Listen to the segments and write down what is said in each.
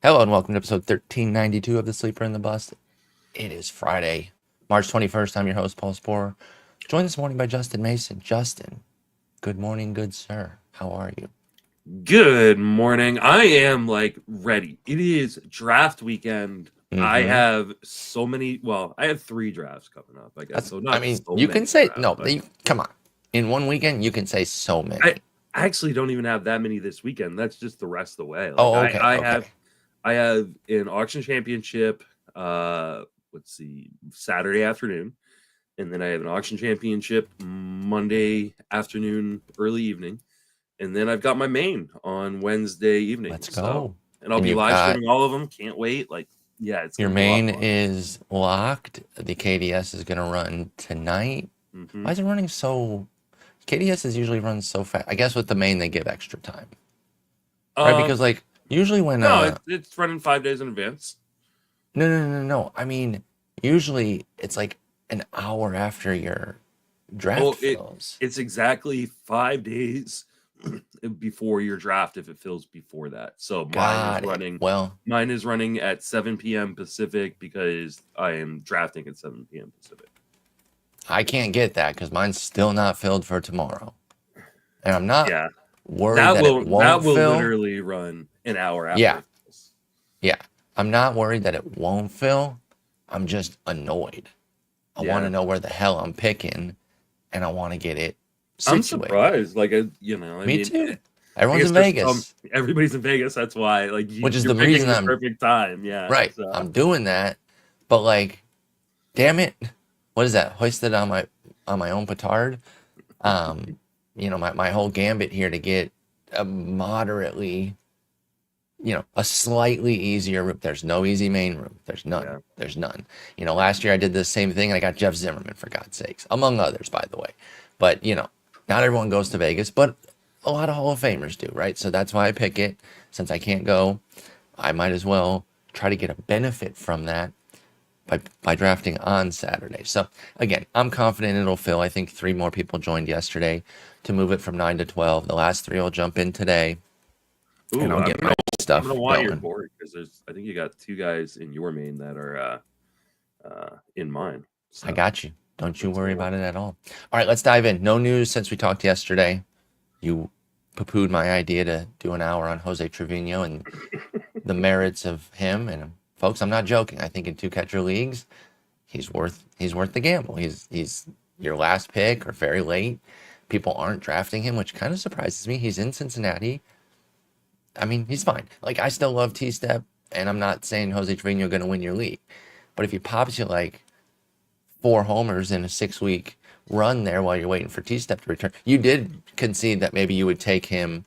Hello and welcome to episode 1392 of The Sleeper and the Bust. It is Friday, March 21st. I'm your host, Paul Sporer. Joined this morning by Justin Mason. Justin, good morning, good sir. How are you? Good morning. I am ready. It is draft weekend. I have so many. Well, I have 3 drafts coming up, I guess. You can say come on. In one weekend, you can say so many. I actually don't even have that many this weekend. That's just the rest of the way. Okay. I have an auction championship. Let's see, Saturday afternoon, and then I have an auction championship Monday afternoon, early evening. And then I've got my main on Wednesday evening. Let's go. And I'll be live streaming all of them. Can't wait. It's your main is locked. The KDS is going to run tonight. Why is it running so? KDS is usually runs so fast. I guess with the main they give extra time, right? Because usually when it's running 5 days in advance. No. I mean, usually it's like an hour after your draft fills. It's exactly 5 days before your draft if it fills before that. So mine is running at 7 p.m. Pacific because I am drafting at 7 p.m. Pacific. I can't get that because mine's still not filled for tomorrow, and I'm not worried that it won't fill. Literally run an hour after. Yeah. I'm not worried that it won't fill. I'm just annoyed. I want to know where the hell I'm picking, and I want to get it situated. I'm surprised. Me too. Everyone's in Vegas. Everybody's in Vegas. That's why. Which is the reason I'm perfect time. Yeah. Right. So. I'm doing that, but damn it. What is that? Hoisted on my own petard. My whole gambit here to get a moderately, a slightly easier route. There's no easy main route. There's none. Yeah. There's none. Last year I did the same thing. I got Jeff Zimmerman, for God's sakes, among others, by the way. But, not everyone goes to Vegas, but a lot of Hall of Famers do, right? So that's why I pick it. Since I can't go, I might as well try to get a benefit from that by drafting on Saturday. So, again, I'm confident it'll fill. I think 3 more people joined yesterday to move it from 9 to 12. The last 3 will jump in today. Ooh, and I'll get my stuff I'm gonna want your board because I think you got 2 guys in your main that are in mine. So. I got you. Don't you worry about it at all. All right, let's dive in. No news since we talked yesterday. You poo-pooed my idea to do an hour on Jose Trevino and the merits of him. And folks, I'm not joking. I think in 2-catcher leagues, he's worth the gamble. He's your last pick or very late. People aren't drafting him, which kind of surprises me. He's in Cincinnati. I mean, he's fine. I still love T-Step, and I'm not saying Jose Trevino going to win your league. But if he pops you 4 homers in a 6-week run there while you're waiting for T-Step to return, you did concede that maybe you would take him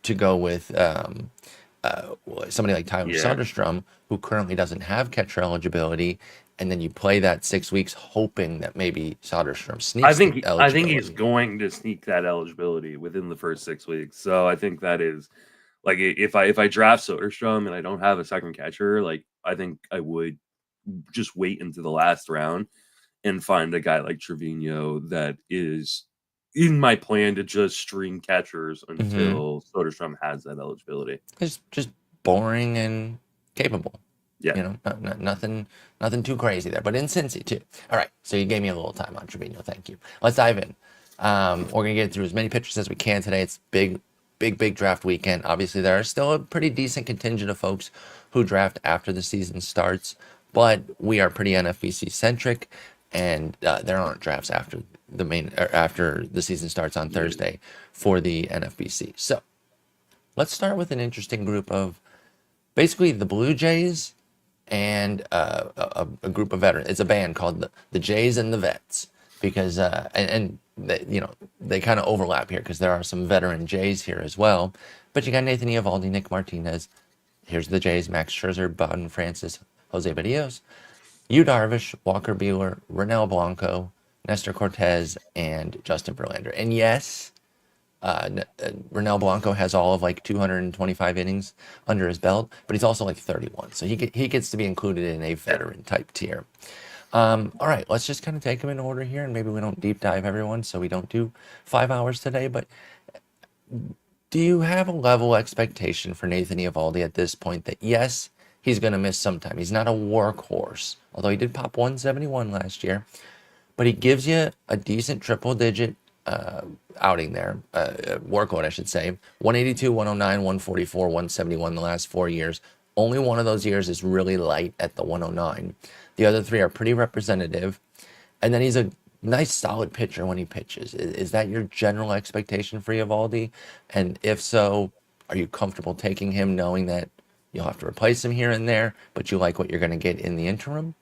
to go with somebody like Tyler Soderstrom, who currently doesn't have catcher eligibility, and then you play that 6 weeks hoping that maybe Soderstrom sneaks. I think he's going to sneak that eligibility within the first 6 weeks. So I think that is if I draft Soderstrom and I don't have a second catcher, I think I would just wait into the last round and find a guy like Trevino that is in my plan to just string catchers until Soderstrom has that eligibility. It's just boring and capable. Yeah. Nothing too crazy there, but in Cincy too. All right. So you gave me a little time on Trevino. Thank you. Let's dive in. We're going to get through as many pitchers as we can today. It's big draft weekend. Obviously, there are still a pretty decent contingent of folks who draft after the season starts, but we are pretty NFBC centric, and there aren't drafts after the season starts on Thursday for the NFBC. So let's start with an interesting group of basically the Blue Jays and a group of veterans. It's a band called the Jays and the Vets because they kind of overlap here because there are some veteran Jays here as well. But you got Nathan Eovaldi, Nick Martinez. Here's the Jays: Max Scherzer, Bowden Francis, Jose Barrios, Yu Darvish, Walker Buehler, Ronel Blanco, Nestor Cortez, and Justin Verlander. And yes, Ronel Blanco has all of 225 innings under his belt, but he's also 31. So he gets to be included in a veteran type tier. All right, let's just kind of take them in order here, and maybe we don't deep dive everyone, so we don't do 5 hours today. But do you have a level expectation for Nathan Eovaldi at this point that yes, he's going to miss some time. He's not a workhorse, although he did pop 171 last year. But he gives you a decent triple-digit outing there, workload, I should say. 182, 109, 144, 171 the last 4 years. Only one of those years is really light at the 109. The other three are pretty representative. And then he's a nice, solid pitcher when he pitches. Is that your general expectation for Eovaldi? And if so, are you comfortable taking him knowing that you'll have to replace him here and there, but you like what you're going to get in the interim?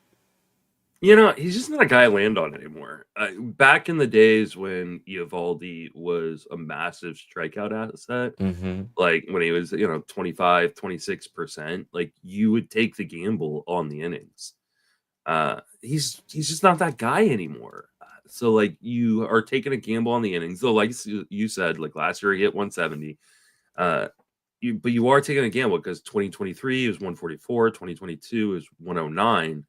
He's just not a guy I land on anymore. Back in the days when Eovaldi was a massive strikeout asset, Mm-hmm. like when he was, 25, 26%, like you would take the gamble on the innings. He's just not that guy anymore. So like you are taking a gamble on the innings. Though, like you said, like last year he hit 170. But you are taking a gamble because 2023 is 144, 2022 is 109,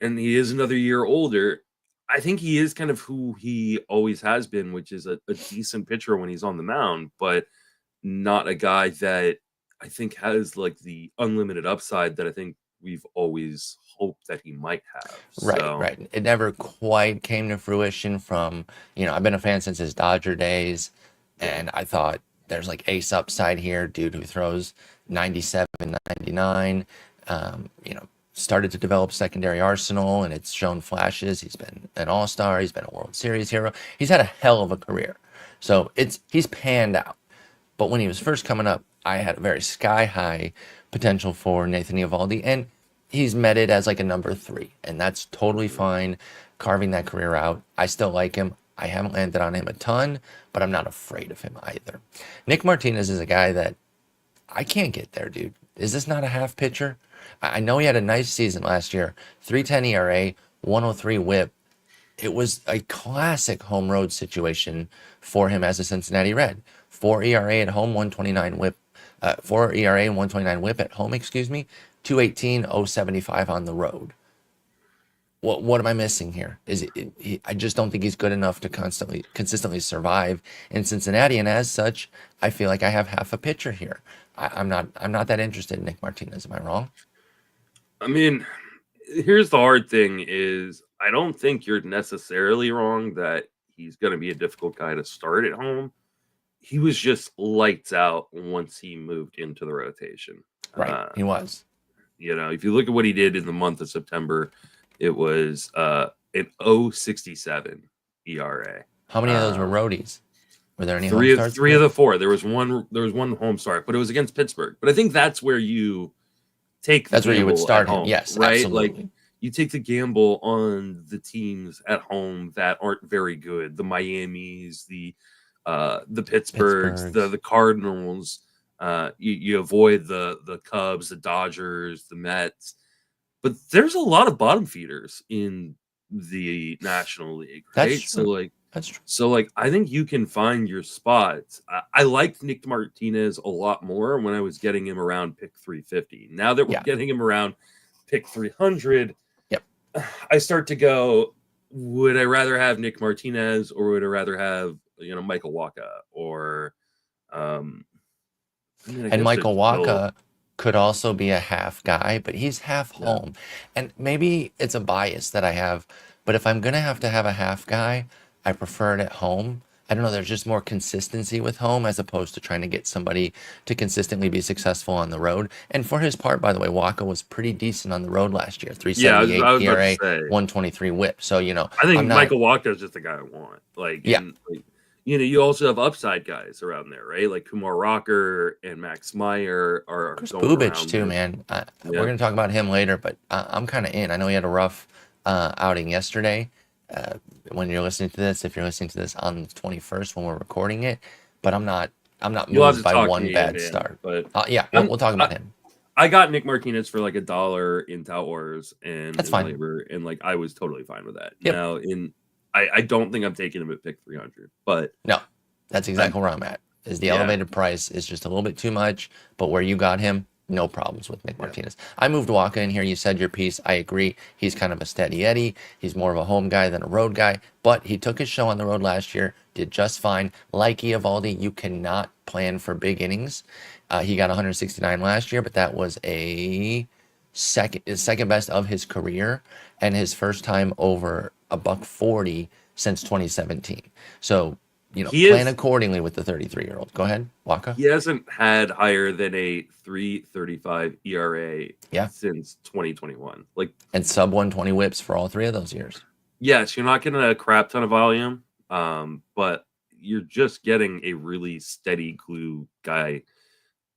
and he is another year older. I think he is kind of who he always has been, which is a decent pitcher when he's on the mound, but not a guy that I think has like the unlimited upside that I think we've always hoped that he might have. Right, So right. It never quite came to fruition from, I've been a fan since his Dodger days, yeah, and I thought there's like ace upside here, dude who throws 97, 99, started to develop secondary arsenal, and it's shown flashes. He's been an all-star, he's been a World Series hero. He's had a hell of a career. So he's panned out. But when he was first coming up, I had a very sky high potential for Nathan Eovaldi, and he's met it as like a number 3, and that's totally fine. Carving that career out, I still like him. I haven't landed on him a ton, but I'm not afraid of him either. Nick Martinez is a guy that I can't get there, dude. Is this not a half pitcher? I know he had a nice season last year, 3.10 ERA, 103 WHIP. It was a classic home road situation for him as a Cincinnati Red. 4 ERA at home, 129 WHIP. 4 ERA and 129 WHIP at home, excuse me. 218, 075 on the road. What am I missing here? I just don't think he's good enough to consistently survive in Cincinnati, and as such, I feel like I have half a pitcher here. I'm not that interested in Nick Martinez. Am I wrong? I mean, here's the hard thing is I don't think you're necessarily wrong that he's going to be a difficult guy to start at home. He was just lights out once he moved into the rotation. Right, he was. If you look at what he did in the month of September, it was an 0.67 ERA. How many of those were roadies? Were there any three home of starts? three of the four? There was one home start, but it was against Pittsburgh. But I think that's where you take the That's where you would gamble start at him. home, Yes, right? absolutely. Like you take the gamble on the teams at home that aren't very good, the Miamis, the Pittsburghs, the Cardinals. You avoid the Cubs, the Dodgers, the Mets. But there's a lot of bottom feeders in the National League, right? That's true. That's true. So I think you can find your spots. I liked Nick Martinez a lot more when I was getting him around pick 350. Now that we're getting him around pick 300, yep, I start to go, would I rather have Nick Martinez or would I rather have Michael Wacha or and Michael Wacha could also be a half guy, but he's half home. And maybe it's a bias that I have, but if I'm going to have a half guy, I prefer it at home. I don't know, there's just more consistency with home as opposed to trying to get somebody to consistently be successful on the road. And for his part, by the way, Wacha was pretty decent on the road last year. 378 I was ERA, 123 WHIP. So, I think Michael Wacha is just the guy I want. You also have upside guys around there, right? Like Kumar Rocker and Max Meyer are Chris going Bubich around too, man. We're going to talk about him later, but I'm kind of in. I know he had a rough outing yesterday. When you're listening to this, if you're listening to this on the 21st when we're recording it, but I'm not moved by one bad start. But we'll talk about him. I got Nick Martinez for like $1 in Tout Wars and that's fine. Labor, and I was totally fine with that. Yep. Now I don't think I'm taking him at pick 300, but no, that's exactly where I'm at. Is the elevated price is just a little bit too much, but where you got him, no problems with Nick Yeah. Martinez. I moved Waka in here. You said your piece. I agree. He's kind of a steady Eddie. He's more of a home guy than a road guy, but he took his show on the road last year, did just fine. Like Eovaldi, you cannot plan for big innings. He got 169 last year, but that was his second best of his career and his first time over a $140 since 2017. So, He plan is accordingly with the 33-year-old. Go ahead, Waka. he hasn't had higher than a 3.35 ERA Yeah. since 2021. Like, And sub 120 whips for all three of those years. yes, you're not getting a crap ton of volume, but you're just getting a really steady glue guy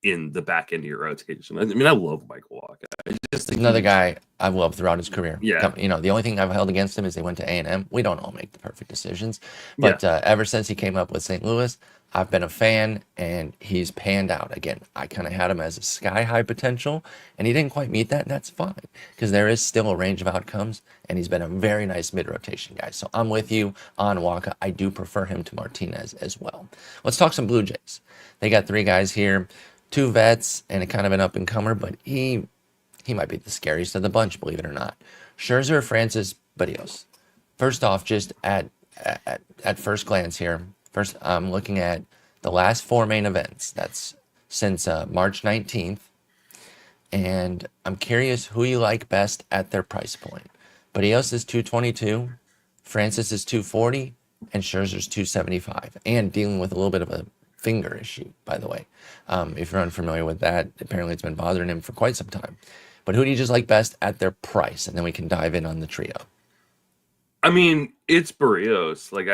in the back end of your rotation. I mean, I love Michael Wacha. I just think Another guy I've loved throughout his career. Yeah. The only thing I've held against him is they went to A&M. We don't all make the perfect decisions. But ever since he came up with St. Louis, I've been a fan, and he's panned out. Again, I kind of had him as a sky-high potential, and he didn't quite meet that, and that's fine, because there is still a range of outcomes, and he's been a very nice mid-rotation guy. So I'm with you on Wacha. I do prefer him to Martinez as well. Let's talk some Blue Jays. They got three guys here. Two vets and a kind of an up-and-comer, but he might be the scariest of the bunch, believe it or not. Scherzer, Francis, Barrios. First off, just at first glance here, I'm looking at the last four main events. That's since March 19th, and I'm curious who you like best at their price point. Barrios is 222, Francis is 240, and Scherzer's 275, and dealing with a little bit of a finger issue, by the way. If you're unfamiliar with that, apparently it's been bothering him for quite some time. But who do you just like best at their price? And then we can dive in on the trio. I mean, it's Barrios. Like,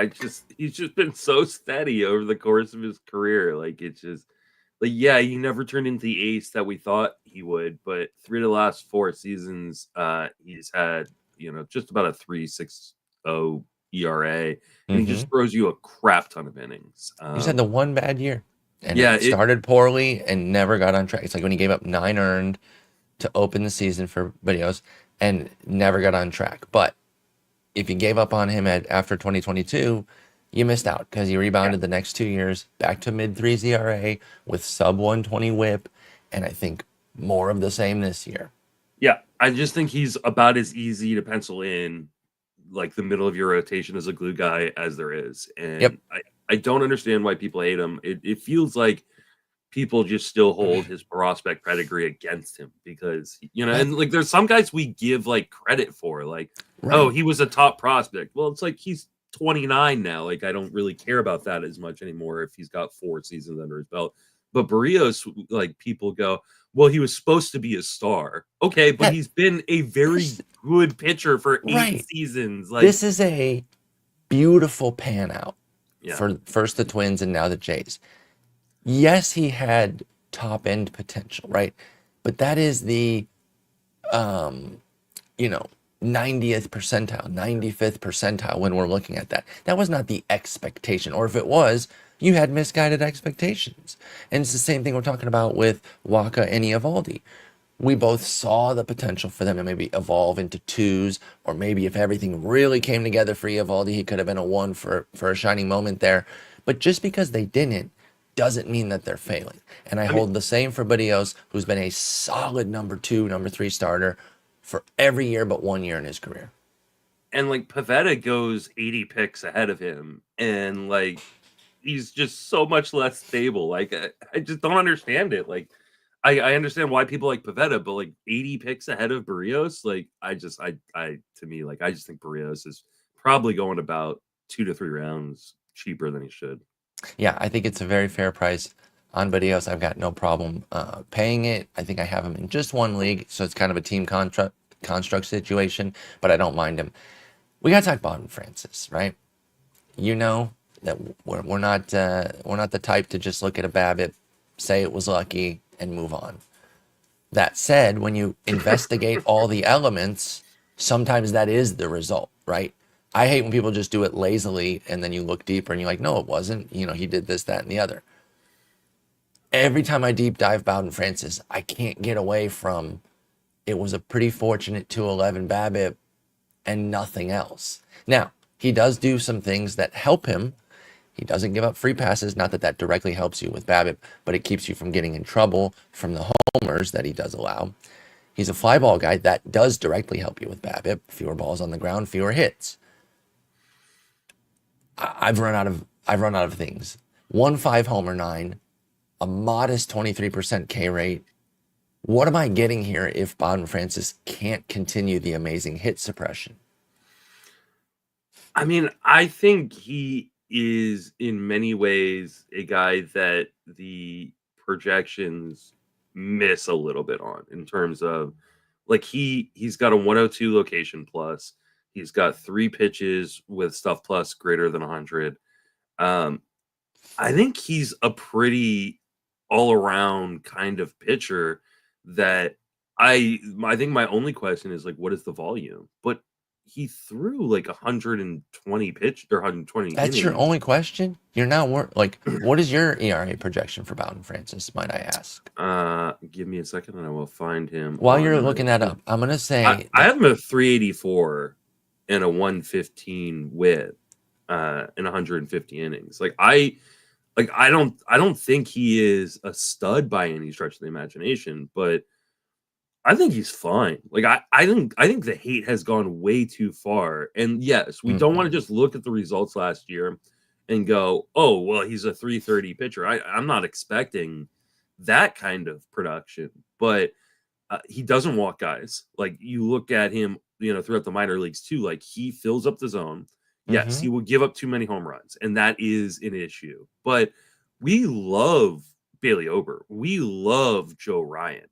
he's just been so steady over the course of his career. Like, it's just like, yeah, he never turned into the ace that we thought he would, but 3 of the last 4 seasons, he's had, just about a 3.60 ERA, and he just throws you a crap ton of innings. He's had the one bad year, and Yeah, it started poorly and never got on track. It's like when he gave up 9 earned to open the season for Barrios and never got on track. But if you gave up on him after 2022, you missed out, because he rebounded the next 2 years back to mid-3s ERA with sub 120 whip, and I think more of the same this year. Yeah, I just think he's about as easy to pencil in, like the middle of your rotation as a glue guy as there is. And I don't understand why people hate him. It feels like people just still hold his prospect pedigree against him because, and like there's some guys we give like credit for, like, oh, he was a top prospect. Well, it's like he's 29 now. Like, I don't really care about that as much anymore if he's got 4 seasons under his belt. But Barrios, like, people go, well, he was supposed to be a star. Okay, but he's been a very good pitcher for 8 seasons. Like, this is a beautiful pan out Yeah. for first the Twins and now the Jays. Yes, he had top end potential, right? But that is the 90th percentile, 95th percentile when we're looking at that. That was not the expectation. Or if it was, you had misguided expectations. And it's the same thing we're talking about with Wacha and Eovaldi. We both saw the potential for them to maybe evolve into 2s, or maybe if everything really came together for Eovaldi, he could have been a 1 for a shining moment there. But just because they didn't doesn't mean that they're failing. And I hold the same for Barrios, who's been a solid number 2, number 3 starter for every year but 1 year in his career. And like Pivetta goes 80 picks ahead of him, and like he's just so much less stable. Like, I just don't understand it. Like, I understand why people like Pivetta, but like 80 picks ahead of Barrios, like I just think Barrios is probably going about 2 to 3 rounds cheaper than he should. Yeah, I think it's a very fair price on Barrios. I've got no problem paying it. I think I have him in just one league, so it's kind of a team construct situation, but I don't mind him. We got to talk about Francis, right? You know that we're not the type to just look at a BABIP, say it was lucky, and move on. That said, when you investigate all the elements, sometimes that is the result, right? I hate when people just do it lazily and then you look deeper and you're like, no, it wasn't. He did this, that, and the other. Every time I deep dive Bowden Francis, I can't get away from it was a pretty fortunate 211 BABIP and nothing else. Now, he does do some things that help him. He doesn't give up free passes. Not that that directly helps you with BABIP, but it keeps you from getting in trouble from the homers that he does allow. He's a fly ball guy. That does directly help you with BABIP. Fewer balls on the ground, fewer hits. I've run out of things. 1.5 homer 9, a modest 23% K rate. What am I getting here if Bowden Francis can't continue the amazing hit suppression? I mean, I think he is in many ways a guy that the projections miss a little bit on in terms of like he's got a 102 location plus. He's got 3 pitches with stuff plus greater than 100. I think he's a pretty all around kind of pitcher that I think my only question is like, what is the volume? But he threw like 120 pitch or 120 That's your innings. only question? You're not like, what is your ERA projection for Bowden Francis, might I ask? Give me a second and I will find him. While you're looking that up, I'm going to say I have him at 384 and a 115 WHIP in 150 innings. I don't think he is a stud by any stretch of the imagination, but I think he's fine. I think the hate has gone way too far. And yes, we don't want to just look at the results last year and go, "Oh, well, he's a 330 pitcher." I'm not expecting that kind of production, but he doesn't walk guys. Like you look at him, throughout the minor leagues too. Like he fills up the zone. Yes, he will give up too many home runs, and that is an issue. But we love Bailey Ober. We love Joe Ryan.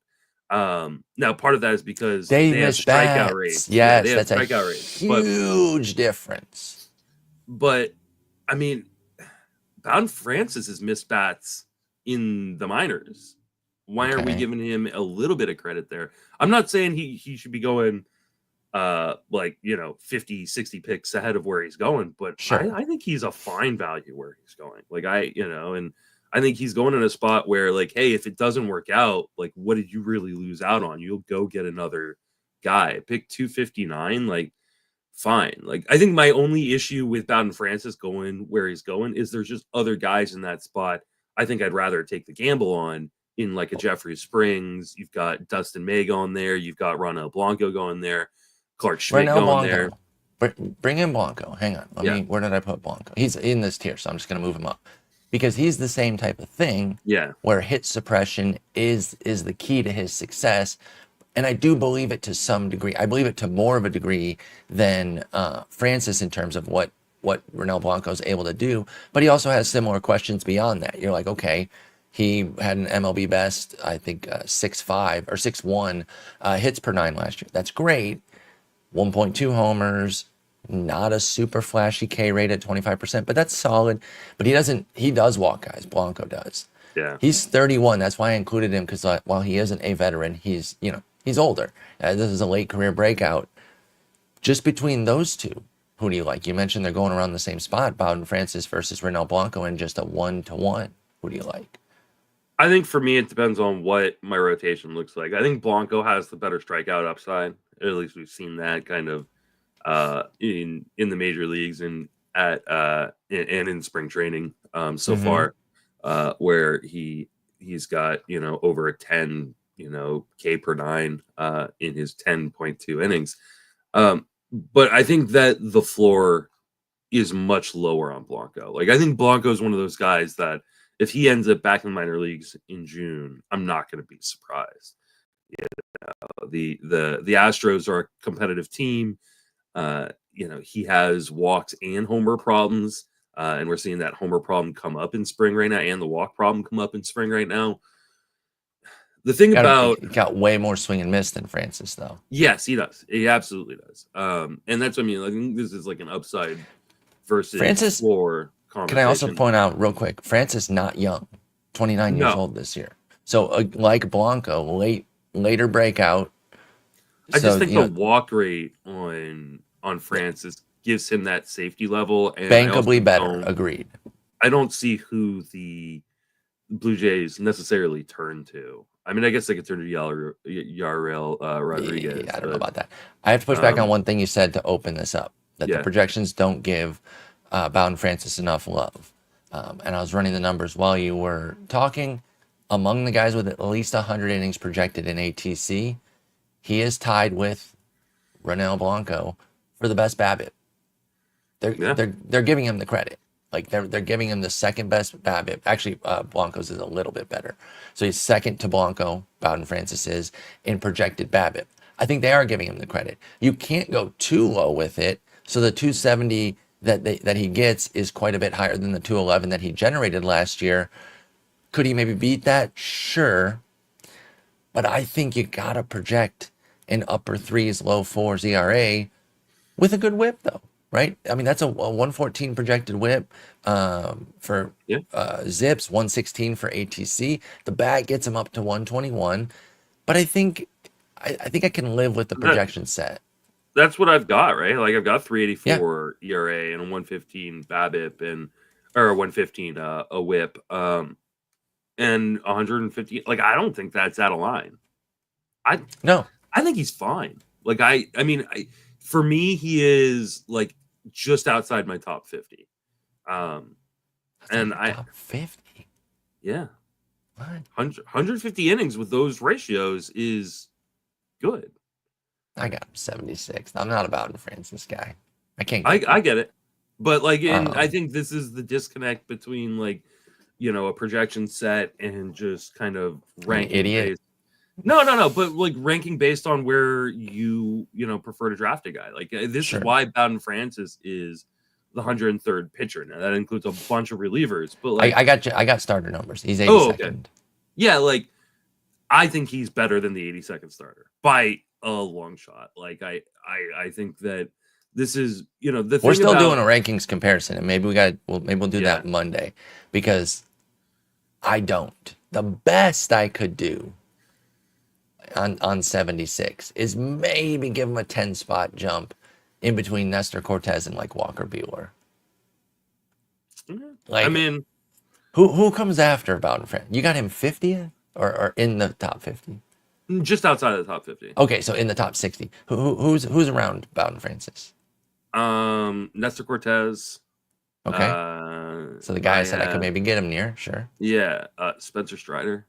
Now part of that is because they have miss strikeout bats. rates. Yes, they have that's strikeout a rates. Huge difference. But I mean, Bowden Francis has missed bats in the minors. Why aren't we giving him a little bit of credit there? I'm not saying he should be going 50, 60 picks ahead of where he's going, but Sure. I think he's a fine value where he's going. And I think he's going in a spot where, like, hey, if it doesn't work out, like, what did you really lose out on? You'll go get another guy. Pick 259, like, fine. Like, I think my only issue with Bowden Francis going where he's going is there's just other guys in that spot. I think I'd rather take the gamble on in like a Jeffrey Springs. You've got Dustin May going there. You've got Ronel Blanco going there. Clark Schmidt going Blanco. there. Bring in Blanco. Hang on. Where did I put Blanco? He's in this tier, so I'm just going to move him up. Because he's the same type of thing where hit suppression is the key to his success. And I do believe it to some degree. I believe it to more of a degree than Francis in terms of what Ronel Blanco is able to do. But he also has similar questions beyond that. You're like, okay, he had an MLB best, I think, 6.5 or 6.1 hits per 9 last year. That's great. 1.2 homers. Not a super flashy K rate at 25%, but that's solid. But he does walk guys. Blanco does. Yeah. He's 31. That's why I included him, because while he isn't a veteran, he's older. This is a late career breakout. Just between those two, who do you like? You mentioned they're going around the same spot, Bowden Francis versus Ronel Blanco, in just a 1-to-1. Who do you like? I think for me, it depends on what my rotation looks like. I think Blanco has the better strikeout upside. At least we've seen that kind of in the major leagues and in spring training so far, where he's got over a 10 K per 9 in his 10.2 innings. But I think that the floor is much lower on Blanco. Like I think Blanco is one of those guys that if he ends up back in the minor leagues in June, I'm not going to be surprised. The Astros are a competitive team. He has walks and homer problems, and we're seeing that homer problem come up in spring right now, and the walk problem come up in spring right now. The thing He about got way more swing and miss than Francis, though. Yes, he does. He absolutely does. And that's what I mean. I think this is like an upside versus Francis floor. Can I also point out real quick? Francis not young, 29 years old this year. So like Blanco, later breakout. I just think the walk rate on Francis gives him that safety level. And bankably better. Agreed. I don't see who the Blue Jays necessarily turn to. I mean, I guess they could turn to Yariel Rodriguez. Yeah, I don't know about that. I have to push back on one thing you said to open this up, that the projections don't give Bowden Francis enough love. and I was running the numbers while you were talking. Among the guys with at least 100 innings projected in ATC, he is tied with Ronel Blanco for the best BABIP. Yeah. They're giving him the credit. Like they're giving him the second best BABIP. Actually, Blanco's is a little bit better. So he's second to Blanco. Bowden Francis is in projected BABIP. I think they are giving him the credit. You can't go too low with it. So the 270 that he gets is quite a bit higher than the 211 that he generated last year. Could he maybe beat that? Sure. But I think you gotta project an upper threes, low fours ERA with a good whip, though, right? I mean, that's a 114 projected whip for Yeah. Zips, 116 for ATC. The bat gets him up to 121, but I think I can live with the projection set. That's what I've got, right? Like I've got 384 ERA and a 115 BABIP and or a 115 a whip and 150. Like I don't think that's out of line. No, I think he's fine. Like I mean, for me, he is like just outside my top 50. And like top 50. Yeah, What? 150 innings with those ratios is good. I got him 76. I'm not a Bowden Francis guy. I can't. I get it, but like, I think this is the disconnect between like, a projection set and just kind of ranking. Idiot. No, but like ranking based on where you prefer to draft a guy. Like this is why Bowden Francis is the 103rd pitcher. Now that includes a bunch of relievers, but like I got starter numbers. He's 82nd. Okay. Yeah, like I think he's better than the 82nd starter by a long shot. Like I think that this is the we're still doing a rankings comparison, and maybe we'll do that Monday, because I don't. The best I could do on 76 is maybe give him a 10 spot jump in between Nestor Cortez and like Walker Buehler. Like, I mean, who comes after Bowden Francis? You got him 50th or in the top 50? Just outside of the top 50. Okay, so in the top 60. Who's around Bowden Francis? Nestor Cortez. Okay. So the guy said I could maybe get him near, sure. Yeah, Spencer Strider.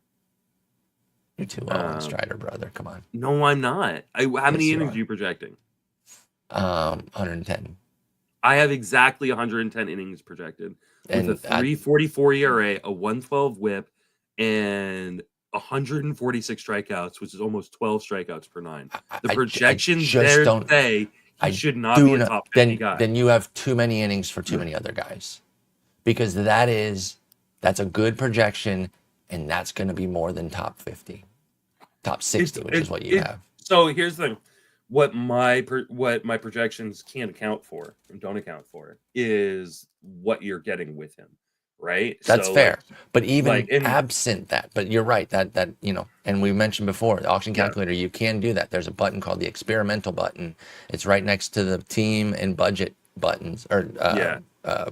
You're too low on Strider, brother. Come on. No, I'm not. How many innings are you projecting? 110. I have exactly 110 innings projected with And a 3.44 ERA, a 112 WHIP, and 146 strikeouts, which is almost 12 strikeouts per nine. The projections there say he should not be a top 50 guy. Then you have too many innings for too many other guys, because that's a good projection, and that's going to be more than top 50, top 60, which is what you have. So here's the thing. What my projections can't account for and don't account for is what you're getting with him, right? That's fair. But even absent that, but you're right, that and we mentioned before, the auction calculator, you can do that. There's a button called the experimental button. It's right next to the team and budget buttons or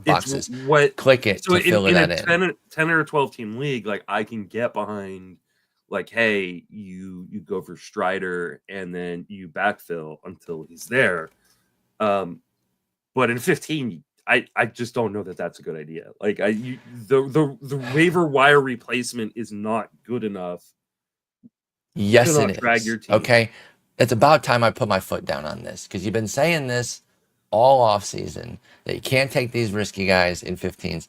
boxes. Click it to fill that in. 10 or 12 team league, like I can get behind, like, hey, you go for Strider and then you backfill until he's there. But in 15, I just don't know that that's a good idea. Like the waiver wire replacement is not good enough. Yes, it is. Okay, it's about time I put my foot down on this, because you've been saying this all off season that you can't take these risky guys in 15s.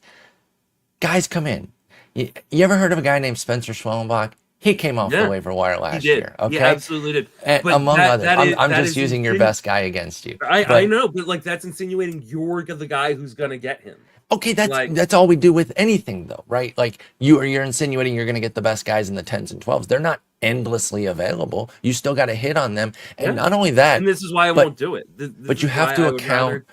Guys come in. You ever heard of a guy named Spencer Schwellenbach? He came off the waiver wire last year. Okay, he absolutely did. But among others, I'm just using your best guy against you. I know, but like that's insinuating you're the guy who's gonna get him. Okay, that's all we do with anything, though, right? Like you're insinuating you're gonna get the best guys in the 10s and 12s. They're not endlessly available. You still got to hit on them, and not only that. And this is why I won't do it. But you have to account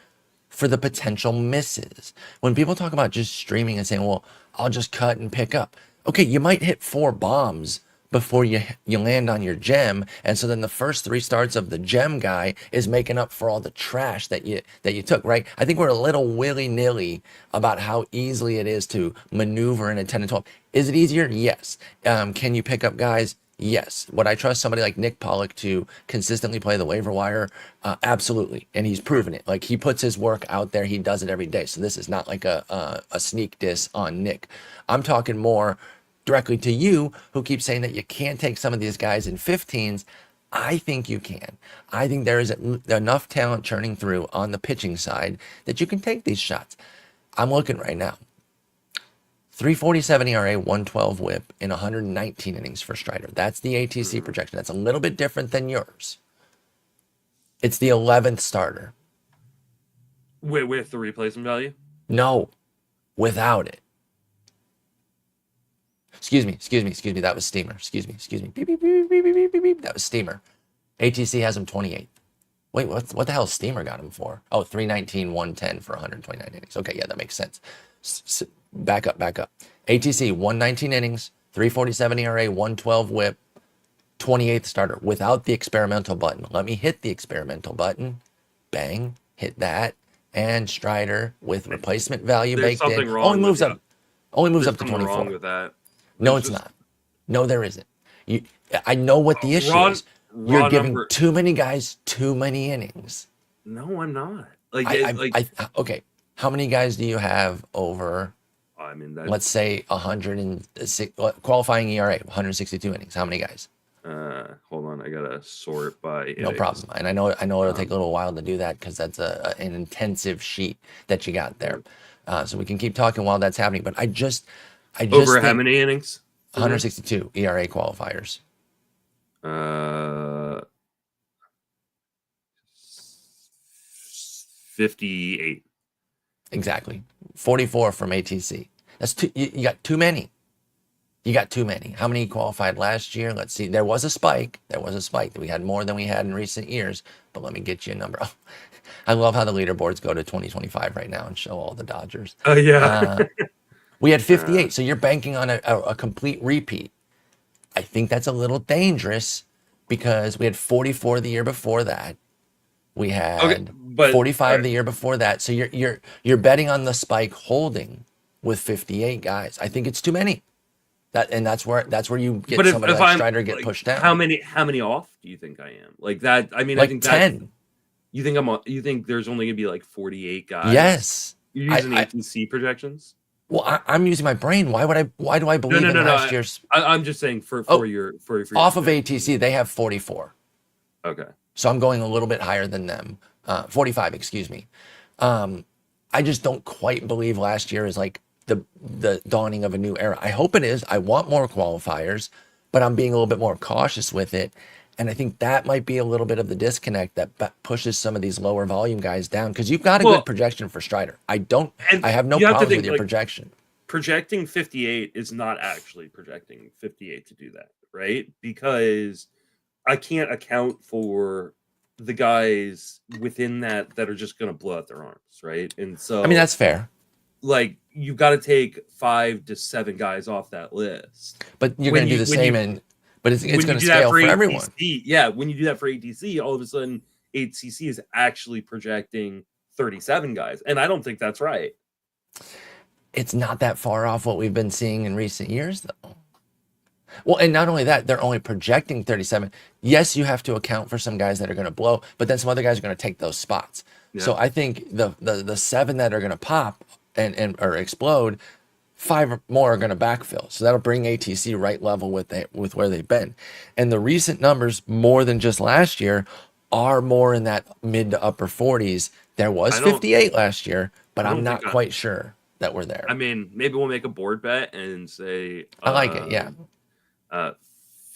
for the potential misses. When people talk about just streaming and saying, "Well, I'll just cut and pick up." Okay, you might hit 4 bombs before you land on your gem, and so then the first 3 starts of the gem guy is making up for all the trash that you took, right? I think we're a little willy-nilly about how easily it is to maneuver in a 10 and 12. Is it easier? Yes. Can you pick up guys? Yes. Would I trust somebody like Nick Pollock to consistently play the waiver wire? Absolutely. And he's proven it. Like he puts his work out there. He does it every day. So this is not like a sneak diss on Nick. I'm talking more directly to you who keep saying that you can't take some of these guys in 15s. I think you can. I think there is enough talent churning through on the pitching side that you can take these shots. I'm looking right now. 347 ERA, 112 whip in 119 innings for Strider. That's the ATC projection. That's a little bit different than yours. It's the 11th starter. With the replacement value? No, without it. Excuse me. That was Steamer. Excuse me. Beep, beep, beep, beep, beep, beep, beep. That was Steamer. ATC has him 28th. Wait, what the hell Steamer got him for? Oh, 319, 110 for 129 innings. Okay, yeah, that makes sense. Back up. ATC, 119 innings, 347 ERA, 112 whip, 28th starter without the experimental button. Let me hit the experimental button. Bang, hit that. And Strider with replacement value There's baked something in. wrong Only moves There's up to something 24. wrong with that. No, it's not. No, there isn't. I know what the issue is. You're giving too many guys too many innings. No, I'm not. Okay. How many guys do you have over? I mean, let's say 106 qualifying ERA, 162 innings. How many guys? Hold on, I gotta sort by. No problem. And I know it'll take a little while to do that because that's an intensive sheet that you got there. So we can keep talking while that's happening. But I just over how many innings? 162 ERA qualifiers. 58. Exactly. 44 from ATC. That's too. You got too many. You got too many. How many qualified last year? Let's see. There was a spike. We had more than we had in recent years. But let me get you a number. Oh, I love how the leaderboards go to 2025 right now and show all the Dodgers. Oh, yeah. We had 58. So you're banking on a complete repeat. I think that's a little dangerous because we had 44 the year before that. We had 45 the year before that. So you're betting on the spike holding with 58 guys. I think it's too many. That's where you get somebody like Strider get pushed down. How many off do you think I am? Like that. I mean, like I think 10. You think there's only gonna be like 48 guys? Yes. You're using ATC projections. Well, I'm using my brain. Why do I believe in last year's? I'm just saying for your off of ATC, they have 44. Okay. So I'm going a little bit higher than them. 45, excuse me. I just don't quite believe last year is like the dawning of a new era. I hope it is. I want more qualifiers, but I'm being a little bit more cautious with it. And I think that might be a little bit of the disconnect that pushes some of these lower volume guys down because you've got a good projection for Strider. I have no problem with your projection. Projecting 58 is not actually projecting 58 to do that, right? Because I can't account for the guys within that are just going to blow out their arms, right? And so I mean, that's fair. Like you've got to take 5 to 7 guys off that list. But you're going to do the same but it's going to scale for everyone. Yeah, when you do that for ATC, all of a sudden ATC is actually projecting 37 guys, and I don't think that's right. It's not that far off what we've been seeing in recent years, though. Well, and not only that, they're only projecting 37. Yes, you have to account for some guys that are going to blow, but then some other guys are going to take those spots. Yeah. So I think the 7 that are going to pop and or explode, 5 more are going to backfill. So that'll bring ATC right level with where they've been. And the recent numbers, more than just last year, are more in that mid to upper 40s. There was 58 last year, but I'm not quite sure that we're there. I mean, maybe we'll make a board bet and say... I like it, yeah.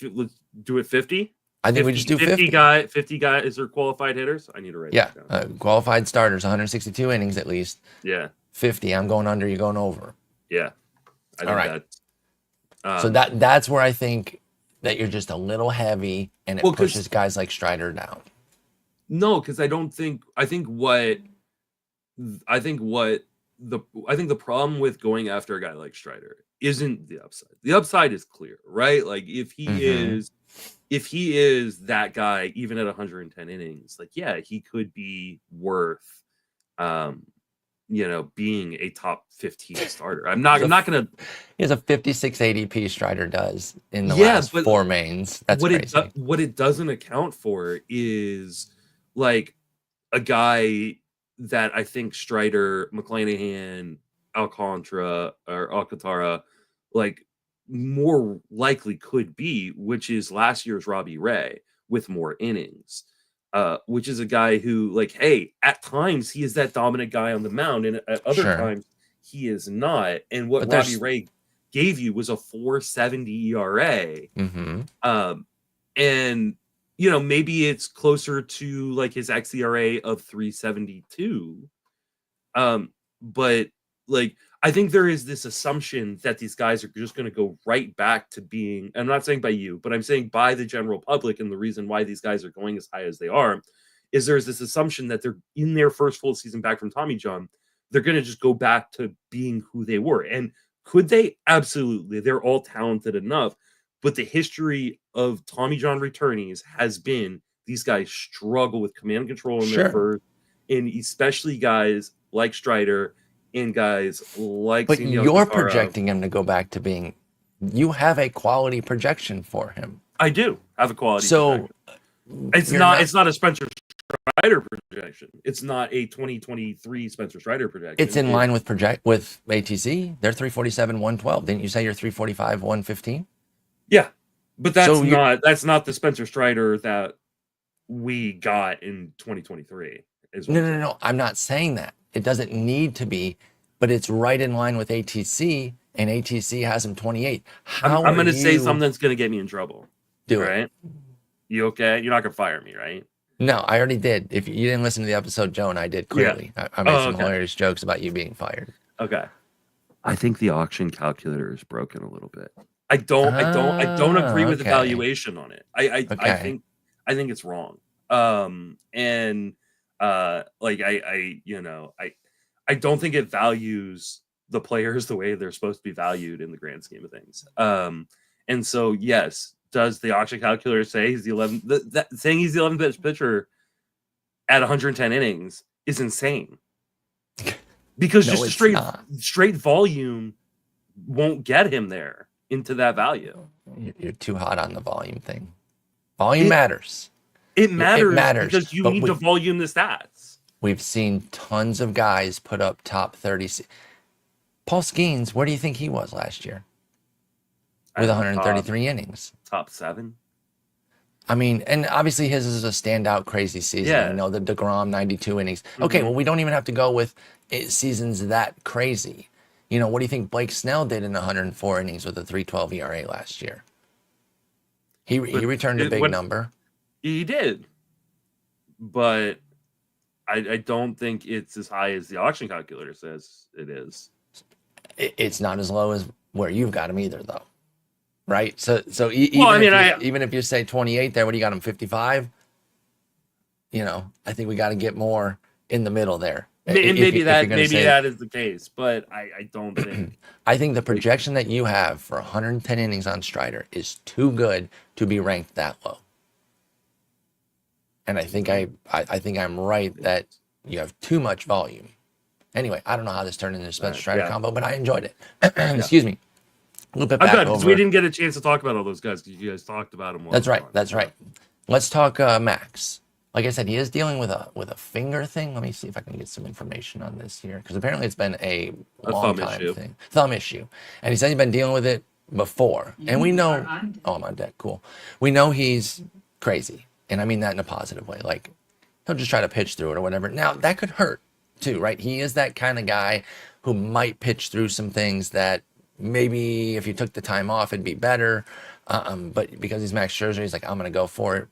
Let's do it 50. I think we just do 50. 50 guys are qualified hitters. I need to write that down. Qualified starters, 162 innings at least. Yeah. 50. I'm going under, you're going over. Yeah. I think all right. So that's where I think that you're just a little heavy and it pushes guys like Strider down. No, because I think the problem with going after a guy like Strider isn't the upside. The upside is clear, right? Like if he is that guy, even at 110 innings, like yeah, he could be worth being a top 15 starter. I'm not gonna. He has a 56 ADP. Strider does in the Yeah, last but 4 mains. That's crazy. What it doesn't account for is like a guy that I think Strider, McClanahan, Alcantara, like more likely could be, which is last year's Robbie Ray with more innings. Which is a guy who, like, hey, at times he is that dominant guy on the mound, and at other Sure. times he is not. And what But Robbie there's Ray gave you was a 4.70 ERA. And maybe it's closer to like his xERA of 3.72. But like I think there is this assumption that these guys are just going to go right back to being, I'm not saying by you, but I'm saying by the general public, and the reason why these guys are going as high as they are is there's this assumption that they're in their first full season back from Tommy John, they're going to just go back to being who they were. And could they? Absolutely. They're all talented enough. But the history of Tommy John returnees has been these guys struggle with command and control in their first, and especially guys like Strider and guys like. But you're projecting him to go back to being. You have a quality projection for him. I do have a quality. So projection. It's not a Spencer Strider projection. It's not a 2023 Spencer Strider projection. It's in line with ATC. They're 347, 112. Didn't you say you're 345, 115? Yeah, but that's not the Spencer Strider that we got in 2023. No. I'm not saying that. It doesn't need to be, but it's right in line with ATC, and ATC has him 28. I'm going to say something that's going to get me in trouble. Do right? it. You okay? You're not going to fire me, right? No, I already did. If you didn't listen to the episode, Joe and I did, clearly. Yeah. I made some hilarious jokes about you being fired. Okay. I think the auction calculator is broken a little bit. I don't agree with the valuation on it. I think it's wrong. I don't think it values the players the way they're supposed to be valued in the grand scheme of things. And so yes, does the auction calculator say he's the 11th? Saying he's the 11th pitcher at 110 innings is insane. Because just straight volume won't get him there into that value. You're too hot on the volume thing. Volume matters. It matters because you need to volume the stats. We've seen tons of guys put up top 30. Paul Skeens, where do you think he was last year? With 133 innings. Top 7. I mean, and obviously his is a standout crazy season. Yeah. You know, the DeGrom 92 innings. Okay, well, we don't even have to go with seasons that crazy. You know, what do you think Blake Snell did in 104 innings with a 3.12 ERA last year? He returned a big number. He did. But I don't think it's as high as the auction calculator says it is. It's not as low as where you've got him either, though. Right? So even if you say 28 there, what do you got him, 55? You know, I think we got to get more in the middle there. Maybe that is the case, but I don't think. I think the projection that you have for 110 innings on Strider is too good to be ranked that low. And I think I'm right that you have too much volume. Anyway, I don't know how this turned into a Spencer Strider combo, but I enjoyed it. Excuse me. Loop it back over. Because we didn't get a chance to talk about all those guys because you guys talked about them. That's right. Let's talk Max. Like I said, he is dealing with a finger thing. Let me see if I can get some information on this here, because apparently it's been a long time thing. Thumb issue. And he said he's been dealing with it before. And we know, I'm on deck, cool. We know he's crazy. And I mean that in a positive way. Like, he'll just try to pitch through it or whatever. Now, that could hurt too, right? He is that kind of guy who might pitch through some things that maybe if you took the time off, it'd be better. But because he's Max Scherzer, he's like, I'm going to go for it.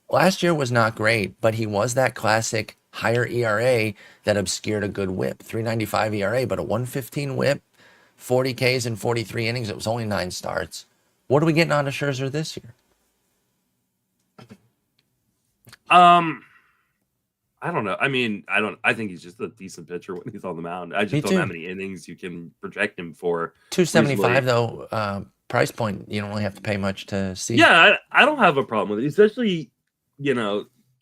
Last year was not great, but he was that classic higher ERA that obscured a good whip. 3.95 ERA, but a 1.15 whip, 40 Ks in 43 innings. It was only 9 starts. What are we getting out of Scherzer this year? I don't know. I mean, I think he's just a decent pitcher when he's on the mound. I just don't know how many innings you can project him for. 275 though, price point. You don't really have to pay much to see. Yeah, I don't have a problem with it, especially,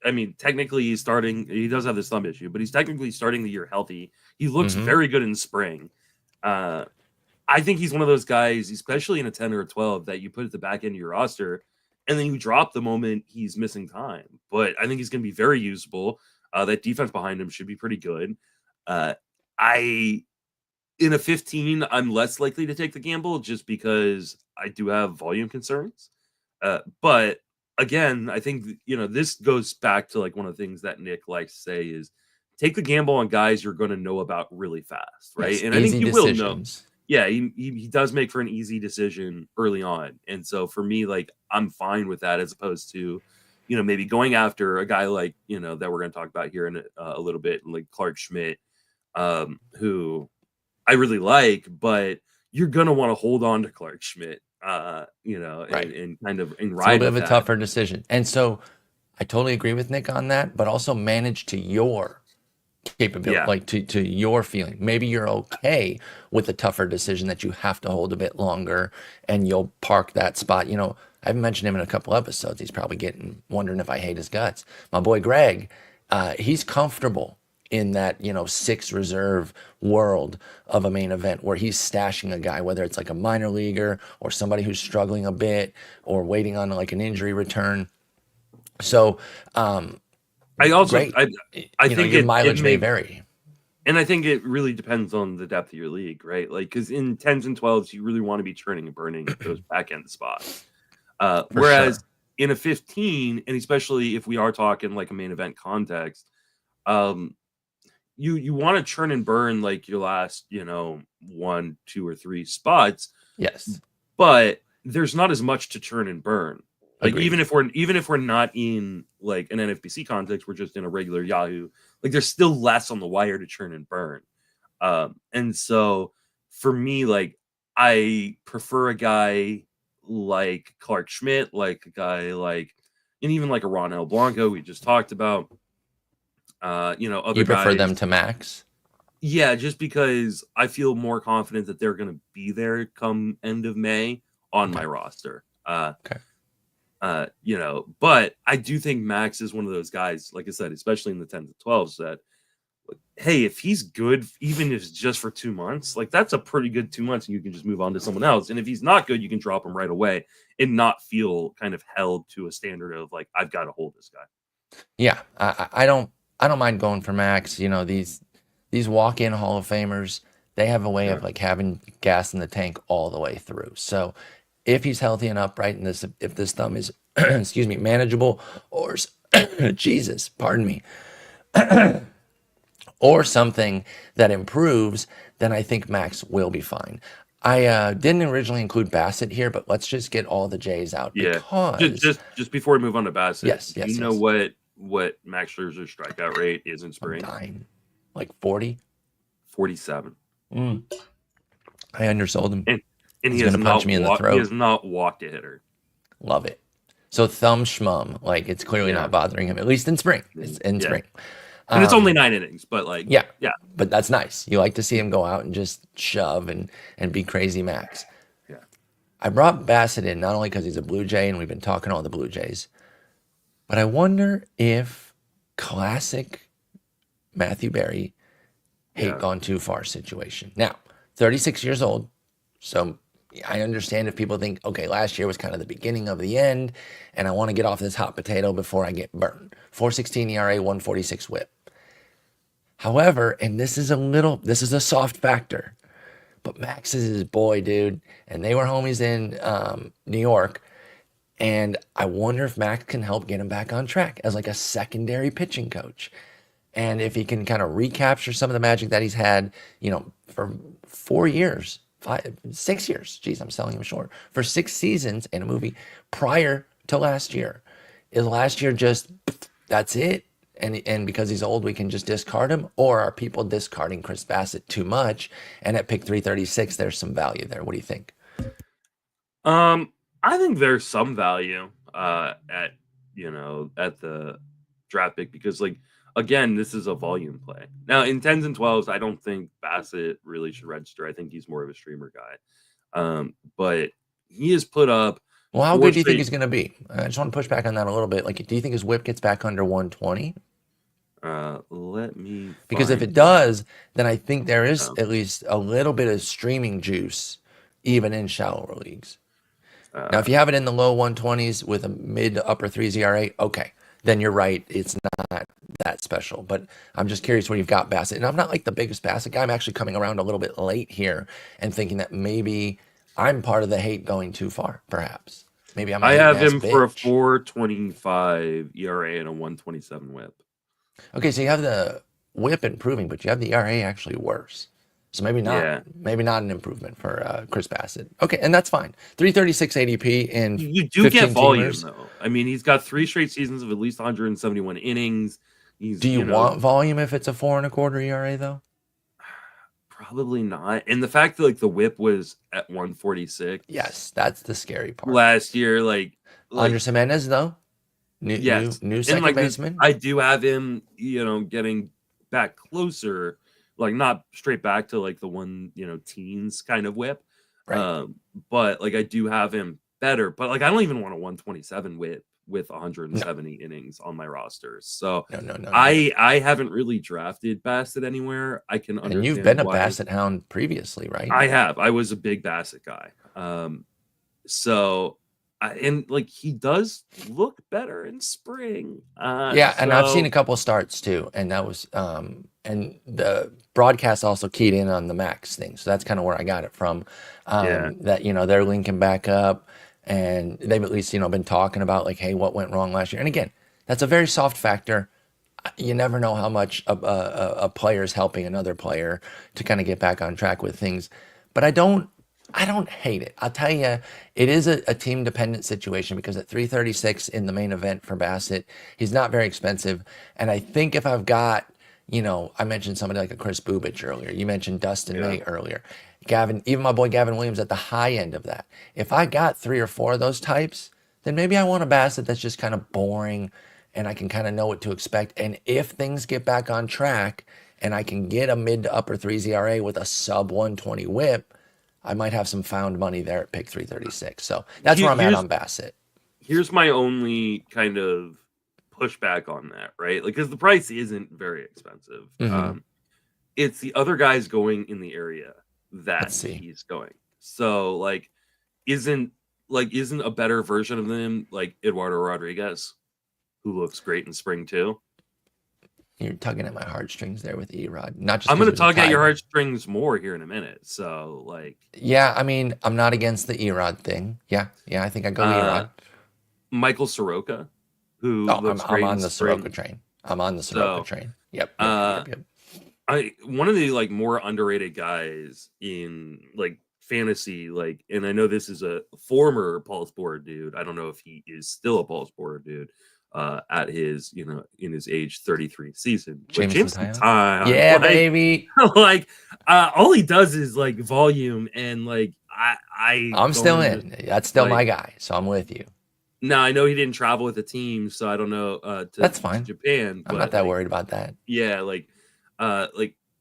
I mean, technically he's starting. He does have this thumb issue, but he's technically starting the year healthy. He looks Mm-hmm. very good in spring. Uh, I think he's one of those guys, especially in a 10 or a 12, that you put at the back end of your roster and then you drop the moment he's missing time. But I think he's going to be very usable. That defense behind him should be pretty good. Uh, I in a 15, I'm less likely to take the gamble just because I do have volume concerns. But again, I think this goes back to like one of the things that Nick likes to say is take the gamble on guys you're going to know about really fast, right? Yes, And I think easy you will know. decisions. Yeah, he does make for an easy decision early on, and so for me, like I'm fine with that as opposed to, maybe going after a guy like that we're going to talk about here in a little bit, like Clark Schmidt, who I really like, but you're gonna want to hold on to Clark Schmidt, Right. and kind of and It's a little ride bit with of a that. tougher decision. And so I totally agree with Nick on that, but also manage to your capability, Yeah, like to your feeling. Maybe you're okay with a tougher decision that you have to hold a bit longer and you'll park that spot. I've mentioned him in a couple episodes. He's probably wondering if I hate his guts. My boy Greg, he's comfortable in that, 6 reserve world of a main event where he's stashing a guy, whether it's like a minor leaguer or somebody who's struggling a bit or waiting on like an injury return. So, I also great. I think Your it mileage may may, vary. and I think it really depends on the depth of your league, right? Like because in 10s and 12s, you really want to be churning and burning those back end spots. For Whereas sure. in a 15, and especially if we are talking like a main event context, um, you want to churn and burn like your last, 1, 2, or 3 spots, Yes. but there's not as much to churn and burn. Like Agreed. even if we're not in like an NFBC context, we're just in a regular Yahoo. Like there's still less on the wire to churn and burn. And so for me, like I prefer a guy like Clark Schmidt, like a guy like, and even like a Ron L. Blanco we just talked about. Other You prefer guys. them to max? Yeah, just because I feel more confident that they're going to be there come end of May on Okay. my roster. Okay. But I do think Max is one of those guys, like I said, especially in the 10s and 12s, that hey, if he's good, even if it's just for 2 months, like that's a pretty good 2 months, and you can just move on to someone else. And if he's not good, you can drop him right away and not feel kind of held to a standard of like I've got to hold this guy. Yeah. I don't mind going for max. These walk-in Hall of Famers, they have a way Yeah, of like having gas in the tank all the way through. So if he's healthy and upright and if this thumb is excuse me, manageable or Jesus, pardon me, or something that improves, then I think Max will be fine. I didn't originally include Bassett here, but let's just get all the J's out yeah. because Just before we move on to Bassett, yes, do you yes, know yes. what Max Scherzer's strikeout rate is in I'm spring? dying. Like 40. 47. Mm. I undersold him. And He's gonna punch me in the he throat. has not walked a hitter. Love it. So thumb schmum, like it's clearly Yeah. not bothering him, at least in spring. It's in Yeah. spring. And it's only 9 innings, but like Yeah, yeah. but that's nice. You like to see him go out and just shove and be crazy Max. Yeah. I brought Bassett in not only because he's a Blue Jay and we've been talking all the Blue Jays, but I wonder if classic Matthew Berry hate Yeah. gone too far situation. Now, 36 years old, so I understand if people think, okay, last year was kind of the beginning of the end, and I want to get off this hot potato before I get burned. 4.16 ERA, 146 WHIP. However, and this is a soft factor, but Max is his boy, dude, and they were homies in New York. And I wonder if Max can help get him back on track as like a secondary pitching coach. And if he can kind of recapture some of the magic that he's had, for 4 years, 6 years. Geez, I'm selling him short. For 6 seasons in a movie prior to last year. Is last year just that's it? And because he's old, we can just discard him? Or are people discarding Chris Bassett too much? And at pick 336, there's some value there. What do you think? I think there's some value at at the draft pick because like again, this is a volume play. Now in 10s and 12s, I don't think Bassett really should register. I think he's more of a streamer guy. But he has put up Well, how Four good do you think straight. he's going to be? I just want to push back on that a little bit. Like, do you think his whip gets back under 120? Let me Because if it find does, then I think there is out. at least a little bit of streaming juice, even in shallower leagues. Now, Uh, if you have it in the low 120s with a mid to upper threes ERA, okay, then you're right. It's not that special. But I'm just curious where you've got Bassett. And I'm not like the biggest Bassett guy. I'm actually coming around a little bit late here and thinking that maybe I'm part of the hate going too far, perhaps. Maybe I'm a I hating have ass him for a bitch. 4.25 ERA and a 1.27 WHIP. Okay, so you have the whip improving, but you have the ERA actually worse. So Yeah, maybe not an improvement for Chris Bassett. Okay, and that's fine. 336 ADP in you do get 15 volume teamers. though. I mean, he's got 3 straight seasons of at least 171 innings. Do He's, you want volume if it's a 4.25 ERA though? probably not. And the fact that like the WHIP was at 146 Yes, that's the scary part. last year, like Andres Jimenez though, yes, new and second like this, baseman. I do have him, getting back closer, like not straight back to like the one, teens kind of WHIP. Right. Um, but like I do have him better, but like I don't even want a 127 WHIP with No, 170 innings on my roster. So no. I haven't really drafted Bassett anywhere. I can And you've understand been a why. Bassett hound previously, right? I have. I was a big Bassett guy. So and like he does look better in spring. Yeah, and I've seen a So couple starts too, and that was and the broadcast also keyed in on the Max thing, so that's kind of where I got it from. yeah, That they're linking back up, and they've at least been talking about like, hey, what went wrong last year? And again, that's a very soft factor. You never know how much a player is helping another player to kind of get back on track with things. But I don't hate it. I'll tell you, it is a team dependent situation because at 336 in the main event for Bassett, he's not very expensive. And I think if I've got, I mentioned somebody like a Chris Bubich earlier. You mentioned Dustin yeah. May earlier. Gavin, even my boy Gavin Williams at the high end of that. If I got three or four of those types, then maybe I want a Bassett that's just kind of boring and I can kind of know what to expect. And if things get back on track and I can get a mid to upper threes ERA with a sub 120 whip, I might have some found money there at pick 336. So that's Here, where I'm at here's on Bassett. here's my only kind of pushback on that, right? Like, because the price isn't very expensive. Hmm. It's the other guys going in the area Let's that see. he's going. So isn't isn't a better version of him like Eduardo Rodriguez, who looks great in spring too? You're tugging at my heartstrings there with Erod, not just I'm because gonna it was a tug at tie. your heartstrings more here in a minute. So Yeah, I mean, I'm not against the Erod thing. Yeah, I think I go uh Erod. Michael Soroka, who Oh, looks I'm great in on the Soroka spring. train. I'm on the Soroka So train. Yep, uh yep. I one of the more underrated guys in fantasy, and I know this is a former Paul Sporer dude. I don't know if he is still a Paul Sporer dude at his, in his age 33 season. But Jameson Jameson Taillon. Time, Yeah, baby. all he does is volume and I I'm don't still under in. That's still my like guy. So I'm with you. now I know he didn't travel with the team, so I don't know That's to fine. Japan, I'm not but that worried about that. yeah,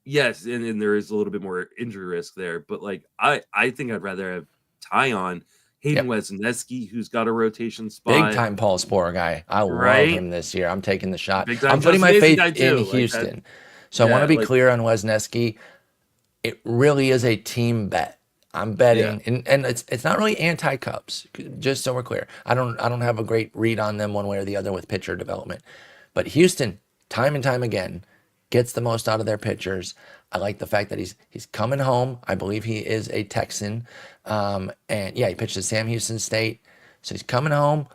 yes, and there is a little bit more injury risk there, but I think I'd rather have Tyon, Hayden Yep. Wesneski, who's got a rotation Big spot, time Paul Sporer guy. I love right? him this year. I'm taking the shot. Big time I'm putting Justin my Mason faith guy in too. Like that, Houston. So I want to yeah, be clear on Wesneski. It really is a team bet. I'm yeah, betting, and it's not really anti-Cubs. Just so we're clear, I don't have a great read on them one way or the other with pitcher development, but Houston, time and time again, gets the most out of their pitchers. I like the fact that he's coming home. I believe he is a Texan, and yeah, he pitched at Sam Houston State, so he's coming home.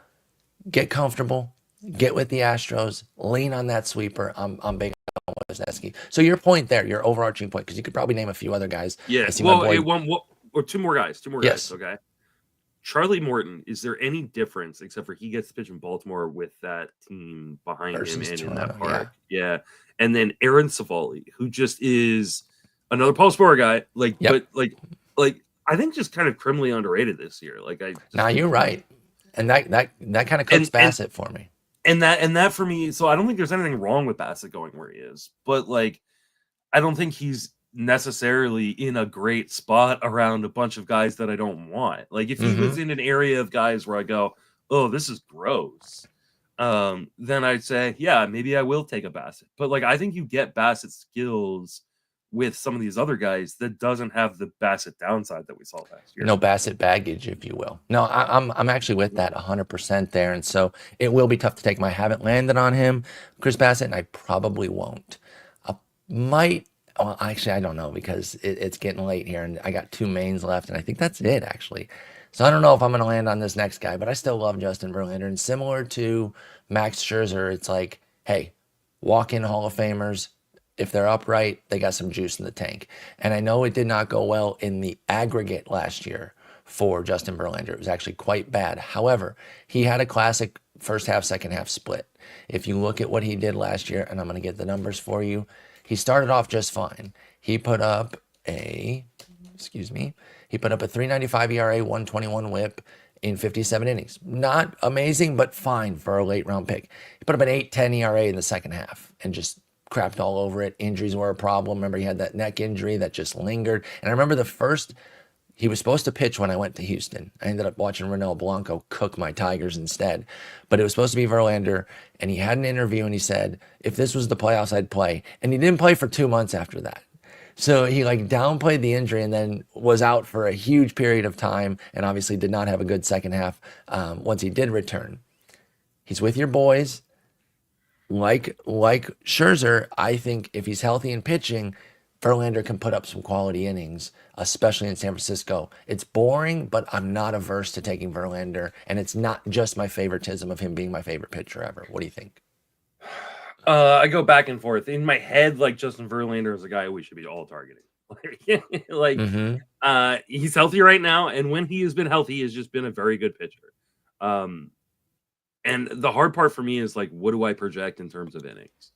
Get comfortable, get with the Astros, lean on that sweeper. I'm big on Wesneski. So your point there, your overarching point, because you could probably name a few other guys. yeah. I see my Well, boy. or two more guys, Yes, Okay, Charlie Morton. Is there any difference except for he gets to pitch in Baltimore with that team behind him versus and in Toronto. that Yeah, park? Yeah, and then Aaron Savali, who just is another Paul Sporer guy. yep. But I think just kind of criminally underrated this year. I just Now think you're he's right, and that kind of cooks and and Bassett for me. that for me. So I don't think there's anything wrong with Bassett going where he is, but I don't think he's necessarily in a great spot around a bunch of guys that I don't want. Like if he Mm-hmm. was in an area of guys where I go, oh, this is gross, then I'd say, yeah, maybe I will take a Bassett. But like I think you get Bassett skills with some of these other guys that doesn't have the Bassett downside that we saw last year. No Bassett baggage, if you will. No, I'm actually with that 100% there, and so it will be tough to take him. I haven't landed on him, Chris Bassett, and I probably won't. I might. Well, actually, I don't know because it's getting late here, and I got two mains left, and I think that's it actually. So I don't know if I'm going to land on this next guy, but I still love Justin Verlander. And similar to Max Scherzer, it's like, hey, walk-in Hall of Famers. If they're upright, they got some juice in the tank. And I know it did not go well in the aggregate last year for Justin Verlander. It was actually quite bad. However, he had a classic first half, second half split. If you look at what he did last year, and I'm going to get the numbers for you, he started off just fine. He put up a, he put up a 3.95 ERA, 121 WHIP in 57 innings. Not amazing, but fine for a late round pick. He put up an 8.10 ERA in the second half and just crapped all over it. Injuries were a problem. Remember, he had that neck injury that just lingered. And I remember he was supposed to pitch when I went to Houston. I ended up watching Ronel Blanco cook my Tigers instead. But it was supposed to be Verlander, and he had an interview, and he said, if this was the playoffs, I'd play. And he didn't play for 2 months after that. So he like downplayed the injury and then was out for a huge period of time, and obviously did not have a good second half once he did return. He's with your boys. Like Scherzer, I think if he's healthy and pitching, Verlander can put up some quality innings, especially in San Francisco. It's boring, but I'm not averse to taking Verlander, and it's not just my favoritism of him being my favorite pitcher ever. What do you think? I go back and forth in my head. Like Justin Verlander is a guy we should be all targeting. like he's healthy right now, and when he has been healthy, he has just been a very good pitcher. And the hard part for me is like, what do I project in terms of innings?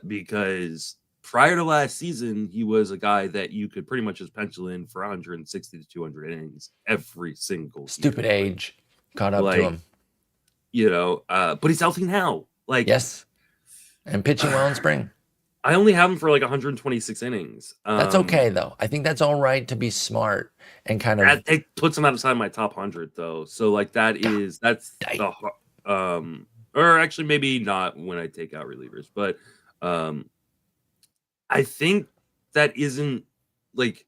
Because prior to last season, he was a guy that you could pretty much just pencil in for 160 to 200 innings every single Stupid year. age caught up to him. But he's healthy now. Like, yes, and pitching well in spring. I only have him for like 126 innings. That's okay though. I think that's all right to be smart and kind of. It puts him outside my top 100 though. So like that's the or actually maybe not when I take out relievers, but I think that isn't like.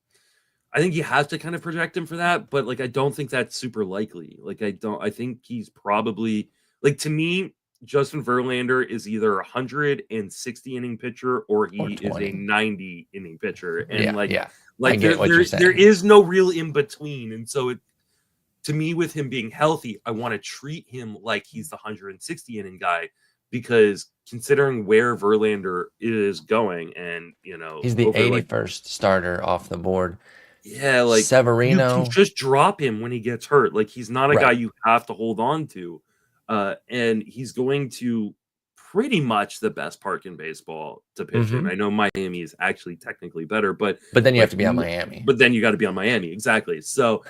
I think you have to kind of project him for that, but like I don't think that's super likely. Like I think he's probably like, to me, Justin Verlander is either a 160 inning pitcher or he is a 90 inning pitcher. And there is no real in between. And so to me, with him being healthy, I want to treat him like he's the 160 inning guy, because considering where Verlander is going, and he's the 81st starter off the board. Yeah, like Severino, you can just drop him when he gets hurt. Like he's not a guy you have to hold on to. And he's going to pretty much the best park in baseball to pitch in. I know Miami is actually technically better, but then you have to be on Miami. But then you got to be on Miami, exactly. So,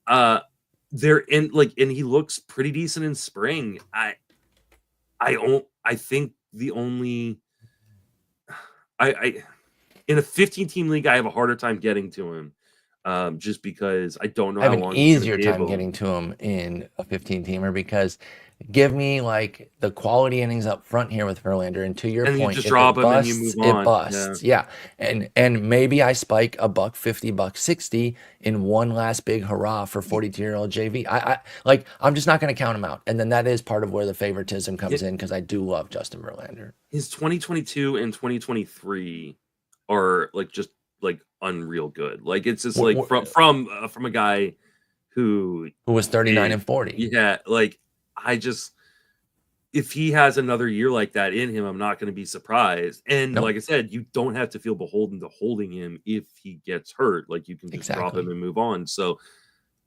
and he looks pretty decent in spring. I think the only in a 15-team league, I have a harder time getting to him. Just because I don't know how long. I have an easier time getting to him in a 15-teamer because give me like the quality innings up front here with Verlander, and to your point, you just drop him and you move on. It busts, yeah. And maybe I spike $150, $160 in one last big hurrah for 42-year-old JV. I'm just not going to count him out, and then that is part of where the favoritism comes in, because I do love Justin Verlander. His 2022 and 2023 are just unreal good. Like it's just like from a guy who was 39 and 40. Yeah, like if he has another year like that in him, I'm not going to be surprised. And like I said, you don't have to feel beholden to holding him if he gets hurt. Like you can just drop him and move on. So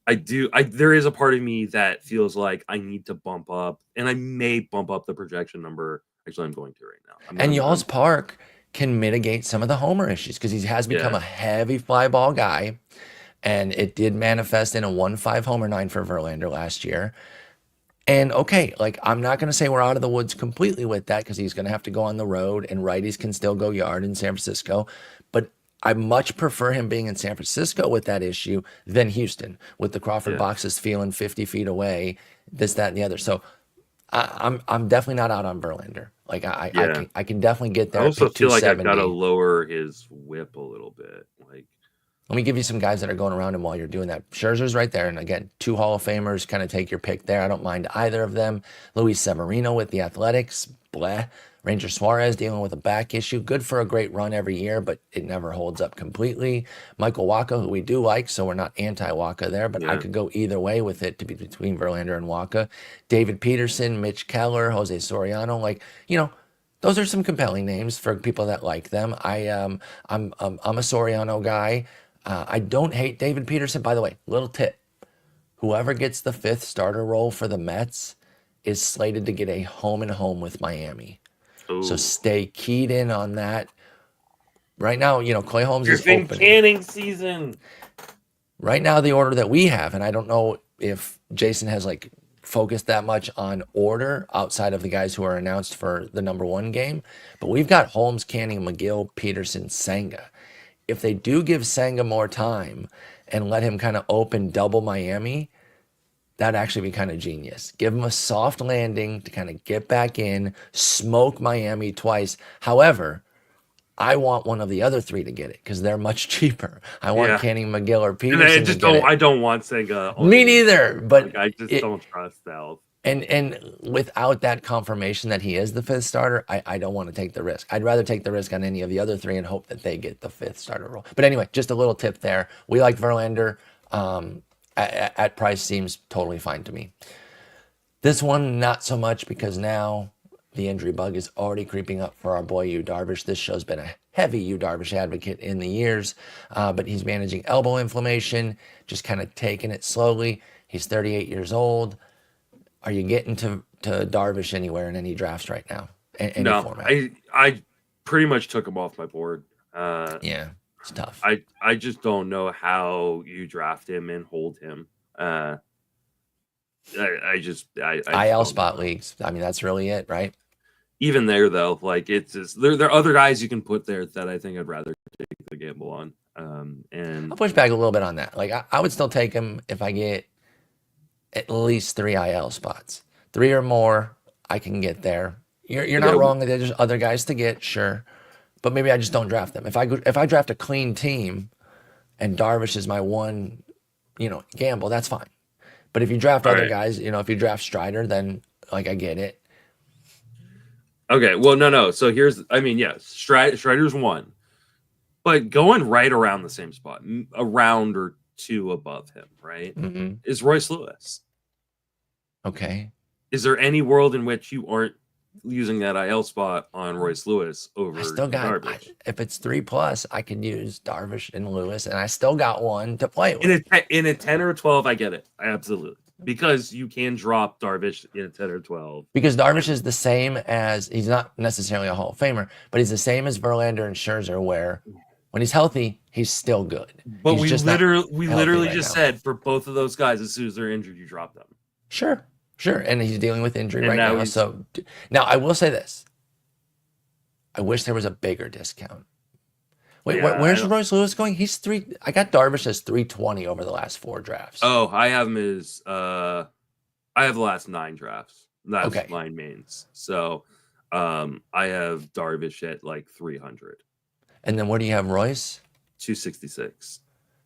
there is a part of me that feels like I need to bump up, and I may bump up the projection number. Actually, I'm going to right now. And Y'all's Park can mitigate some of the homer issues, because he has become a heavy fly ball guy, and it did manifest in a 1.5 homer 9 for Verlander last year. And okay, like I'm not going to say we're out of the woods completely with that, because he's going to have to go on the road, and righties can still go yard in San Francisco. But I much prefer him being in San Francisco with that issue than Houston with the Crawford Yeah. boxes feeling 50 feet away, this, that, and the other. So I'm definitely not out on Verlander. Like Yeah. I can definitely get I there at also pick feel like I've got to 270. lower his whip a little bit. Like, Let me give you some guys that are going around him while you're doing that. Scherzer's right there. And again, 2 Hall of Famers, kind of take your pick there. I don't mind either of them. Luis Severino with the Athletics. Bleh. Ranger Suarez dealing with a back issue. Good for a great run every year, but it never holds up completely. Michael Waka, who we do like, so we're not anti-Waka there, but I yeah. could go either way with it to be between Verlander and Waka. David Peterson, Mitch Keller, Jose Soriano. Like, those are some compelling names for people that like them. I'm a Soriano guy. I don't hate David Peterson. By the way, little tip: whoever gets the 5th starter role for the Mets is slated to get a home and home with Miami. So Oh, stay keyed in on that. Right now, Clay Holmes is Griffin opening. Canning season. Right now, the order that we have, and I don't know if Jason has like focused that much on order outside of the guys who are announced for the number 1 game, but we've got Holmes, Canning, McGill, Peterson, Senga. If they do give Senga more time and let him kind of open double Miami, that'd actually be kind of genius. Give him a soft landing to kind of get back in, smoke Miami twice. However, I want one of the other 3 to get it because they're much cheaper. I want Yeah. Canning, McGill, or And I Peterson to just get don't. it. I don't want Senga. Me neither, but Like, I just don't trust Val. and without that confirmation that he is the 5th starter, I don't want to take the risk. I'd rather take the risk on any of the other 3 and hope that they get the 5th starter role. But anyway, just a little tip there. We like Verlander. At price seems totally fine to me. This one, not so much because now the injury bug is already creeping up for our boy Yu Darvish. This show's been a heavy Yu Darvish advocate in the years, but he's managing elbow inflammation, just kind of taking it slowly. He's 38 years old. Are you getting to Darvish anywhere in any drafts right now? Any No, format? I pretty much took him off my board. Yeah, it's tough. I just don't know how you draft him and hold him. I just IL spot leagues. I mean, that's really it, right? even there though, like it's just, there are other guys you can put there that I think I'd rather take the gamble on. And I'll push back a little bit on that. Like I would still take him if I get at least 3 IL spots, 3 or more. I can get there. You're not okay, wrong. There's other guys to get, sure, but maybe I just don't draft them. If I draft a clean team, and Darvish is my one, gamble, that's fine. But if you draft all other right. guys, if you draft Strider, then like I get it. Okay, well, no. So I mean, yes, Strider's one, but going right around the same spot, a round or 2 above him, right, Hmm. is Royce Lewis. Okay. Is there any world in which you aren't using that IL spot on Royce Lewis over I still got, Darvish? if it's 3+, I can use Darvish and Lewis, and I still got one to play In with. a 10 or a 12, I get it. Absolutely. Because you can drop Darvish in a 10 or 12. Because Darvish is the same as, he's not necessarily a Hall of Famer, but he's the same as Verlander and Scherzer, where when he's healthy, he's still good. But He's we just not literally healthy right just now. said for both of those guys, as soon as they're injured, you drop them. Sure. And he's dealing with injury And right now now. he's- So now I will say this. I wish there was a bigger discount. Wait, Yeah, where's Royce Lewis going? He's 3. I got Darvish as 320 over the last 4 drafts. Oh, I have him as I have the last 9 drafts. That's Okay. my mains. So I have Darvish at like 300. And then where do you have Royce? 266.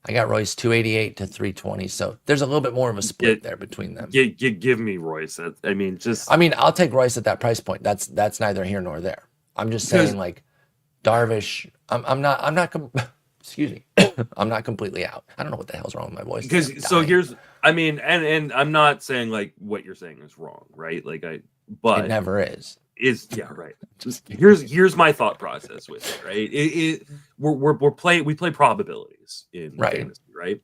I got Royce 288 to 320. So there's a little bit more of a split there between them. Give me Royce. I mean, I'll take Royce at that price point. That's neither here nor there. I'm just saying, like, Darvish. I'm not. Excuse me. I'm not completely out. I don't know what the hell's wrong with my voice. because so here's, I mean, and I'm not saying like what you're saying is wrong, right? Like but it never is. Right. Just here's my thought process with it, right? We play probabilities in fantasy, right?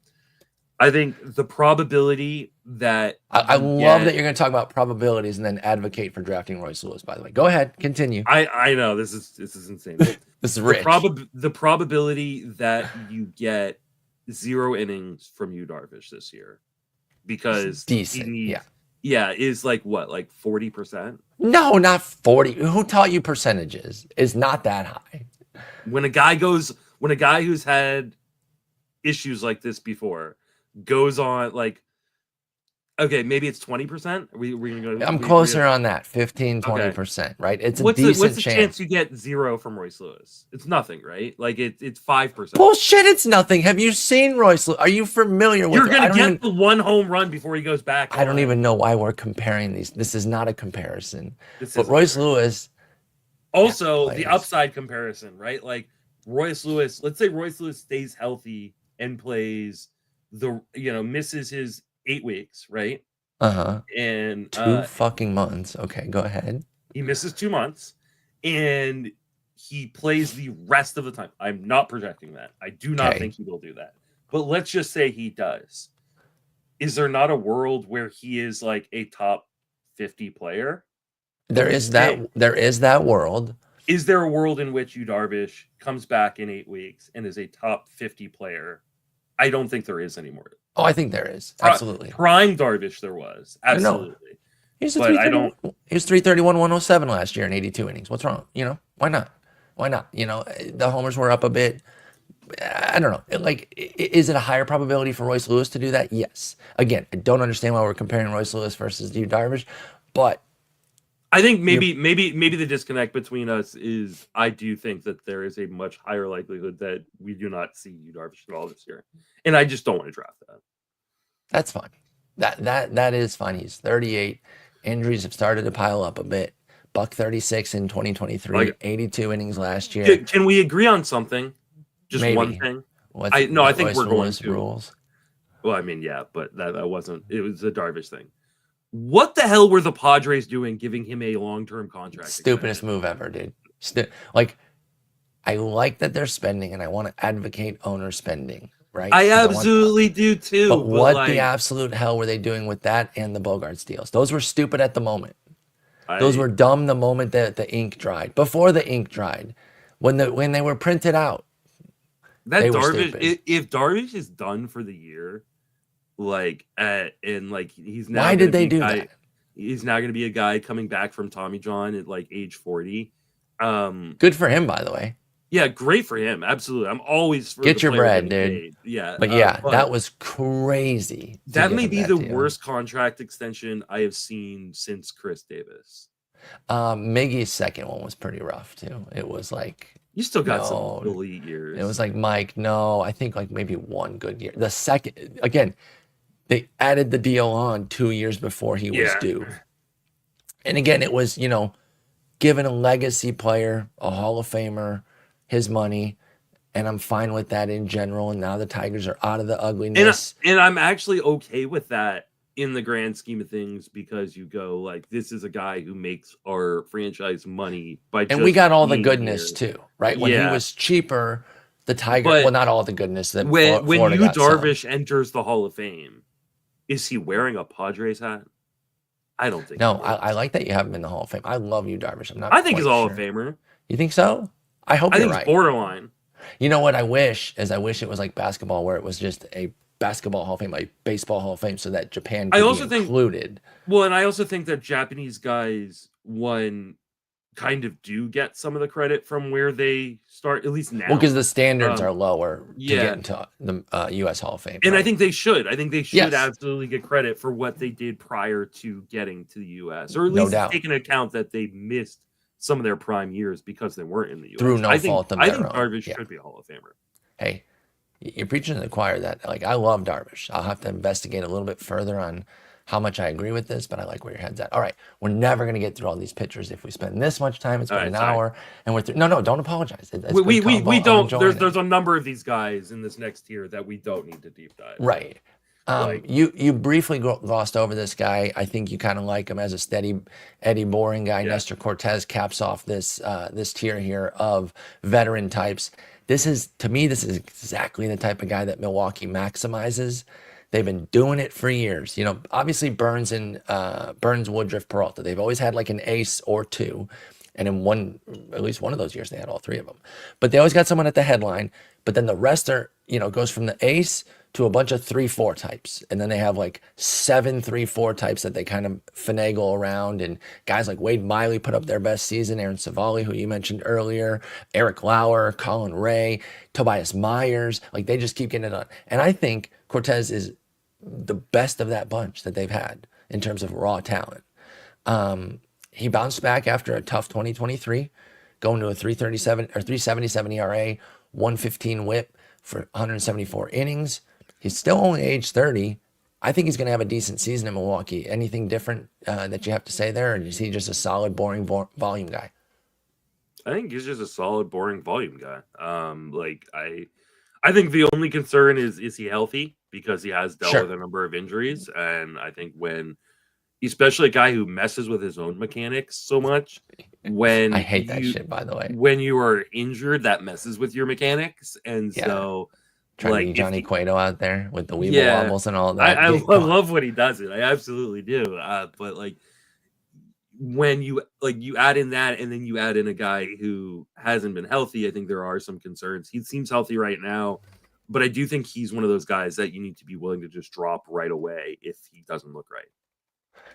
I think the probability that I love that you're going to talk about probabilities and then advocate for drafting Royce Lewis. By the way, go ahead, continue. I know this is insane. This is rich. The probability that you get 0 innings from Yu Darvish this year, because decent, is like what, like 40%? No, not 40. Who taught you percentages? It's not that high. When a guy goes when a guy who's had issues like this before goes on, like, okay, maybe it's 20%. We're gonna I'm we agree. closer on that, 15, Okay, 20%, right? It's a what's decent the chance chance. you get 0 from Royce Lewis? It's nothing, right? Like it's 5%. Bullshit, it's nothing. Have you seen Royce? Are you familiar with You're gonna I don't even get the one home run before he goes back I don't on. even know why we're comparing these. This is not a comparison. This But is Royce Lewis also the plays. upside comparison, right? Like Royce Lewis, let's say Royce Lewis stays healthy and plays misses his 8 weeks, right? Uh-huh. And 2 fucking months. Okay, go ahead. he misses 2 months and he plays the rest of the time. I'm not projecting that. I do not Okay. think he will do that. But let's just say he does. Is there not a world where he is like a top 50 player? There is that world. Is there a world in which Yu Darvish comes back in 8 weeks and is a top 50 player? I don't think there is anymore. Oh, I think there is. Absolutely. Prime Darvish there was. Absolutely. He's But I don't. He was 331, 107 last year in 82 innings. What's wrong? Why not? Why not? The homers were up a bit. I don't know. Like, is it a higher probability for Royce Lewis to do that? Yes. Again, I don't understand why we're comparing Royce Lewis versus Yu Darvish, but I think maybe the disconnect between us is I do think that there is a much higher likelihood that we do not see Yu Darvish at all this year, and I just don't want to draft that. That's fine. That is fine. He's 38. Injuries have started to pile up a bit. Buck 36 in 2023, 82 innings last year. Can we agree on something? Just Maybe. one thing. I think we're going to. Rules. Well, I mean, yeah, but that wasn't. It was a Darvish thing. What the hell were the Padres doing, giving him a long-term contract? Stupidest move ever, dude. I like that they're spending, and I want to advocate owner spending. Right? I absolutely do too. But what the absolute hell were they doing with that and the Bogarts deals? Those were stupid at the moment. Those were dumb the moment that the ink dried. Before the ink dried, when they were printed out. That Darvish, if Darvish is done for the year, he's now. Why did they do that? He's now going to be a guy coming back from Tommy John at like age 40. Good for him, by the way. Yeah, great for him. Absolutely. I'm always for get your bread, dude. Yeah. But that was crazy. That may be the worst contract extension I have seen since Chris Davis. Miggy's second one was pretty rough too. It was like you still got some elite years. It was like, Mike, no, I think like maybe one good year. The second, again, they added the deal on 2 years before he was due. And again, it was, giving a legacy player, a Hall of Famer, his money, and I'm fine with that in general. And now the Tigers are out of the ugliness. And I'm actually okay with that in the grand scheme of things, because you go like, this is a guy who makes our franchise money by. And we got all the goodness too, right? When he was cheaper, the Tigers. Well, not all the goodness that when Florida Yu got Darvish some. enters the Hall of Fame, is he wearing a Padres hat? I don't think. No, I like that you have him in the Hall of Fame. I love Yu Darvish. I'm not. I think he's a Hall of Famer. You think so? I hope you're right. It's borderline. You know what I wish it was like basketball, where it was just a basketball Hall of Fame, like baseball Hall of Fame, so that Japan could be included. And I also think that Japanese guys, kind of do get some of the credit from where they start, at least now. Well, because the standards are lower to get into the U.S. Hall of Fame. And right? I think they should. I think they should absolutely get credit for what they did prior to getting to the U.S., or at least take into account that they missed some of their prime years because they weren't in the U.S. Through no fault of their own. I think Darvish should be a Hall of Famer. Hey, you're preaching to the choir that, like, I love Darvish. I'll have to investigate a little bit further on how much I agree with this, but I like where your head's at. All right, we're never going to get through all these pitchers if we spend this much time. It's been an hour, and we're through. No, don't apologize. We don't. There's a number of these guys in this next tier that we don't need to deep dive. Right. You briefly glossed over this guy. I think you kind of like him as a steady Eddie boring guy. Yeah. Nestor Cortez caps off this tier here of veteran types. This is exactly the type of guy that Milwaukee maximizes. They've been doing it for years. Obviously Burns, Woodruff, Peralta. They've always had like an ace or two. And in at least one of those years, they had all three of them. But they always got someone at the headline. But then the rest are, goes from the ace to a bunch of 3-4 types. And then they have like 7 3-4 types that they kind of finagle around. And guys like Wade Miley put up their best season, Aaron Savali, who you mentioned earlier, Eric Lauer, Colin Ray, Tobias Myers. Like they just keep getting it done. And I think Cortez is the best of that bunch that they've had in terms of raw talent. He bounced back after a tough 2023, going to a 337 or 377 ERA, 115 whip for 174 innings. He's still only age 30. I think he's going to have a decent season in Milwaukee. Anything different that you have to say there, or is he just a solid, boring volume guy? I think he's just a solid, boring volume guy. I think the only concern is he healthy, because he has dealt Sure. with a number of injuries, and I think especially a guy who messes with his own mechanics so much, when I hate that shit, by the way. when you are injured, that messes with your mechanics, and Yeah. so Trying to be Johnny Cueto out there with the weeble Yeah. wobbles and all that. I love when he does it. I absolutely do. But like when you add in that, and then you add in a guy who hasn't been healthy, I think there are some concerns. He seems healthy right now, but I do think he's one of those guys that you need to be willing to just drop right away if he doesn't look right.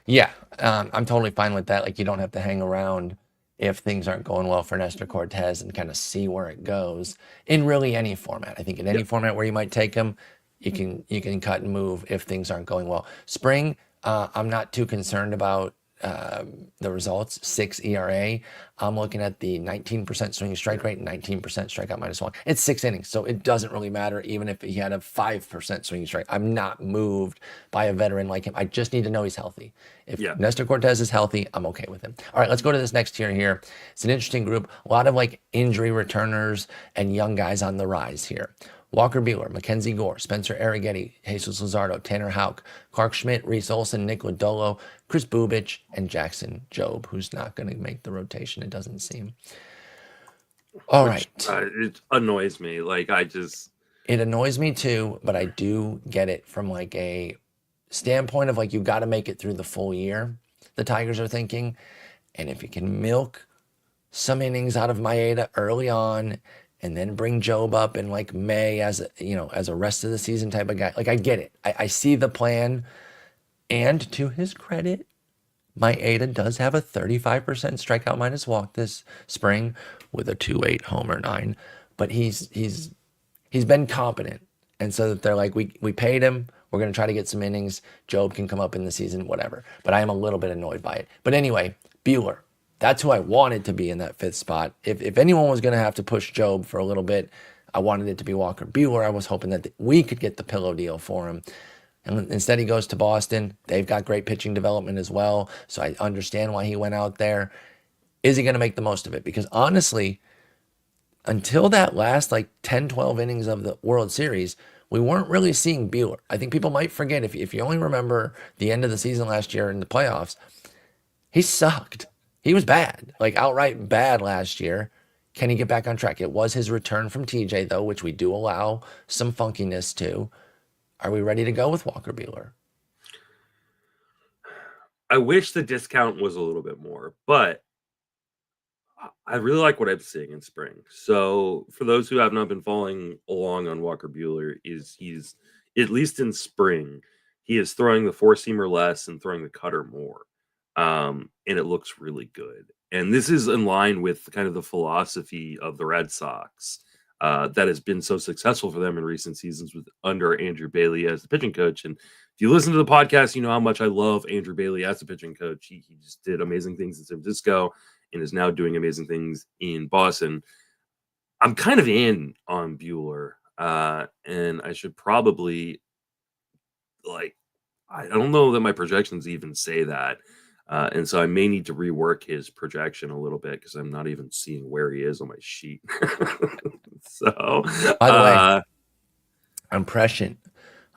Yeah, I'm totally fine with that. Like, you don't have to hang around if things aren't going well for Nestor Cortez and kind of see where it goes in really any format. I think in any format where you might take him, you can cut and move if things aren't going well. Spring, I'm not too concerned about the results. 6 ERA. I'm looking at the 19% swinging strike rate and 19% strikeout -1. It's 6 innings, so it doesn't really matter even if he had a 5% swinging strike. I'm not moved by a veteran like him. I just need to know he's healthy. If Nestor Cortez is healthy, I'm okay with him. All right, let's go to this next tier here. It's an interesting group. A lot of like injury returners and young guys on the rise here. Walker Buehler, Mackenzie Gore, Spencer Arrighetti, Jesus Luzardo, Tanner Houck, Clark Schmidt, Reese Olson, Nick Lodolo, Chris Bubich, and Jackson Jobe, who's not going to make the rotation, it doesn't seem. All right. It annoys me. It annoys me too, but I do get it from like a standpoint of like, you got to make it through the full year, the Tigers are thinking. And if you can milk some innings out of Maeda early on, and then bring Jobe up in like May as a rest of the season type of guy. Like, I get it. I see the plan. And to his credit, Maeda does have a 35% strikeout -walk this spring with a 2.8 homer 9. But he's been competent. And so that they're like, we paid him. We're going to try to get some innings. Jobe can come up in the season, whatever. But I am a little bit annoyed by it. But anyway, Buehler. That's who I wanted to be in that 5th spot. If anyone was going to have to push Jobe for a little bit, I wanted it to be Walker Buehler. I was hoping that we could get the pillow deal for him. And instead he goes to Boston. They've got great pitching development as well. So I understand why he went out there. Is he going to make the most of it? Because honestly, until that last like 10, 12 innings of the World Series, we weren't really seeing Buehler. I think people might forget, if you only remember the end of the season last year in the playoffs, he sucked. He was bad, like outright bad last year. Can he get back on track? It was his return from TJ, though, which we do allow some funkiness to. Are we ready to go with Walker Buehler? I wish the discount was a little bit more, but I really like what I'm seeing in spring. So for those who have not been following along on Walker Buehler, he's at least in spring, he is throwing the 4-seamer less and throwing the cutter more. And it looks really good. And this is in line with kind of the philosophy of the Red Sox that has been so successful for them in recent seasons under Andrew Bailey as the pitching coach. And if you listen to the podcast, you know how much I love Andrew Bailey as the pitching coach. He just did amazing things in San Francisco and is now doing amazing things in Boston. I'm kind of in on Buehler, and I should probably I don't know that my projections even say that. And so I may need to rework his projection a little bit because I'm not even seeing where he is on my sheet. So, by the way, I'm prescient.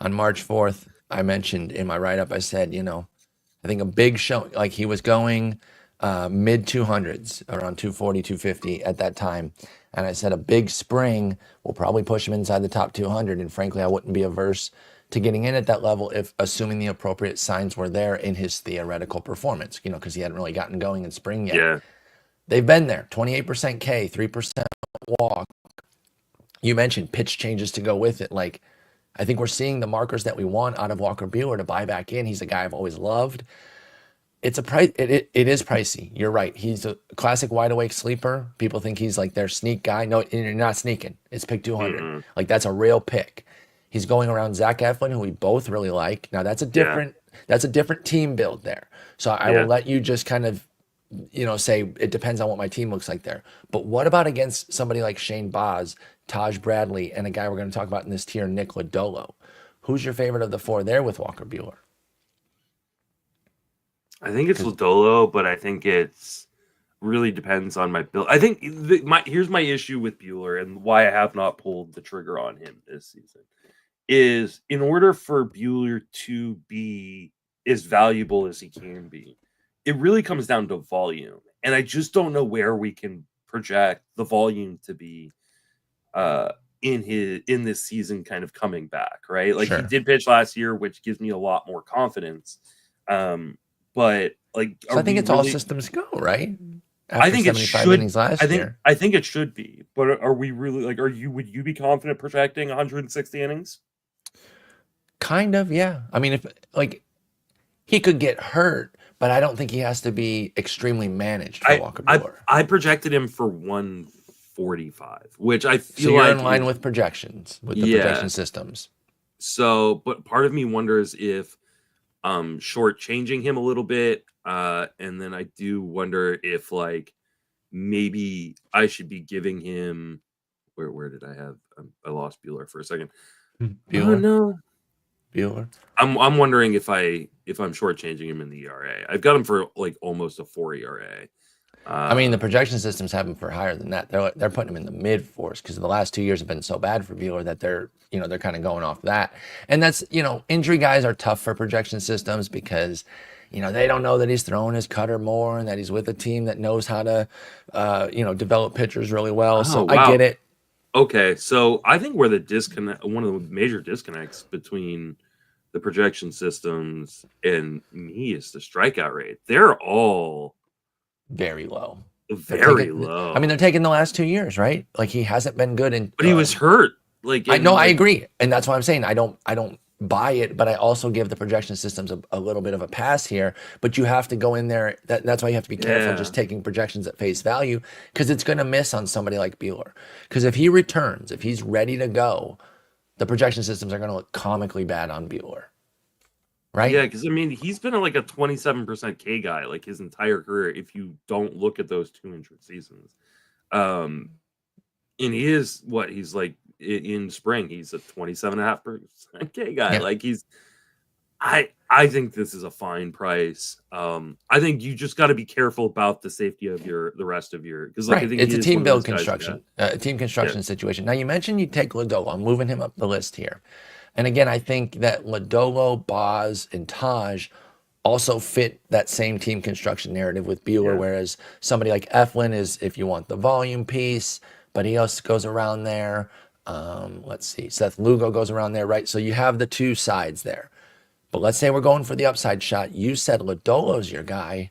On March 4th, I mentioned in my write-up, I said, I think a big show, like he was going mid 200s, around 240, 250 at that time. And I said a big spring will probably push him inside the top 200. And frankly, I wouldn't be averse to getting in at that level if assuming the appropriate signs were there in his theoretical performance, because he hadn't really gotten going in spring yet. Yeah. They've been there, 28% K, 3% walk. You mentioned pitch changes to go with it. Like, I think we're seeing the markers that we want out of Walker Buehler to buy back in. He's a guy I've always loved. It's a price. It is pricey. You're right. He's a classic wide awake sleeper. People think he's like their sneak guy. No, you're not sneaking. It's pick 200. Mm-mm. Like that's a real pick. He's going around Zach Eflin, who we both really like. Now Yeah, that's a different team build there. So I will yeah. let you just kind of say it depends on what my team looks like there. But what about against somebody like Shane Boz, Taj Bradley, and a guy we're going to talk about in this tier, Nick Lodolo? Who's your favorite of the four there with Walker Buehler? I think it's 'Cause- Lodolo, but I think it's really depends on my build. I think here's my issue with Bueller and why I have not pulled the trigger on him this season is in order for Bueller to be as valuable as he can be, it really comes down to volume. And I just don't know where we can project the volume to be uh in this season kind of coming back, right? Like he Sure. did pitch last year, which gives me a lot more confidence. But like So are I think we it's all really systems go, right? I After think it 75 should innings last year. I think it should be. But are we really like would you be confident projecting 160 innings? Kind of, yeah. I mean, if like he could get hurt, but I don't think he has to be extremely managed for Walker Buehler. I projected him for 145, which I So feel you're like in line is, with projections, with the yeah. projection systems. So, but part of me wonders if shortchanging him a little bit, and then I do wonder if like maybe I should be giving him where did I have I lost Bueller for a second. Oh Bueller, no, Bueller. I'm wondering if I'm shortchanging him in the ERA. I've got him for like almost a 4 ERA. I mean, the projection systems have him for higher than that. They're putting him in the mid fours because the last 2 years have been so bad for Bueller that they're kind of going off that. And that's injury guys are tough for projection systems because they don't know that he's throwing his cutter more and that he's with a team that knows how to develop pitchers really well. So I wow. get it. Okay, so I think where the disconnect, one of the major disconnects between the projection systems and me is the strikeout rate. They're all Very low. very low. I mean, they're taking the last 2 years, right? Like he hasn't been good in. But he was hurt. Like I know, I like, agree, and that's why I'm saying I don't buy it, but I also give the projection systems a little bit of a pass here. But you have to go in there. That's why you have to be careful Yeah. just taking projections at face value because it's going to miss on somebody like Bueller. Because if he returns, if he's ready to go, the projection systems are going to look comically bad on Bueller, right? Yeah, because I mean he's been like a 27% K guy like his entire career. If you don't look at those 200 seasons, and he is what he's like in spring. He's a 27.5% K guy. Yeah. Like he's. I think this is a fine price. I think you just got to be careful about the safety of the rest of your because like Right. I think It's he a is team one of build those guys, construction, team construction situation. Now you mentioned you take Lodolo. I'm moving him up the list here. And again, I think that Lodolo, Boz, and Taj also fit that same team construction narrative with Bueller, Yeah. whereas somebody like Eflin is if you want the volume piece, but he also goes around there. Let's see. Seth Lugo goes around there, right? So you have the two sides there. But let's say we're going for the upside shot. You said Lodolo's your guy.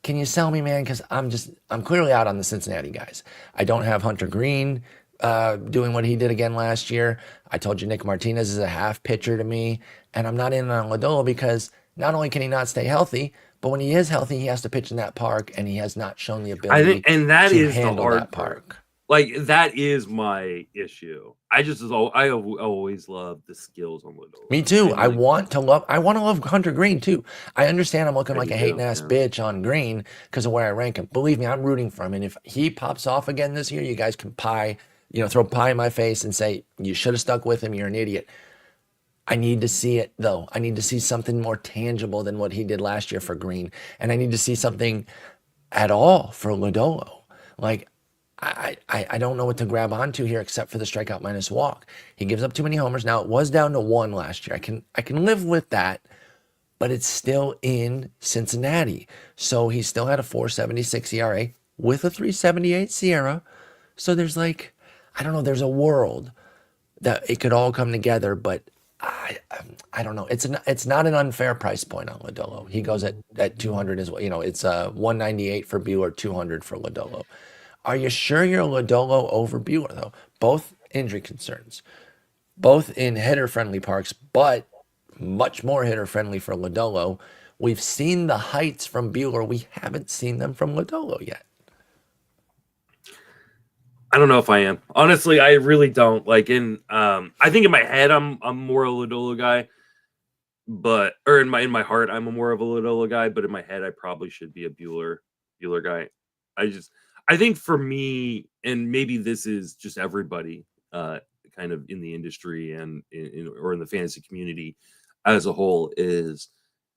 Can you sell me, man? Because I'm clearly out on the Cincinnati guys. I don't have Hunter Green doing what he did again last year. I told you Nick Martinez is a half pitcher to me, and I'm not in on Lodolo because not only can he not stay healthy, but when he is healthy, he has to pitch in that park, and he has not shown the ability I think, and that to is the handle hard that part. park. Like I is my issue. I always love the skills on Lodolo. Me too. And, I like, want to love Hunter Green too. I understand I'm looking I like do a hating too, ass yeah. bitch on Green because of where I rank him. Believe me, I'm rooting for him. And if he pops off again this year, you guys can throw pie in my face and say, you should have stuck with him. You're an idiot. I need to see it though. I need to see something more tangible than what he did last year for Green. And I need to see something at all for Lodolo. Like, I don't know what to grab onto here except for the strikeout minus walk. He gives up too many homers. Now it was down to 1 last year. I can live with that, but it's still in Cincinnati. So he still had a 4.76 ERA with a 3.78 Sierra. So there's I don't know, there's a world that it could all come together, but I don't know. It's not an unfair price point on Lodolo. He goes at 200 as well. It's 198 for Bueller, 200 for Lodolo. Are you sure you're Lodolo over Bueller though? Both injury concerns. both in hitter-friendly parks, but much more hitter-friendly for Lodolo. We've seen the heights from Bueller. We haven't seen them from Lodolo yet. I don't know if I am. Honestly, I really don't. Like I think in my head I'm more a Lodolo guy, or in my heart I'm more of a Lodolo guy, but in my head I probably should be a Bueller guy. I think for me, and maybe this is just everybody kind of in the industry and or in the fantasy community as a whole, is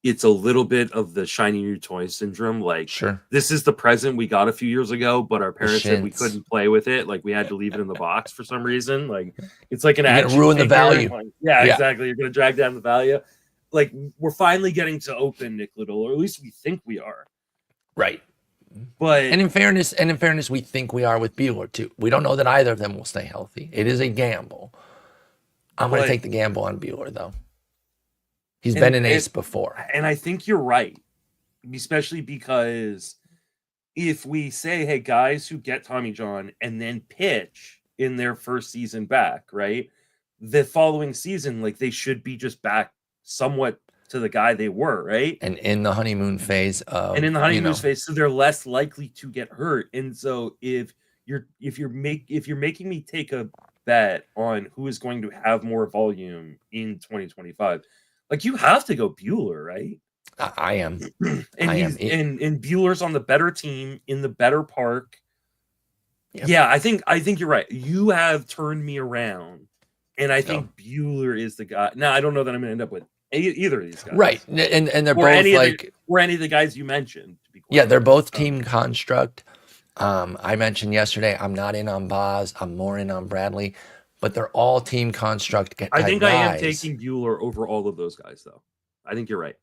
it's a little bit of the shiny new toy syndrome. Like, Sure. this is the present we got a few years ago, but our The parents said we shins. couldn't play with it. Like, we had to leave it in the box for some reason. Like, it's like an You're gonna action ruin the figure. value. Like, yeah, Yeah. exactly. You're gonna drag down the value. Like, we're finally getting to open Nick Little, or at least we think we are. Right. But And in fairness, we think we are with Bueller too. We don't know that either of them will stay healthy. It is a gamble. I'm going to take the gamble on Bueller though. He's been an ace before. And I think you're right, especially because if we say, hey, guys who get Tommy John and then pitch in their first season back, right? The following season, like, they should be just back somewhat to the guy they were, right? And in the honeymoon phase of, phase, so they're less likely to get hurt. And so if you're making me take a bet on who is going to have more volume in 2025, like, you have to go Bueller, right? I am. And and Bueller's on the better team in the better park. Yep. Yeah, I think you're right. You have turned me around, and I think Bueller is the guy. Now, I don't know that I'm going to end up with either of these guys, right? And they're both any of the guys you mentioned. They're both team construct. I mentioned yesterday I'm not in on Boz. I'm more in on Bradley, but they're all team construct. I think I am taking Bueller over all of those guys, though. I think you're right.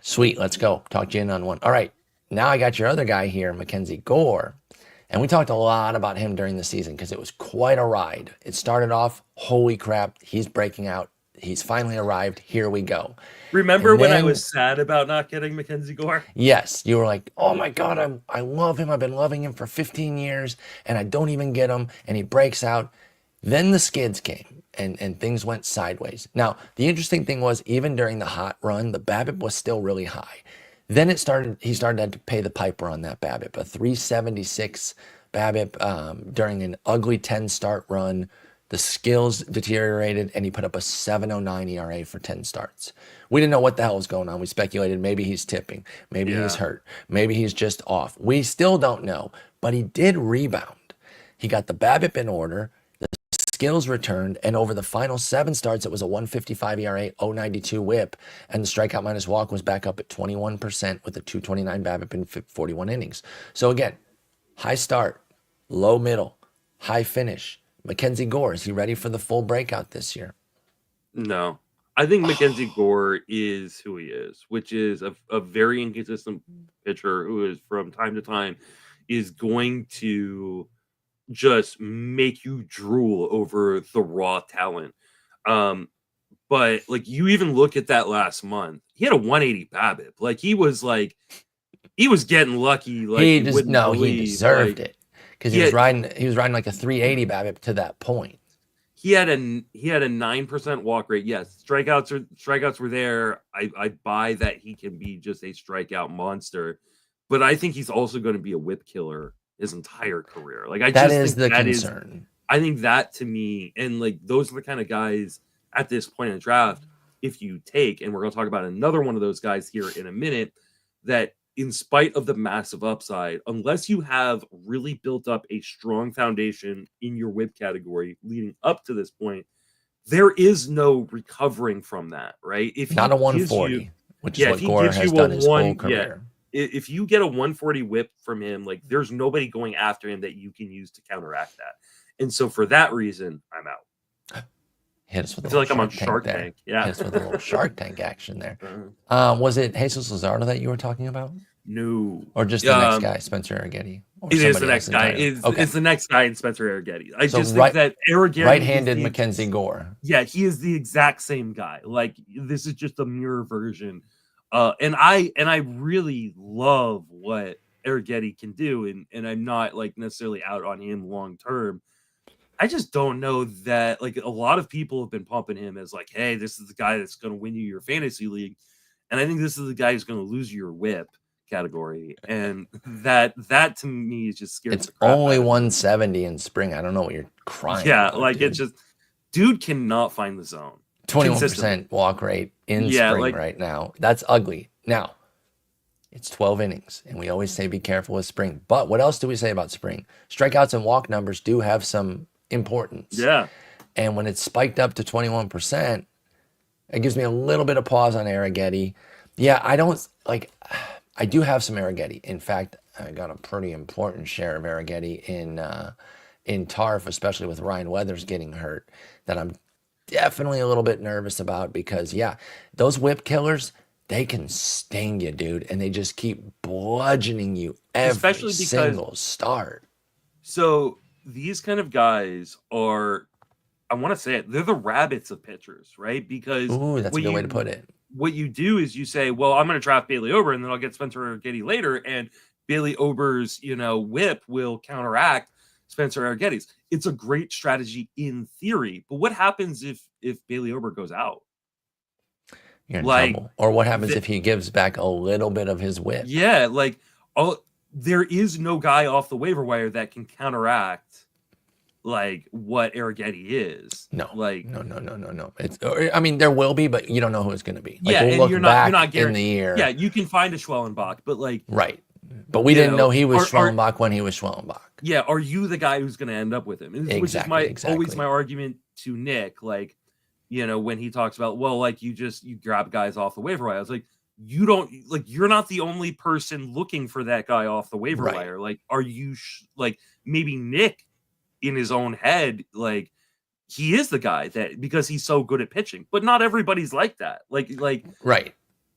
Sweet, let's go. Talk you in on one. All right, now I got your other guy here, Mackenzie Gore. And we talked a lot about him during the season because it was quite a ride. It started off, holy crap, he's breaking out. He's finally arrived. Here we go. Remember when I was sad about not getting Mackenzie Gore? Yes, you were like, oh my God, I love him. I've been loving him for 15 years and I don't even get him. And he breaks out. Then the skids came and things went sideways. Now, the interesting thing was, even during the hot run, the BABIP was still really high. Then he started to pay the piper on that BABIP, a 376 BABIP during an ugly 10 start run. The skills deteriorated and he put up a 709 ERA for 10 starts. We didn't know what the hell was going on. We speculated maybe he's tipping, maybe he's hurt, maybe he's just off. We still don't know, but he did rebound. He got the BABIP in order. Skills returned, and over the final 7 starts, it was a 155 ERA, 092 WHIP, and the strikeout minus walk was back up at 21% with a 229 BABIP in 41 innings. So again, high start, low middle, high finish. Mackenzie Gore, is he ready for the full breakout this year? No. I think Mackenzie Gore is who he is, which is a very inconsistent pitcher who is, from time to time, is going to just make you drool over the raw talent. But like, you even look at that last month, he had a 180 BABIP. Like, he was getting lucky. Like, he deserved it because he was riding like a 380 BABIP to that point. He had a 9% walk rate. Yes, strikeouts were there. I buy that he can be just a strikeout monster, but I think he's also going to be a whip killer his entire career. Like, I think that, to me, and like, those are the kind of guys at this point in the draft, if you take, and we're going to talk about another one of those guys here in a minute, that in spite of the massive upside, unless you have really built up a strong foundation in your whip category leading up to this point, there is no recovering from that, right? If not a 140, which is what Gore has done his whole career. If you get a 140 whip from him, like, there's nobody going after him that you can use to counteract that. And so for that reason, I'm out. Hit us with I feel like I'm on Shark Tank. Yeah. Hit us with a little Shark Tank action there. Was it Jesus Luzardo that you were talking about? No. Or just the next guy, Spencer Arrighetti? It is the next guy. It's the next guy in Spencer Arrighetti. I just think that Arrighetti, right-handed Mackenzie Gore. Yeah, he is the exact same guy. Like, this is just a mirror version. And I really love what Arrighetti can do, and I'm not, like, necessarily out on him long term. I just don't know that, like, a lot of people have been pumping him as like, hey, this is the guy that's going to win you your fantasy league. And I think this is the guy who's going to lose your whip category. And that to me just scares It's the crap only out of me. 170 in spring. I don't know what you're crying Yeah, about, like dude. it's just dude cannot find the zone. 21% walk rate in Yeah, spring like right now. That's ugly. Now, it's 12 innings, and we always say be careful with spring. But what else do we say about spring? Strikeouts and walk numbers do have some importance. yeah. And when it's spiked up to 21%, it gives me a little bit of pause on Arrighetti. Yeah, I don't like. I do have some Arrighetti. In fact, I got a pretty important share of Arrighetti in Tarf, especially with Ryan Weathers getting hurt. That I'm definitely a little bit nervous about because yeah, those whip killers, they can sting you, dude, and they just keep bludgeoning you every Especially because single start. so these kind of guys are, I want to say it, they're the rabbits of pitchers, right? Because Ooh, that's a good way to put it. what you do is you say, well, I'm going to draft Bailey Ober and then I'll get Spencer Arrighetti later. And Bailey Ober's, whip will counteract Spencer Arrighetti's. It's a great strategy in theory. But what happens if Bailey Ober goes out? You're in Like, trouble. Or what happens if he gives back a little bit of his whip? yeah, like there is no guy off the waiver wire that can counteract like what Arrighetti is. No, like no. It's, I mean, there will be, but you don't know who it's going to be. Like, yeah, we'll and look you're back not in the year. Yeah, you can find a Schwellenbach, but like right. But we didn't know he was are- Schwellenbach when he was Schwellenbach. yeah, are you the guy who's going to end up with him? Which is always my argument to Nick. Like, when he talks about, well, like you grab guys off the waiver wire. I was like, you're not the only person looking for that guy off the waiver Right. wire. Like, are you like maybe Nick in his own head, like he is the guy that because he's so good at pitching, but not everybody's like that. Like right.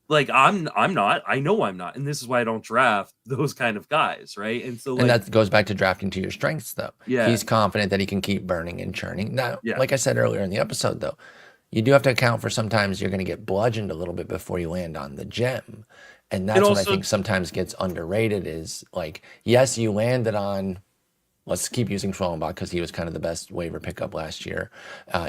Like I'm not. I know I'm not, and this is why I don't draft those kind of guys, right? And so, and that goes back to drafting to your strengths, though. Yeah, he's confident that he can keep burning and churning. Now, yeah. like I said earlier in the episode, though, you do have to account for sometimes you're going to get bludgeoned a little bit before you land on the gem, and that's what I think sometimes gets underrated. Is like, yes, you landed on. Let's keep using Schwellenbach because he was kind of the best waiver pickup last year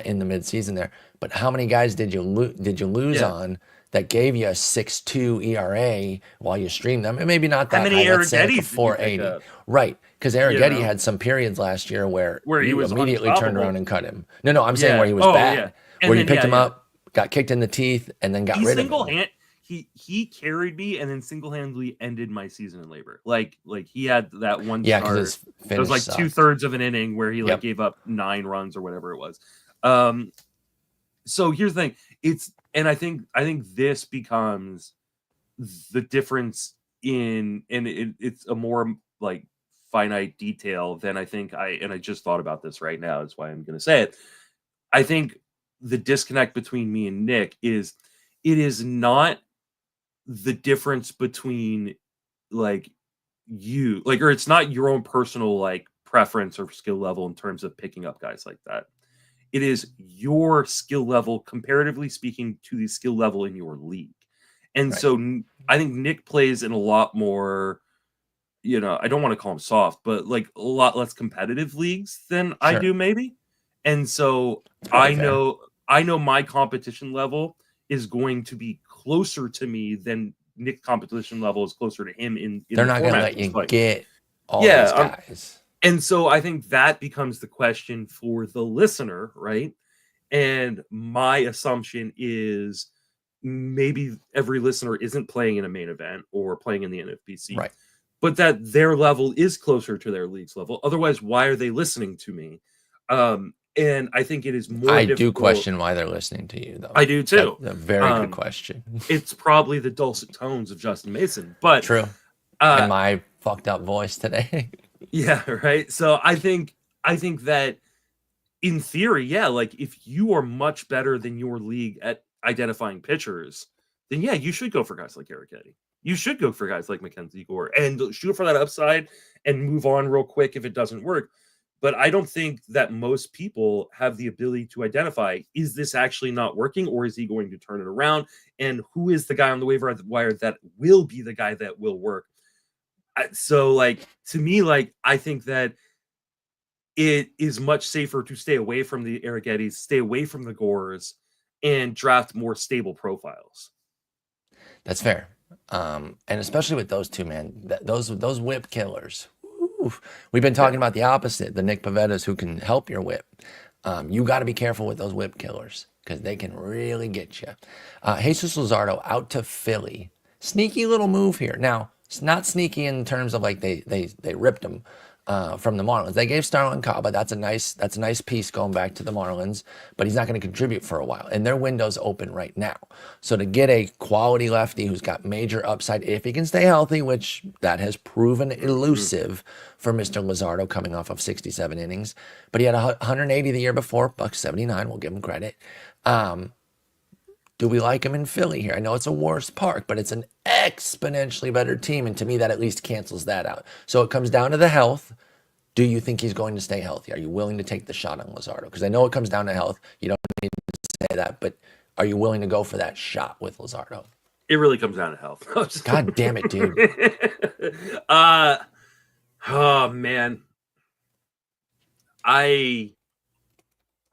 in the midseason there. But how many guys did you lose on that gave you a 6.2 ERA while you streamed them? And maybe not that how many high. Let's say like a 480. Right, because Arrighetti had some periods last year where he was immediately turned around and cut him. No, I'm saying where he was bad. Yeah. Where you picked him up, got kicked in the teeth, and then got rid of him. He carried me and then single-handedly ended my season in labor. Like he had that one start. Because it was like 2/3 of an inning where he gave up 9 runs or whatever it was. So here's the thing. I think this becomes the difference it's a more like finite detail than I think I just thought about this right now. That's why I'm going to say it. I think the disconnect between me and Nick is it is not the difference between like you like, or it's not your own personal like preference or skill level in terms of picking up guys like that. It is your skill level, comparatively speaking, to the skill level in your league. And so I think Nick plays in a lot more, I don't want to call him soft, but like a lot less competitive leagues than I do maybe. And so I know my competition level is going to be closer to me than Nick's competition level is closer to him in they're not going to let you get all these guys. And so I think that becomes the question for the listener, right? And my assumption is maybe every listener isn't playing in a main event or playing in the NFBC, right? But that their level is closer to their league's level. Otherwise, why are they listening to me? And I think it is more I do question why they're listening to you, though. I do, too. That's a very good question. It's probably the dulcet tones of Justin Mason. But true. And my fucked up voice today. Yeah, right. So I think that in theory, yeah, like if you are much better than your league at identifying pitchers, then yeah, you should go for guys like Arrighetti. You should go for guys like Mackenzie Gore and shoot for that upside and move on real quick if it doesn't work. But I don't think that most people have the ability to identify, is this actually not working or is he going to turn it around? And who is the guy on the waiver wire that will be the guy that will work? So like, to me, like, I think that it is much safer to stay away from the Arrighettis, stay away from the Gores, and draft more stable profiles. That's fair. And especially with those two, man, those whip killers. Woo. We've been talking about the opposite, the Nick Pavettas who can help your whip. You got to be careful with those whip killers because they can really get you. Jesus Luzardo out to Philly. Sneaky little move here. Now, it's not sneaky in terms of like they ripped him from the Marlins. They gave Starlin Caba. That's a nice piece going back to the Marlins, but he's not going to contribute for a while. And their window's open right now. So to get a quality lefty who's got major upside, if he can stay healthy, which that has proven elusive for Mr. Luzardo coming off of 67 innings, but he had 180 the year before, $179. We'll give him credit. Do we like him in Philly here? I know it's a worse park, but it's an exponentially better team. And to me, that at least cancels that out. So it comes down to the health. Do you think he's going to stay healthy? Are you willing to take the shot on Luzardo? Because I know it comes down to health. You don't need to say that, but are you willing to go for that shot with Luzardo? It really comes down to health. God damn it, dude. Oh, man.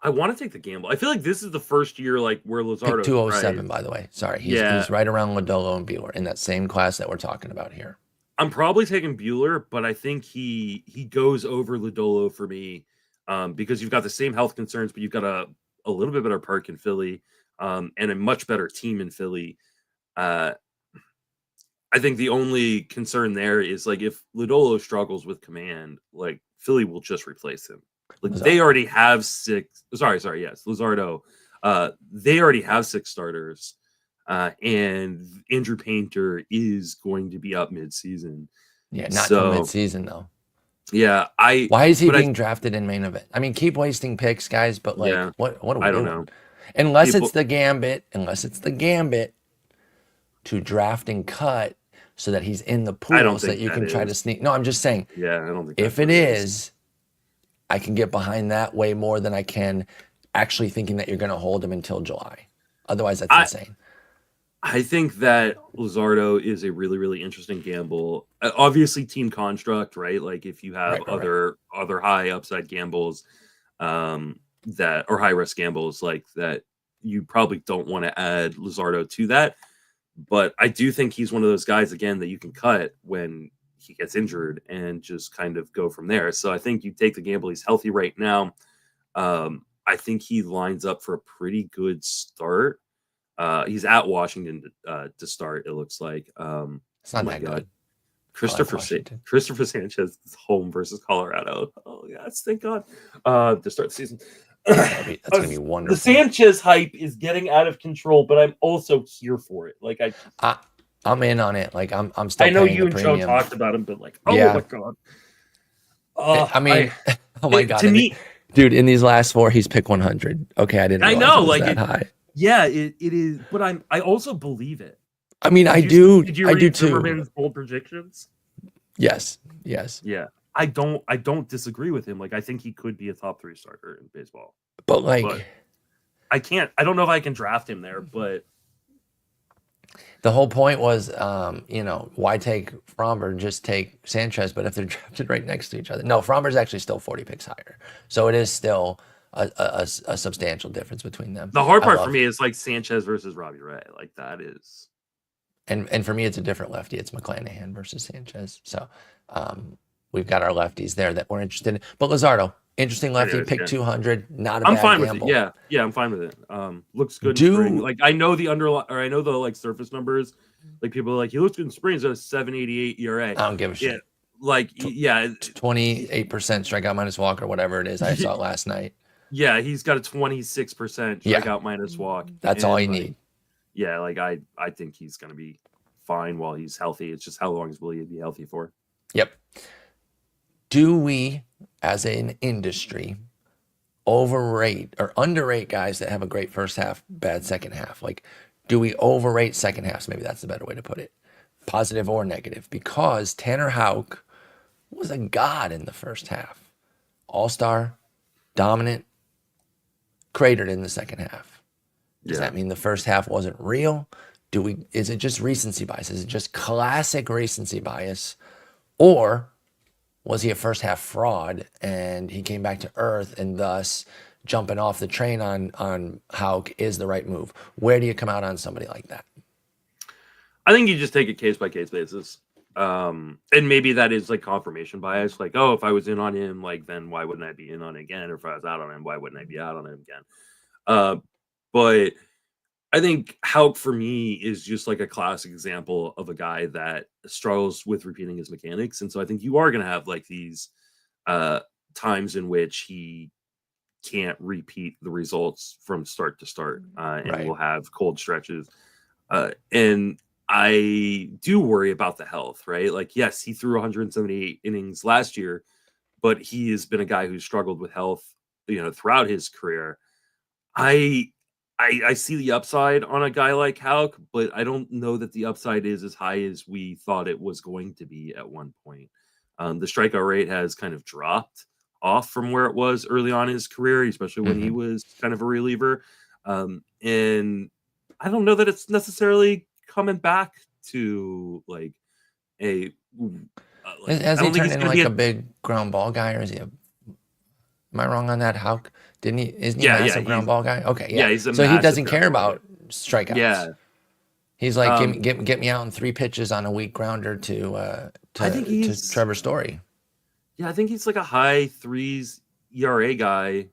I want to take the gamble. I feel like this is the first year like where Luzardo Pick 207, by the way. Sorry. He's right around Lodolo and Buehler in that same class that we're talking about here. I'm probably taking Buehler, but I think he goes over Lodolo for me because you've got the same health concerns, but you've got a little bit better park in Philly and a much better team in Philly. I think the only concern there is like if Lodolo struggles with command, like Philly will just replace him. Like they already have six. Yes, Luzardo. They already have 6 starters, and Andrew Painter is going to be up mid-season. Yeah, not till mid-season though. Yeah, Why is he being drafted in main event? I mean, keep wasting picks, guys. But like, what are we doing? I don't know. Unless it's the gambit to draft and cut so that he's in the pool so that you can try to sneak. No, I'm just saying. Yeah, I don't think if it is. I can get behind that way more than I can actually thinking that you're going to hold him until July. Otherwise, that's insane. I think that Luzardo is a really, really interesting gamble. Obviously, team construct, right? Like if you have other high upside gambles that or high risk gambles like that, you probably don't want to add Luzardo to that. But I do think he's one of those guys again that you can cut when he gets injured and just kind of go from there. So I think you take the gamble. He's healthy right now. I think he lines up for a pretty good start. He's at Washington to start. It looks like. It's not that good. Christopher Sanchez is home versus Colorado. Oh yes, thank God. To start the season. That's gonna be wonderful. The Sanchez hype is getting out of control, but I'm also here for it. Like I'm in on it. Like I'm still. I know you and Joe talked about him, but like, oh my God. I mean, oh my God. To me, dude, in these last 4, he's picked 100. Okay, I didn't. I know, like that high. Yeah, it is. But I also believe it. I mean, I do. Did you I read do too. Zimmerman's bold predictions? Yes. Yeah, I don't disagree with him. Like, I think he could be a top 3 starter in baseball. But like, I can't. I don't know if I can draft him there, but. The whole point was, why take Fromber? Just take Sanchez. But if they're drafted right next to each other, no, Fromber's actually still 40 picks higher. So it is still a substantial difference between them. The hard part for me is like Sanchez versus Robbie Ray. Like that is. And for me, it's a different lefty. It's McClanahan versus Sanchez. So we've got our lefties there that we're interested in. But Luzardo, interesting lefty, pick 200. Not a bad fine gamble. With it. Yeah, I'm fine with it. Looks good in spring. Like I know the I know the like surface numbers. Like people are like, he looks good in spring. He's at a 7.88 ERA. I don't give a shit. Like 28% strikeout minus walk or whatever it is. I saw it last night. Yeah, he's got a 26% strikeout minus walk. That's all you need. Yeah, like I think he's going to be fine while he's healthy. It's just how long will he be healthy for? Yep. Do we, as an industry, overrate or underrate guys that have a great first half, bad second half? Like, do we overrate second halves? Maybe that's the better way to put it. Positive or negative. Because Tanner Houck was a god in the first half. All-star, dominant, cratered in the second half. Does that mean the first half wasn't real? Is it just recency bias? Is it just classic recency bias? Or was he a first half fraud and he came back to earth and thus jumping off the train on Hauk is the right move? Where do you come out on somebody like that? I think you just take a case by case basis. And maybe that is like confirmation bias. Like, oh, if I was in on him, like, then why wouldn't I be in on it again? Or if I was out on him, why wouldn't I be out on him again? Uh, but I think Hauk for me is just like a classic example of a guy that struggles with repeating his mechanics. And so I think you are going to have like these uh, times in which he can't repeat the results from start to start, and Right. will have cold stretches. And I do worry about the health, right? Like, yes, he threw 178 innings last year, but he has been a guy who struggled with health, throughout his career. I I see the upside on a guy like Hauk, but I don't know that the upside is as high as we thought it was going to be at one point. The strikeout rate has kind of dropped off from where it was early on in his career, especially when he Hmm. was kind of a reliever. And I don't know that it's necessarily coming back to like a like Has I he don't think turned he's into going to be like a a big ground ball guy, or is he a? Am I wrong on that? How didn't he? Isn't he a yeah massive ground ball guy? Okay, yeah. he's a So he massive doesn't care ground ball guy. about strikeouts. Yeah. He's like, Um, get me out in 3 pitches on a weak grounder I think to he's Trevor Story. Yeah, I think he's like a high threes ERA guy,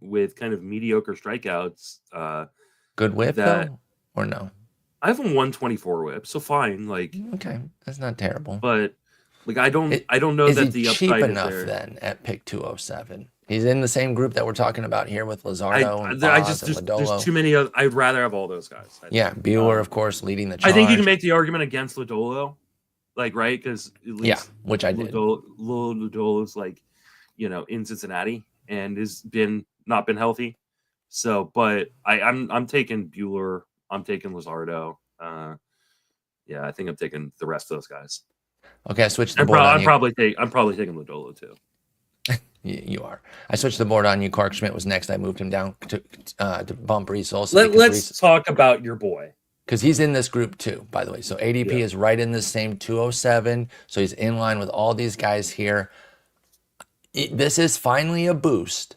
with kind of mediocre strikeouts. Good whip That though, or no? I have a 124 whip, so fine. Like, Okay, that's not terrible. but like It, I don't know is that he the cheap upside is enough there. then at pick 207? He's in the same group that we're talking about here with I Luzardo and I Boz just and there's Lodolo. too many. I'd rather have all those guys. I Yeah, think. Bueller, of course, leading the I think you can charge. make the argument against Lodolo, like, right, because at Yeah, least which I did. Lodolo's like, in Cincinnati and has been not been healthy. So, but I'm taking Bueller. I'm taking Luzardo. Yeah, I think I'm taking the rest of those guys. Okay, I switched the board on you. I'm probably taking Lodolo too. You are. I switched the board on you. Clark Schmidt was next. I moved him down to bump Reese Olson Let's talk about your boy. because he's in this group too, by the way. So ADP Yeah. is right in the same 207. So he's in line with all these guys here. This is finally a boost,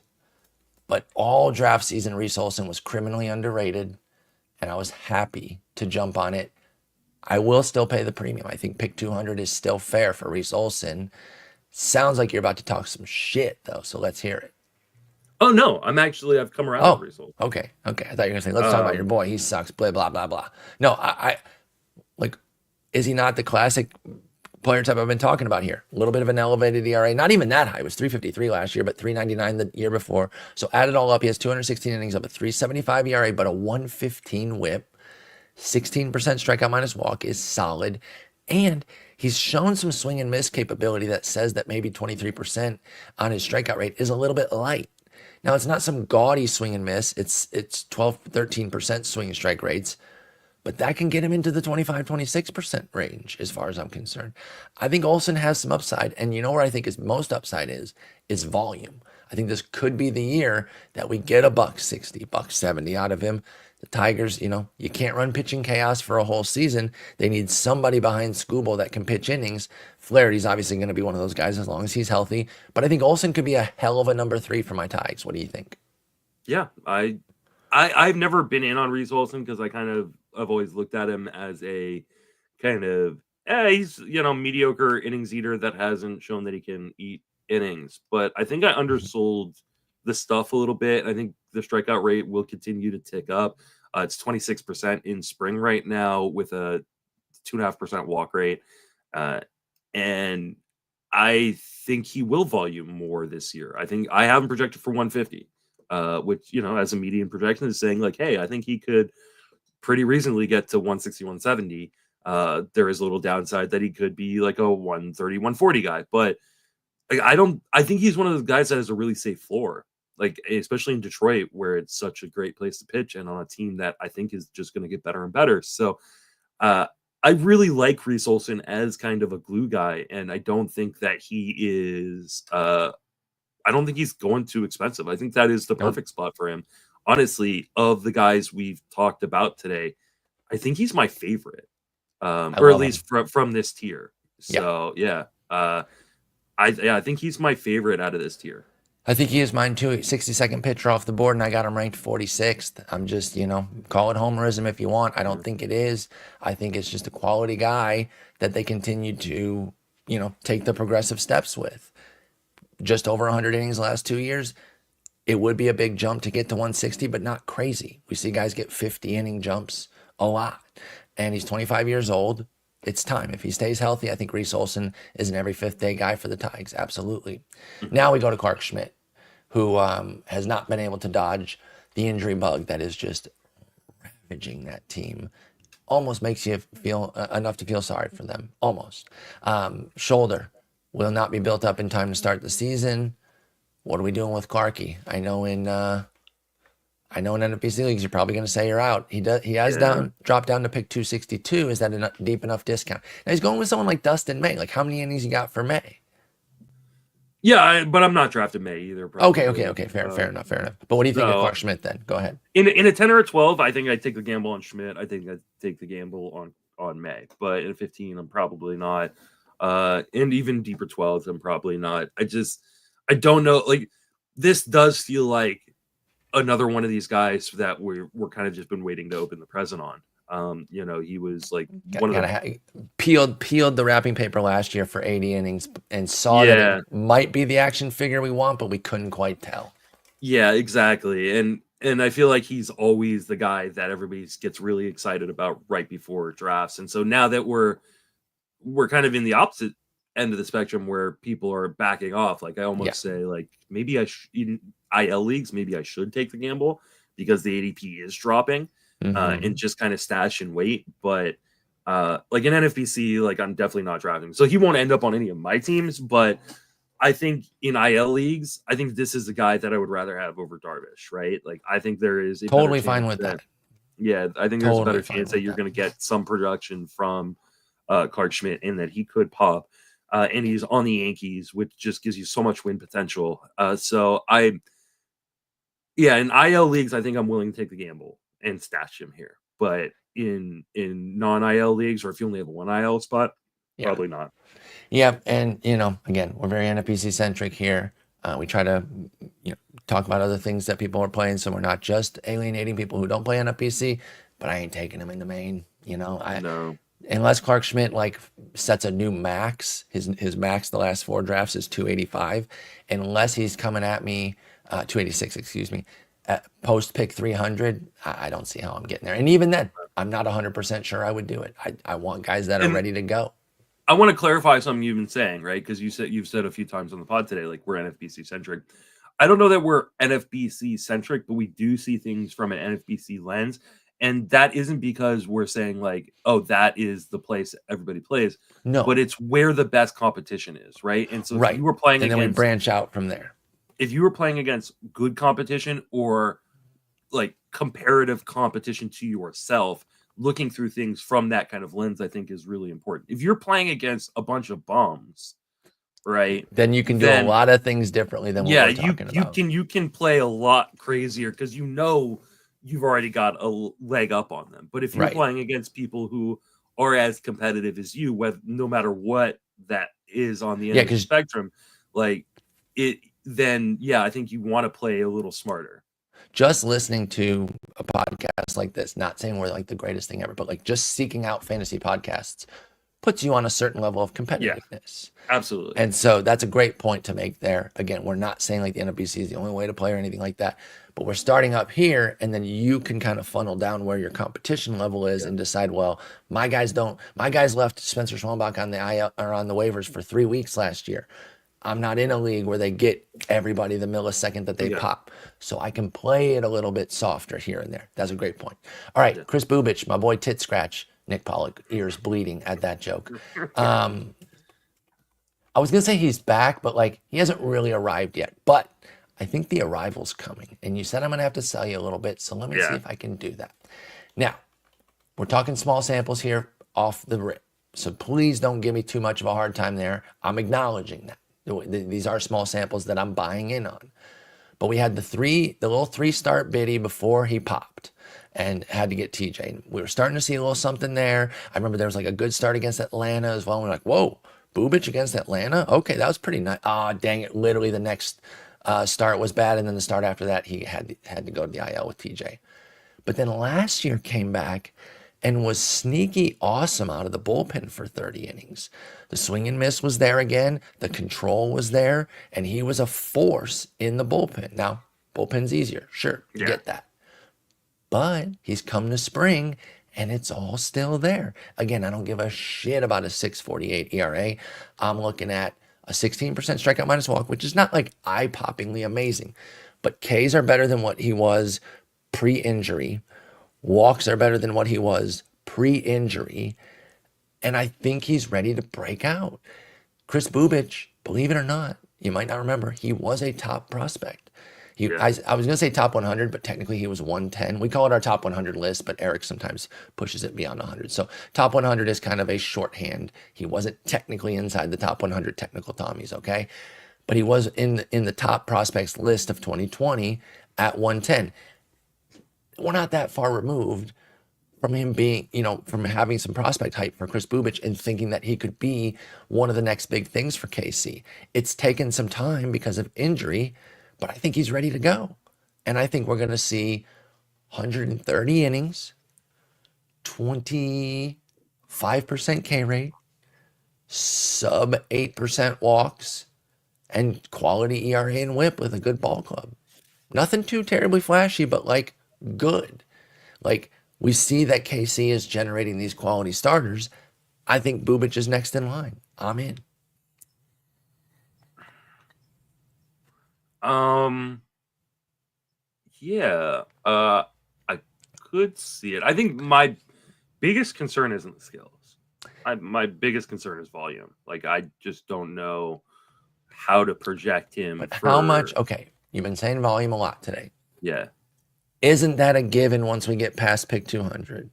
but all draft season, Reese Olson was criminally underrated, and I was happy to jump on it. I will still pay the premium. I think pick 200 is still fair for Reese Olson. Sounds like you're about to talk some shit, though, so let's hear it. Oh no, I've come around to Oh, Reese Olson. okay. I thought you were going to say, let's talk about your boy. He sucks, blah, blah, blah, blah. No, I like, is he not the classic player type I've been talking about here? A little bit of an elevated ERA. Not even that high. It was 353 last year, but 399 the year before. So add it all up. He has 216 innings up, a 375 ERA, but a 115 whip. 16% strikeout minus walk is solid. And he's shown some swing and miss capability that says that maybe 23% on his strikeout rate is a little bit light. Now, it's not some gaudy swing and miss. It's 12, 13% swing and strike rates, but that can get him into the 25, 26% range as far as I'm concerned. I think Olson has some upside. And you know where I think his most upside is volume. I think this could be the year that we get a buck 60, buck 70 out of him. The Tigers, you can't run pitching chaos for a whole season. They need somebody behind Skubal that can pitch innings. Flaherty's obviously going to be one of those guys as long as he's healthy. But I think Olson could be a hell of a number 3 for my Tigers. What do you think? Yeah, I've never been in on Reese Olson because I've always looked at him as a kind of he's mediocre innings eater that hasn't shown that he can eat innings. But I think I undersold the stuff a little bit. I think the strikeout rate will continue to tick up. It's 26% in spring right now with a 2.5% walk rate, and I think he will volume more this year. I think I have him projected for 150. Which, as a median projection is saying like, hey, I think he could pretty reasonably get to 160, 170. There is a little downside that he could be like a 130, 140 guy, but like, I think he's one of those guys that has a really safe floor, like especially in Detroit where it's such a great place to pitch and on a team that I think is just going to get better and better. So, uh, I really like Reese Olson as kind of a glue guy, and I don't think that he is I don't think he's going too expensive. I think that is the Nope. perfect spot for him. Honestly, of the guys we've talked about today, I think he's my favorite, I or at love him. least from this tier. Yeah. So yeah, I think he's my favorite out of this tier. I think he is mine too. 60-second pitcher off the board, and I got him ranked 46th. I'm just, call it homerism if you want. I don't think it is. I think it's just a quality guy that they continue to, take the progressive steps with. Just over 100 innings the last 2 years. It would be a big jump to get to 160, but not crazy. We see guys get 50 inning jumps a lot. And he's 25 years old. It's time. If he stays healthy, I think Reese Olson is an every fifth day guy for the Tigers. Absolutely. Now we go to Clark Schmidt, who has not been able to dodge the injury bug that is just ravaging that team. Almost makes you feel enough to feel sorry for them. Almost. Shoulder will not be built up in time to start the season. What are we doing with Clarky? I know in NFBC leagues you're probably going to say you're out. He has dropped down to pick 262. Is that a deep enough discount? Now he's going with someone like Dustin May. Like, how many innings you got for May? Yeah, but I'm not drafting May either. Probably. Okay. Fair enough. But what do you think of Clark Schmidt then? Go ahead. In a 10 or a 12, I think I'd take the gamble on Schmidt. I think I'd take the gamble on May. But in a 15, I'm probably not. And even deeper 12s, I'm probably not. I don't know. Like, this does feel like another one of these guys that we're kind of just been waiting to open the present on. He was like peeled the wrapping paper last year for 80 innings and saw that it might be the action figure we want, but we couldn't quite tell. Yeah, exactly. And I feel like he's always the guy that everybody gets really excited about right before drafts. And so now that we're kind of in the opposite end of the spectrum where people are backing off, like I almost say, like, maybe in IL leagues, maybe I should take the gamble because the ADP is dropping. And just kind of stash and wait. But like in NFBC, like I'm definitely not drafting. So he won't end up on any of my teams. But I think in IL leagues, I think this is the guy that I would rather have over Darvish, right? Like I think there is totally fine with that. Yeah, I think there's a better chance that you're going to get some production from Clark Schmidt and that he could pop. And he's on the Yankees, which just gives you so much win potential. In IL leagues, I think I'm willing to take the gamble and stash him here. But in non-IL leagues, or if you only have one IL spot, probably not. Yeah, and again, we're very NFBC centric here. We try to talk about other things that people are playing, so we're not just alienating people who don't play NFBC. But I ain't taking him in the main. No. Unless Clark Schmidt like sets a new max. His max the last 4 drafts is 285. Unless he's coming at me 286, excuse me. At post pick 300, I don't see how I'm getting there. And even then, I'm not 100% sure I would do it. I want guys that are ready to go. I want to clarify something you've been saying, right? Because you've said a few times on the pod today, like we're NFBC centric. I don't know that we're NFBC centric, but we do see things from an NFBC lens. And that isn't because we're saying like, oh, that is the place everybody plays. No. But it's where the best competition is, right? And so if you were playing and then we branch out from there. If you were playing against good competition or like comparative competition to yourself, looking through things from that kind of lens, I think is really important. If you're playing against a bunch of bums, right? Then you can do a lot of things differently than what we're talking about. You can play a lot crazier because you've already got a leg up on them. But if you're playing against people who are as competitive as you, no matter what that is on the end of the spectrum, like it. Then I think you want to play a little smarter. Just listening to a podcast like this, not saying we're like the greatest thing ever, but like just seeking out fantasy podcasts puts you on a certain level of competitiveness. Yeah, absolutely. And so that's a great point to make there. Again, we're not saying like the NFBC is the only way to play or anything like that, but we're starting up here and then you can kind of funnel down where your competition level is and decide, well, my guys left Spencer Schwalbach on the IL or on the waivers for 3 weeks last year. I'm not in a league where they get everybody the millisecond that they pop. So I can play it a little bit softer here and there. That's a great point. All right, Chris Bubich, my boy Tit Scratch. Nick Pollock, ears bleeding at that joke. I was going to say he's back, but like he hasn't really arrived yet. But I think the arrival's coming. And you said I'm going to have to sell you a little bit. So let me see if I can do that. Now, we're talking small samples here off the rip. So please don't give me too much of a hard time there. I'm acknowledging that. These are small samples that I'm buying in on. But we had the little 3-start biddy before he popped and had to get TJ. We were starting to see a little something there. I remember there was like a good start against Atlanta as well. And we're like, whoa, Bubic against Atlanta. Okay, that was pretty nice. Ah, dang it! Literally, the next start was bad, and then the start after that, he had to go to the IL with TJ. But then last year came back and was sneaky awesome out of the bullpen for 30 innings. The swing and miss was there again. The control was there, and he was a force in the bullpen. Now, bullpen's easier, sure, Yeah. get that. But he's come to spring and it's all still there. Again, I don't give a shit about a 6.48 ERA. I'm looking at a 16% strikeout minus walk, which is not like eye-poppingly amazing, but Ks are better than what he was pre-injury. Walks are better than what he was pre-injury. And I think he's ready to break out. Chris Bubic, believe it or not, you might not remember, he was a top prospect. Yeah. I was going to say top 100, but technically he was 110. We call it our top 100 list, but Eric sometimes pushes it beyond 100. So top 100 is kind of a shorthand. He wasn't technically inside the top 100 technical Tommies, okay? But he was in the top prospects list of 2020 at 110. We're not that far removed from him being, from having some prospect hype for Chris Bubic and thinking that he could be one of the next big things for KC. It's taken some time because of injury, but I think he's ready to go. And I think we're going to see 130 innings, 25% K rate, sub 8% walks, and quality ERA and whip with a good ball club. Nothing too terribly flashy, but like good. Like we see that KC is generating these quality starters. I think Bubic is next in line. I'm in. Yeah, I could see it. I think my biggest concern isn't the skills. My biggest concern is volume. Like I just don't know how to project him. But how much? Okay, you've been saying volume a lot today. Yeah. Isn't that a given once we get past pick 200?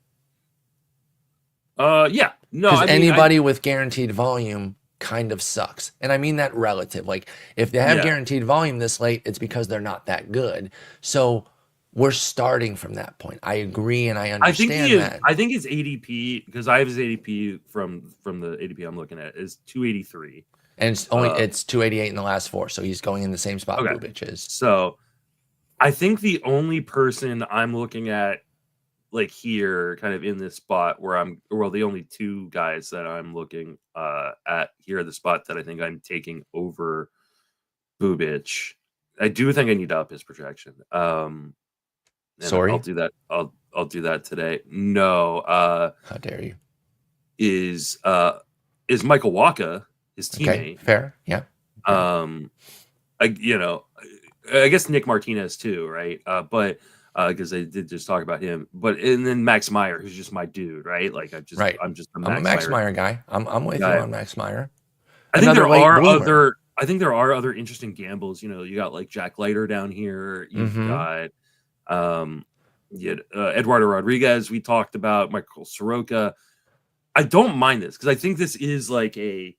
Yeah. No, Because anybody with guaranteed volume kind of sucks. And I mean that relative. Like if they have guaranteed volume this late, it's because they're not that good. So we're starting from that point. I agree and I understand that. I think his ADP, because I have his ADP from the ADP I'm looking at, is 283. And it's 288 in the last four. So he's going in the same spot Bubic is. So I think the only person I'm looking at like here kind of in this spot where the only two guys that I'm looking at here at the spot that I think I'm taking over Bubic. I do think I need to up his projection. Sorry, I'll do that. I'll do that today. No, how dare you? Is Michael Wacha his teammate? Okay, fair, yeah. I guess Nick Martinez too, right? But because they did just talk about him, and then Max Meyer, who's just my dude, right? Like I'm just a Max Meyer guy. I'm with you on Max Meyer. I think there are other interesting gambles. You got like Jack Leiter down here. You've got Eduardo Rodriguez. We talked about Michael Soroka. I don't mind this because I think this is like an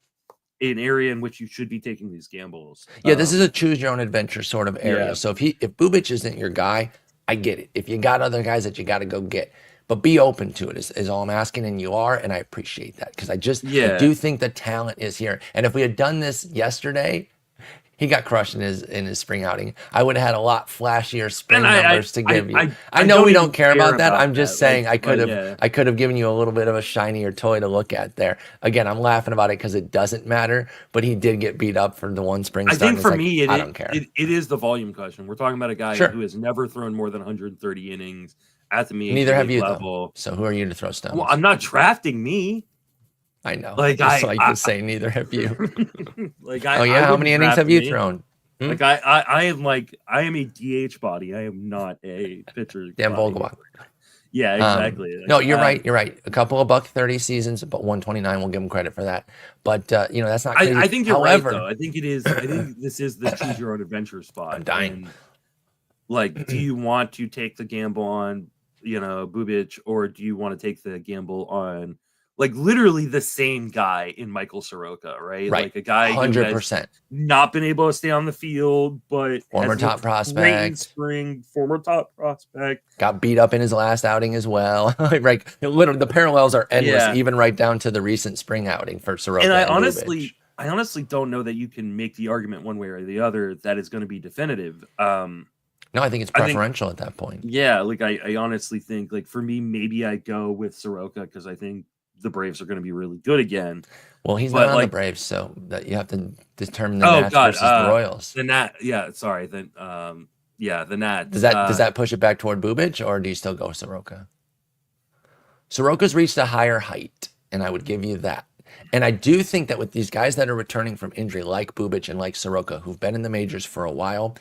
area in which you should be taking these gambles. Yeah, this is a choose your own adventure sort of area. Yeah. So if Bubic isn't your guy, I get it. If you got other guys that you got to go get, but be open to it is all I'm asking, and you are, and I appreciate that because I do think the talent is here. And if we had done this yesterday, he got crushed in his spring outing. I would have had a lot flashier spring numbers to give you. I know we don't care about that. I'm just saying I could have given you a little bit of a shinier toy to look at there. Again, I'm laughing about it because it doesn't matter, but he did get beat up for the one spring start. I think for me, I don't care. It is the volume question. We're talking about a guy who has never thrown more than 130 innings at the neither have you level. So who are you to throw stones? Well, I'm not drafting me. I know. Like to say neither have you. How many innings have you thrown? Like I am a DH body. I am not a pitcher. Dan Vogelbach. Yeah, exactly. No, you're right. You're right. A couple of $130 seasons, but 129. We'll give him credit for that. But that's not crazy. I think you're right, though. I think it is. I think this is the choose your own adventure spot. I'm dying. And, do you want to take the gamble on Bubic, or do you want to take the gamble on like literally the same guy in Michael Soroka, right? Right. Like a guy who has 100%. not been able to stay on the field, but Former has top looked great in prospect. spring. Former top prospect. Got beat up in his last outing as well. Right. Literally, the parallels are endless, Yeah. even right down to the recent spring outing for And Soroka and Bubic. I honestly don't know that you can make the argument one way or the other that is going to be definitive. No, I think it's I think, preferential at that point. yeah, like I honestly think, like for me, maybe I go with Soroka because I think the Braves are going to be really good again. Well, he's not But on the like, Braves, so that you have to determine the oh Nats God, versus the Royals. the Nat, yeah, sorry, the Nats. Does that push it back toward Bubic, or do you still go Soroka? Soroka's reached a higher height, and I would give you that. And I do think that with these guys that are returning from injury, like Bubic and like Soroka, who've been in the majors for a while,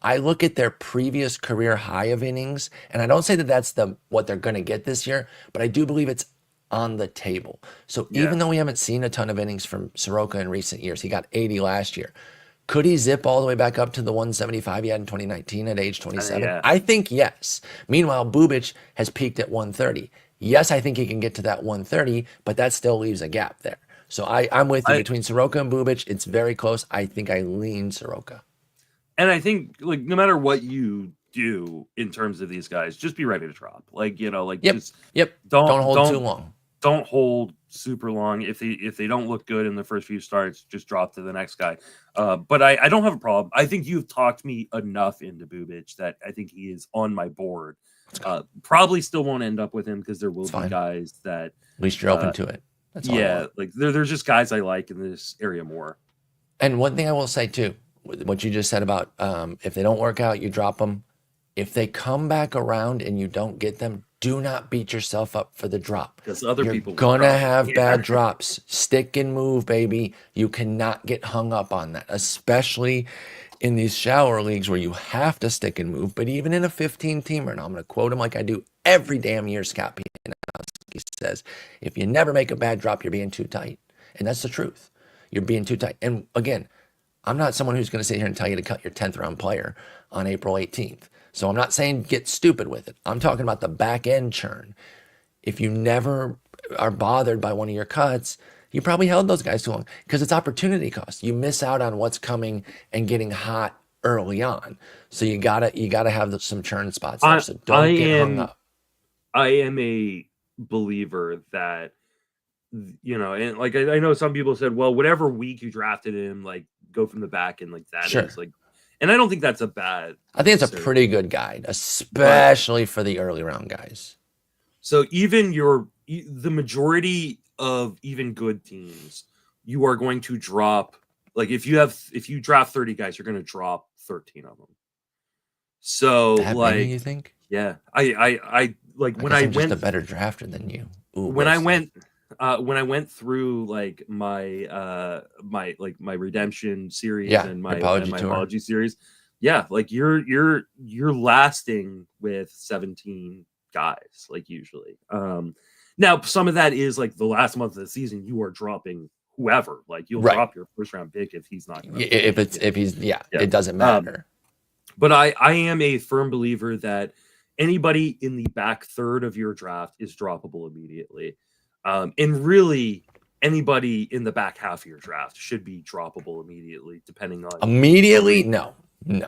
I look at their previous career high of innings, and I don't say that that's what they're going to get this year, but I do believe it's on the table. So even though we haven't seen a ton of innings from Soroka in recent years, he got 80 last year. Could he zip all the way back up to the 175 he had in 2019 at age 27? Yeah. I think yes. Meanwhile, Bubic has peaked at 130. Yes, I think he can get to that 130, but that still leaves a gap there. So I'm with you. Between Soroka and Bubic, it's very close. I think I lean Soroka. And I think, like, no matter what you do in terms of these guys, just be ready to drop. Like, just Don't hold too long. Don't hold super long. If they don't look good in the first few starts, just drop to the next guy. But I don't have a problem. I think you've talked me enough into Bubic that I think he is on my board. Probably still won't end up with him because there will be guys that at least you're open to it. That's all like there's just guys I like in this area more. And one thing I will say too, what you just said about if they don't work out, you drop them. If they come back around and you don't get them, do not beat yourself up for the drop. Because other people are gonna have bad drops. Stick and move, baby. You cannot get hung up on that, especially in these shower leagues where you have to stick and move. But even in a 15-teamer, and I'm going to quote him like I do every damn year, Scott Pianowski says, if you never make a bad drop, you're being too tight. And that's the truth. You're being too tight. And again, I'm not someone who's going to sit here and tell you to cut your 10th round player on April 18th. So I'm not saying get stupid with it. I'm talking about the back end churn. If you never are bothered by one of your cuts, you probably held those guys too long because it's opportunity cost. You miss out on what's coming and getting hot early on. So you gotta have some churn spots there. So don't get hung up. I am a believer that, and like I know some people said, well, whatever week you drafted him, like go from the back and like that is like, and I don't think that's a bad. I think it's a pretty good guide, especially for the early round guys. So even the majority of even good teams, you are going to drop, like if you draft 30 guys, you're going to drop 13 of them. So that like, many, you think? Yeah, I like when I I'm went just a better drafter than you. Ooh, when I went through like my my redemption series and my apology series. Yeah, like you're lasting with 17 guys, like usually. Now some of that is like the last month of the season, you are dropping whoever. Like you'll drop your first round pick if he's not. It doesn't matter. But I am a firm believer that anybody in the back third of your draft is droppable immediately. And really anybody in the back half of your draft should be droppable immediately, depending on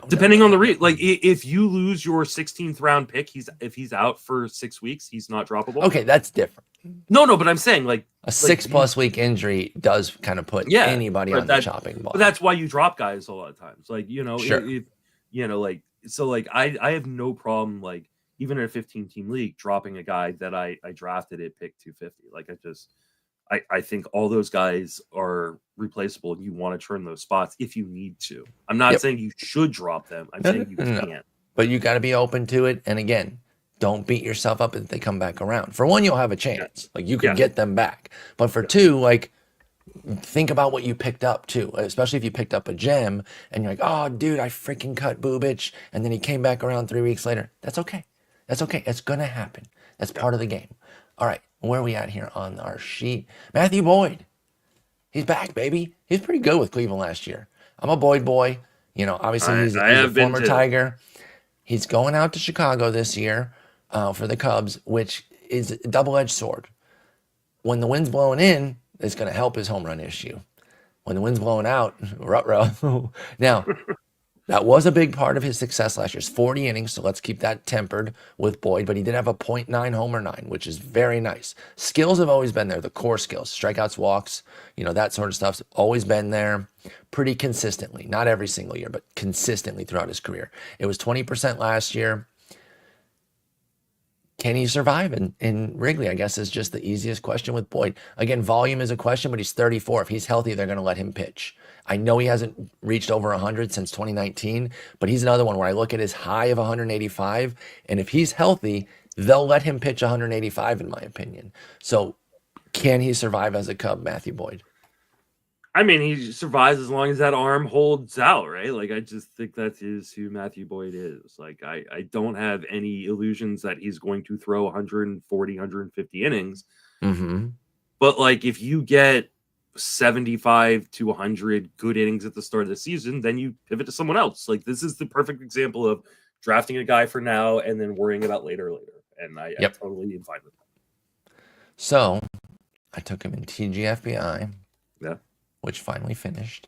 depending on the like if you lose your 16th round pick, if he's out for 6 weeks, he's not droppable. Okay, that's different. No, but I'm saying like a 6+ week injury does kind of put anybody on the chopping block. But that's why you drop guys a lot of times. Like, if so like I have no problem like even in a 15-team league dropping a guy that I drafted at pick 250. Like I think all those guys are replaceable and you want to turn those spots if you need to. I'm not saying you should drop them. I'm saying you can't. But you got to be open to it. And again, don't beat yourself up if they come back around. For one, you'll have a chance. Like you can get them back. But for two, like think about what you picked up too, especially if you picked up a gem and you're like, oh, dude, I freaking cut Bubic. And then he came back around 3 weeks later. That's okay. That's okay. It's going to happen. That's part of the game. All right. Where are we at here on our sheet? Matthew Boyd. He's back, baby. He's pretty good with Cleveland last year. I'm a Boyd boy. Obviously he's a former Tiger. He's going out to Chicago this year for the Cubs, which is a double-edged sword. when the wind's blowing in, it's going to help his home run issue. When the wind's blowing out, ruh-roh. Now, that was a big part of his success last year. It's 40 innings, so let's keep that tempered with Boyd. But he did have a .9 homer 9, which is very nice. Skills have always been there, the core skills, strikeouts, walks, that sort of stuff's always been there pretty consistently. Not every single year, but consistently throughout his career. It was 20% last year. Can he survive in Wrigley? I guess is just the easiest question with Boyd. Again, volume is a question, but he's 34. If he's healthy, they're going to let him pitch. I know he hasn't reached over 100 since 2019, but he's another one where I look at his high of 185, and if he's healthy, they'll let him pitch 185, in my opinion. So can he survive as a Cub, Matthew Boyd? I mean, he survives as long as that arm holds out, right? Like, I just think that is who Matthew Boyd is. Like, I don't have any illusions that he's going to throw 140, 150 innings. Mm-hmm. But, like, if you get 75 to 100 good innings at the start of the season, then you pivot to someone else. Like, this is the perfect example of drafting a guy for now and then worrying about later. And I totally am fine with that. So, I took him in TGFBI. Yeah. Which finally finished.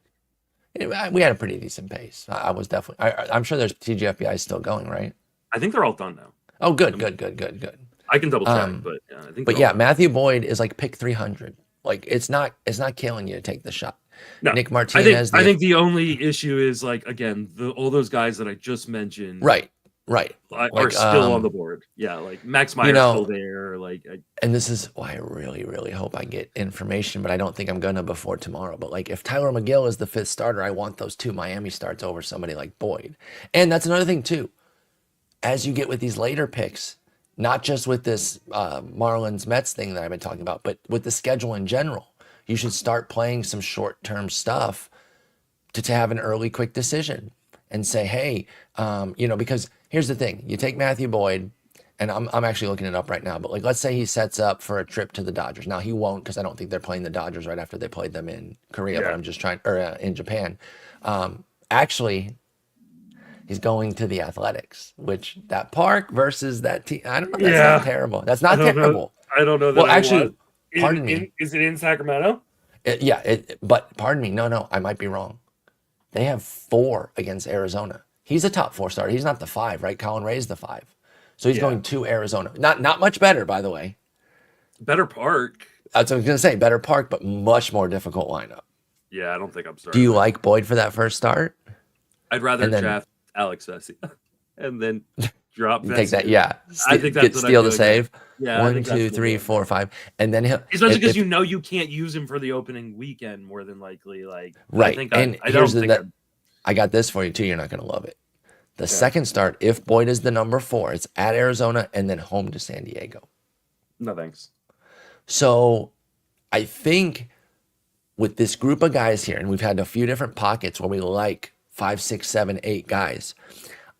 We had a pretty decent pace. I was definitely. I'm sure there's TGFBI still going, right? I think they're all done now. Oh, good. I can double check, but I think. But yeah, Matthew Boyd is like pick 300. Like it's not killing you to take the shot. No, Nick Martinez. I think the only issue is like again all those guys that I just mentioned. Right. Are still on the board. Yeah, like Max Meyer's still there. And this is why I really, really hope I get information, but I don't think I'm gonna before tomorrow. But like, if Tyler McGill is the 5th starter, I want those 2 Miami starts over somebody like Boyd. And that's another thing too. As you get with these later picks, not just with this Marlins Mets thing that I've been talking about, but with the schedule in general, you should start playing some short-term stuff to have an early, quick decision and say, hey, because here's the thing. You take Matthew Boyd, and I'm actually looking it up right now, but like, let's say he sets up for a trip to the Dodgers. Now, he won't because I don't think they're playing the Dodgers right after they played them in Korea, but I'm just in Japan. Actually, he's going to the Athletics, which that park versus that team, I don't know. That's not terrible. That's not terrible. I don't know. Well, actually, pardon me. Is it in Sacramento? But pardon me. No, I might be wrong. They have 4 against Arizona. He's a top 4 starter. He's not the 5, right? Colin Ray's the 5. So he's going to Arizona. Not much better, by the way. Better park. That's what I was going to say. Better park, but much more difficult lineup. Yeah, I don't think I'm starting. Do you like Boyd for that first start? I'd rather draft Alex Vesia and then drop Vesia. Take that, yeah. I think that's steal the save. Yeah, 1, 2, 3, 4, 5, and then he'll. Especially because you can't use him for the opening weekend more than likely. Like right, I got this for you too. You're not going to love it. The second start, if Boyd is the number 4, it's at Arizona and then home to San Diego. No thanks. So, I think with this group of guys here, and we've had a few different pockets where we like 5, 6, 7, 8 guys.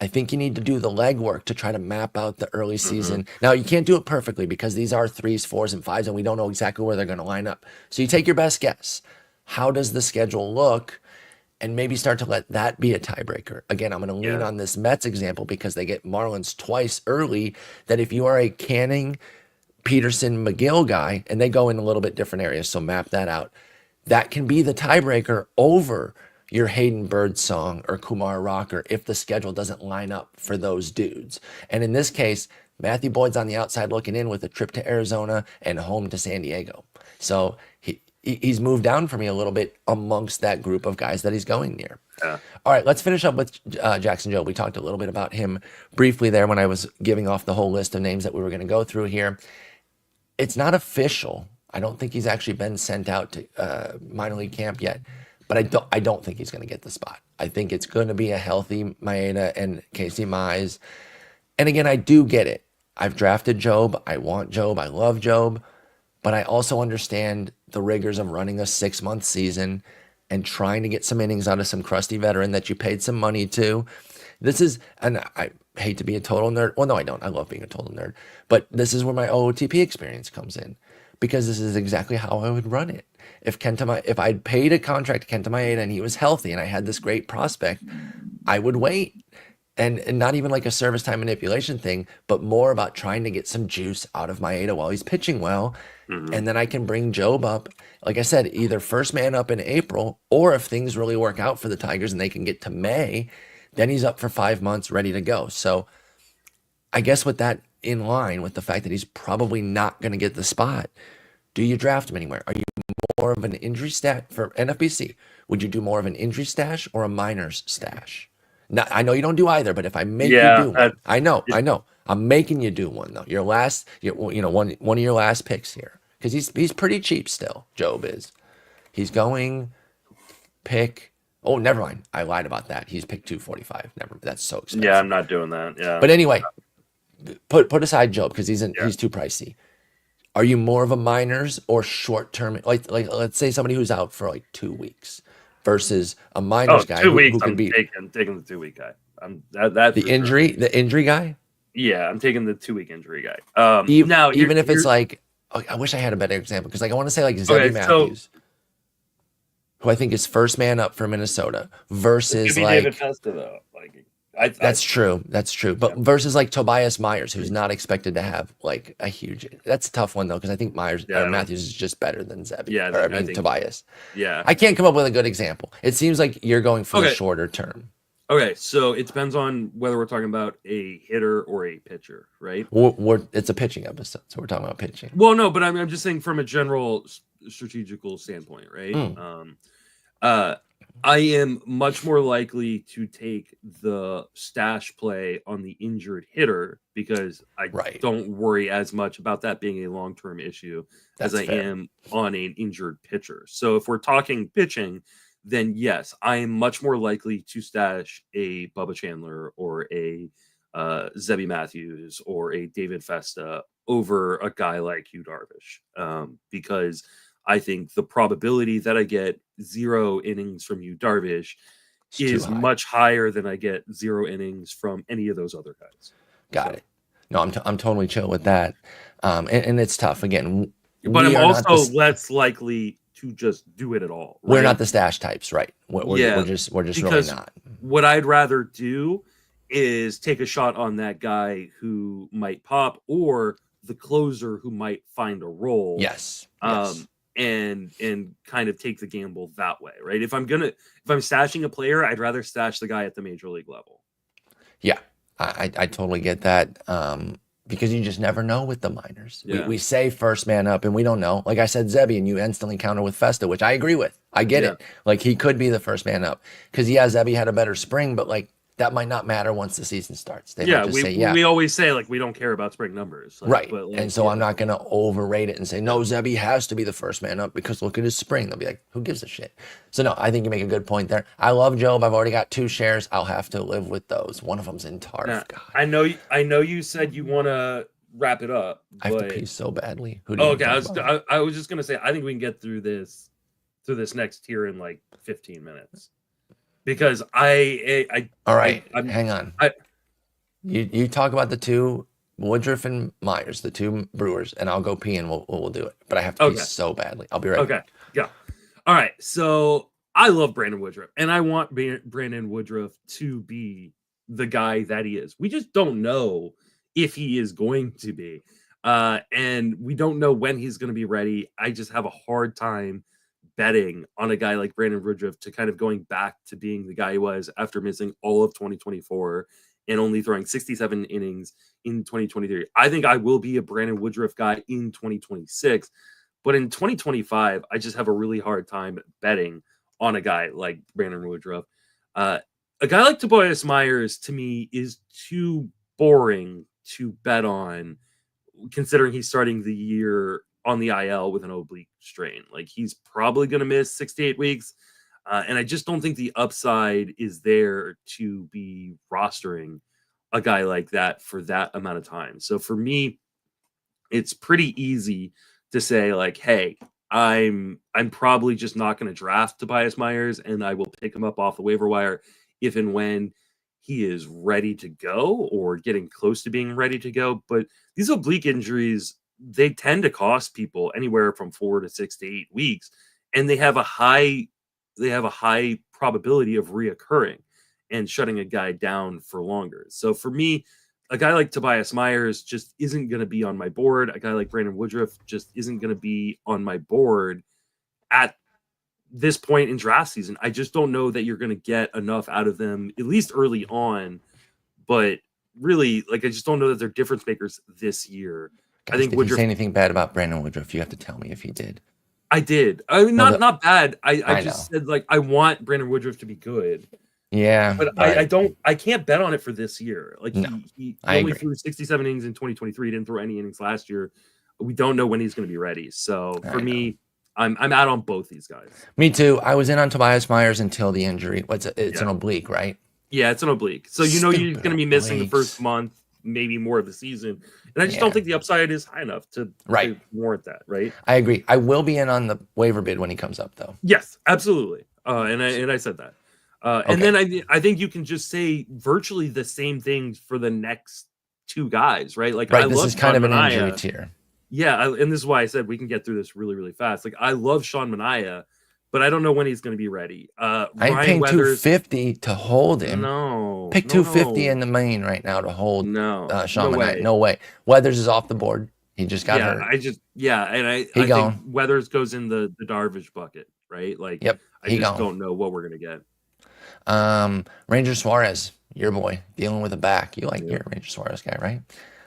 I think you need to do the legwork to try to map out the early season. Now, you can't do it perfectly because these are 3s, 4s, and 5s, and we don't know exactly where they're going to line up. So you take your best guess. How does the schedule look? And maybe start to let that be a tiebreaker. Again, I'm going to lean on this Mets example because they get Marlins twice early, that if you are a Canning, Peterson, McGill guy, and they go in a little bit different areas, so map that out, that can be the tiebreaker over your Hayden Birdsong or Kumar Rocker if the schedule doesn't line up for those dudes. And in this case, Matthew Boyd's on the outside looking in with a trip to Arizona and home to San Diego. So he's moved down for me a little bit amongst that group of guys that he's going near. Yeah. All right, let's finish up with Jackson Jobe. We talked a little bit about him briefly there when I was giving off the whole list of names that we were going to go through here. It's not official. I don't think he's actually been sent out to minor league camp yet, but I don't think he's going to get the spot. I think it's going to be a healthy Maeda and Casey Mize. And again, I do get it. I've drafted Jobe. I want Jobe. I love Jobe. But I also understand the rigors of running a 6-month season and trying to get some innings out of some crusty veteran that you paid some money to. This is, and I hate to be a total nerd. Well, no, I don't. I love being a total nerd. But this is where my OOTP experience comes in, because this is exactly how I would run it. If I'd paid a contract to Kenta Maeda and he was healthy and I had this great prospect, I would wait. and not even like a service time manipulation thing, but more about trying to get some juice out of Maeda while he's pitching well. Mhm. And then I can bring Job up, like I said, either first man up in April, or if things really work out for the Tigers and they can get to May, then he's up for 5 months ready to go. So I guess with that in line with the fact that he's probably not going to get the spot, do you draft him anywhere? Are you more of an injury stat for NFBC? Would you do more of an injury stash or a minors stash? Now, I know you don't do either, but if I make you Yeah, do one, it- I know, I'm making you do one though. Your last, one of your last picks here, because he's pretty cheap still. Job is. He's going pick. Oh, never mind. I lied about that. He's pick 245. Never. That's so yeah, I'm expensive. not doing that. Yeah, But anyway, put aside Job because yeah. he's too pricey. Are you more of a minors or short term? Like let's say somebody who's out for like 2 weeks versus a Oh, minors guy 2 weeks. who could I'm be taking the 2 week guy. I'm that for sure. the injury guy. Yeah, I'm taking the 2 week injury guy. Even Now even if it's you're like, oh, I wish I had a better example because like I want to say like okay. Zebby So Matthews, who I think is first man up for Minnesota, it could versus be David like Festa though. Like I that's true. That's true. yeah. But versus like Tobias Myers, who's not expected to have like a huge. That's a tough one though, because I think Myers Yeah, or I don't. Matthews is just better than Zebby, Yeah, or I I mean think Tobias. yeah. I can't come up with a good example. It seems like you're going for the Okay. shorter term. Okay, so it depends on whether we're talking about a hitter or a pitcher, right? It's a pitching episode, so we're talking about pitching. Well, no, but I'm just saying from a general strategical standpoint, right? Mm, Uh, I am much more likely to take the stash play on the injured hitter because I right. don't worry as much about that being a long term issue as That's I fair. am on an injured pitcher. So if we're talking pitching, then yes, I am much more likely to stash a Bubba Chandler or a Zebby Matthews or a David Festa over a guy like Hugh Darvish because I think the probability that I get 0 innings from Hugh Darvish It's too is high. much higher than I get 0 innings from any of those other guys. Got So, it. No, I'm totally chill with that. And it's tough. Again, but I'm we are not also the less likely to just do it at all, we're right? not the stash types, right? Yeah, We're just really because not. what I'd rather do is take a shot on that guy who might pop or the closer who might find a role. Yes. Um, and kind of take the gamble that way, right? If I'm stashing a player, I'd rather stash the guy at the major league level. Yeah, I totally get that. Because you just never know with the minors. Yeah. We say first man up and we don't know. Like I said, Zebby, and you instantly counter with Festa, which I agree with. I get Yeah. it. Like he could be the first man up. Because yeah, Zebby had a better spring, but like that might not matter once the season starts. They Yeah, might just say, we always say like we don't care about spring numbers, like, right. but And like so yeah. I'm not going to overrate it and say, no, Zebby has to be the first man up because look at his spring. They'll be like, who gives a shit? So, no, I think you make a good point there. I love Job. I've already got 2 shares. I'll have to live with those. One of them's in Tarf. Now, God, I know you said you want to wrap it up, I have to but pee so badly. Who do you okay, want to talk about? I was just gonna say I think we can get through this next tier in like 15 minutes because All right, I'm hang on. I You talk about the 2 Woodruff and Myers, the 2 Brewers, and I'll go pee and we'll do it. But I have to pee okay. so badly. I'll be right Okay. back. Yeah. All right. So I love Brandon Woodruff, and I want Brandon Woodruff to be the guy that he is. We just don't know if he is going to be. And we don't know when he's going to be ready. I just have a hard time betting on a guy like Brandon Woodruff to kind of going back to being the guy he was after missing all of 2024 and only throwing 67 innings in 2023. I think I will be a Brandon Woodruff guy in 2026. But in 2025, I just have a really hard time betting on a guy like Brandon Woodruff. A guy like Tobias Myers, to me, is too boring to bet on, considering he's starting the year on the IL with an oblique strain. Like, he's probably going to miss 6 to 8 weeks. And I just don't think the upside is there to be rostering a guy like that for that amount of time. So for me, it's pretty easy to say like, hey, I'm probably just not going to draft Tobias Myers, and I will pick him up off the waiver wire if and when he is ready to go or getting close to being ready to go. But these oblique injuries, they tend to cost people anywhere from 4 to 6 to 8 weeks, and they have a high probability of reoccurring. and shutting a guy down for longer. So for me, a guy like Tobias Myers just isn't going to be on my board. A guy like Brandon Woodruff just isn't going to be on my board at this point in draft season. I just don't know that you're going to get enough out of them, at least early on. But really, like, I just don't know that they're difference makers this year. Guys, I think did Woodruff. he say anything bad about Brandon Woodruff? You have to tell me if he did. I did. I mean, not bad. I just know. said, like, I want Brandon Woodruff to be good. Yeah, but I can't bet on it for this year. Like, No, he I only agree. threw 67 innings in 2023. He didn't throw any innings last year. We don't know when he's going to be ready. So for me, I'm out on both these guys. Me too. I was in on Tobias Myers until the injury. It's an oblique, right? Yeah, it's an oblique. So you know you're going to be missing the first obliques. month, maybe more of the season. And I just don't think the upside is high enough to warrant that, right? I agree. I will be in on the waiver bid when he comes up, though. Yes, absolutely. And I said that. And then I think you can just say virtually the same thing for the next two guys, right? Like, right, I this love is kind Sean of an Manaea. injury tier. Yeah, and this is why I said we can get through this really, really fast. Like, I love Sean Manaea, but I don't know when he's going to be ready. I ain't paying $250 to hold him. No, pick $250 in the main right now to hold. No, Sean Manaea. No way. Weathers is off the board. He just got hurt. I think Weathers goes in the Darvish bucket, right? Like, yep, I just don't know what we're gonna get. Ranger Suarez, your boy, dealing with a back. You like your Ranger Suarez guy, right?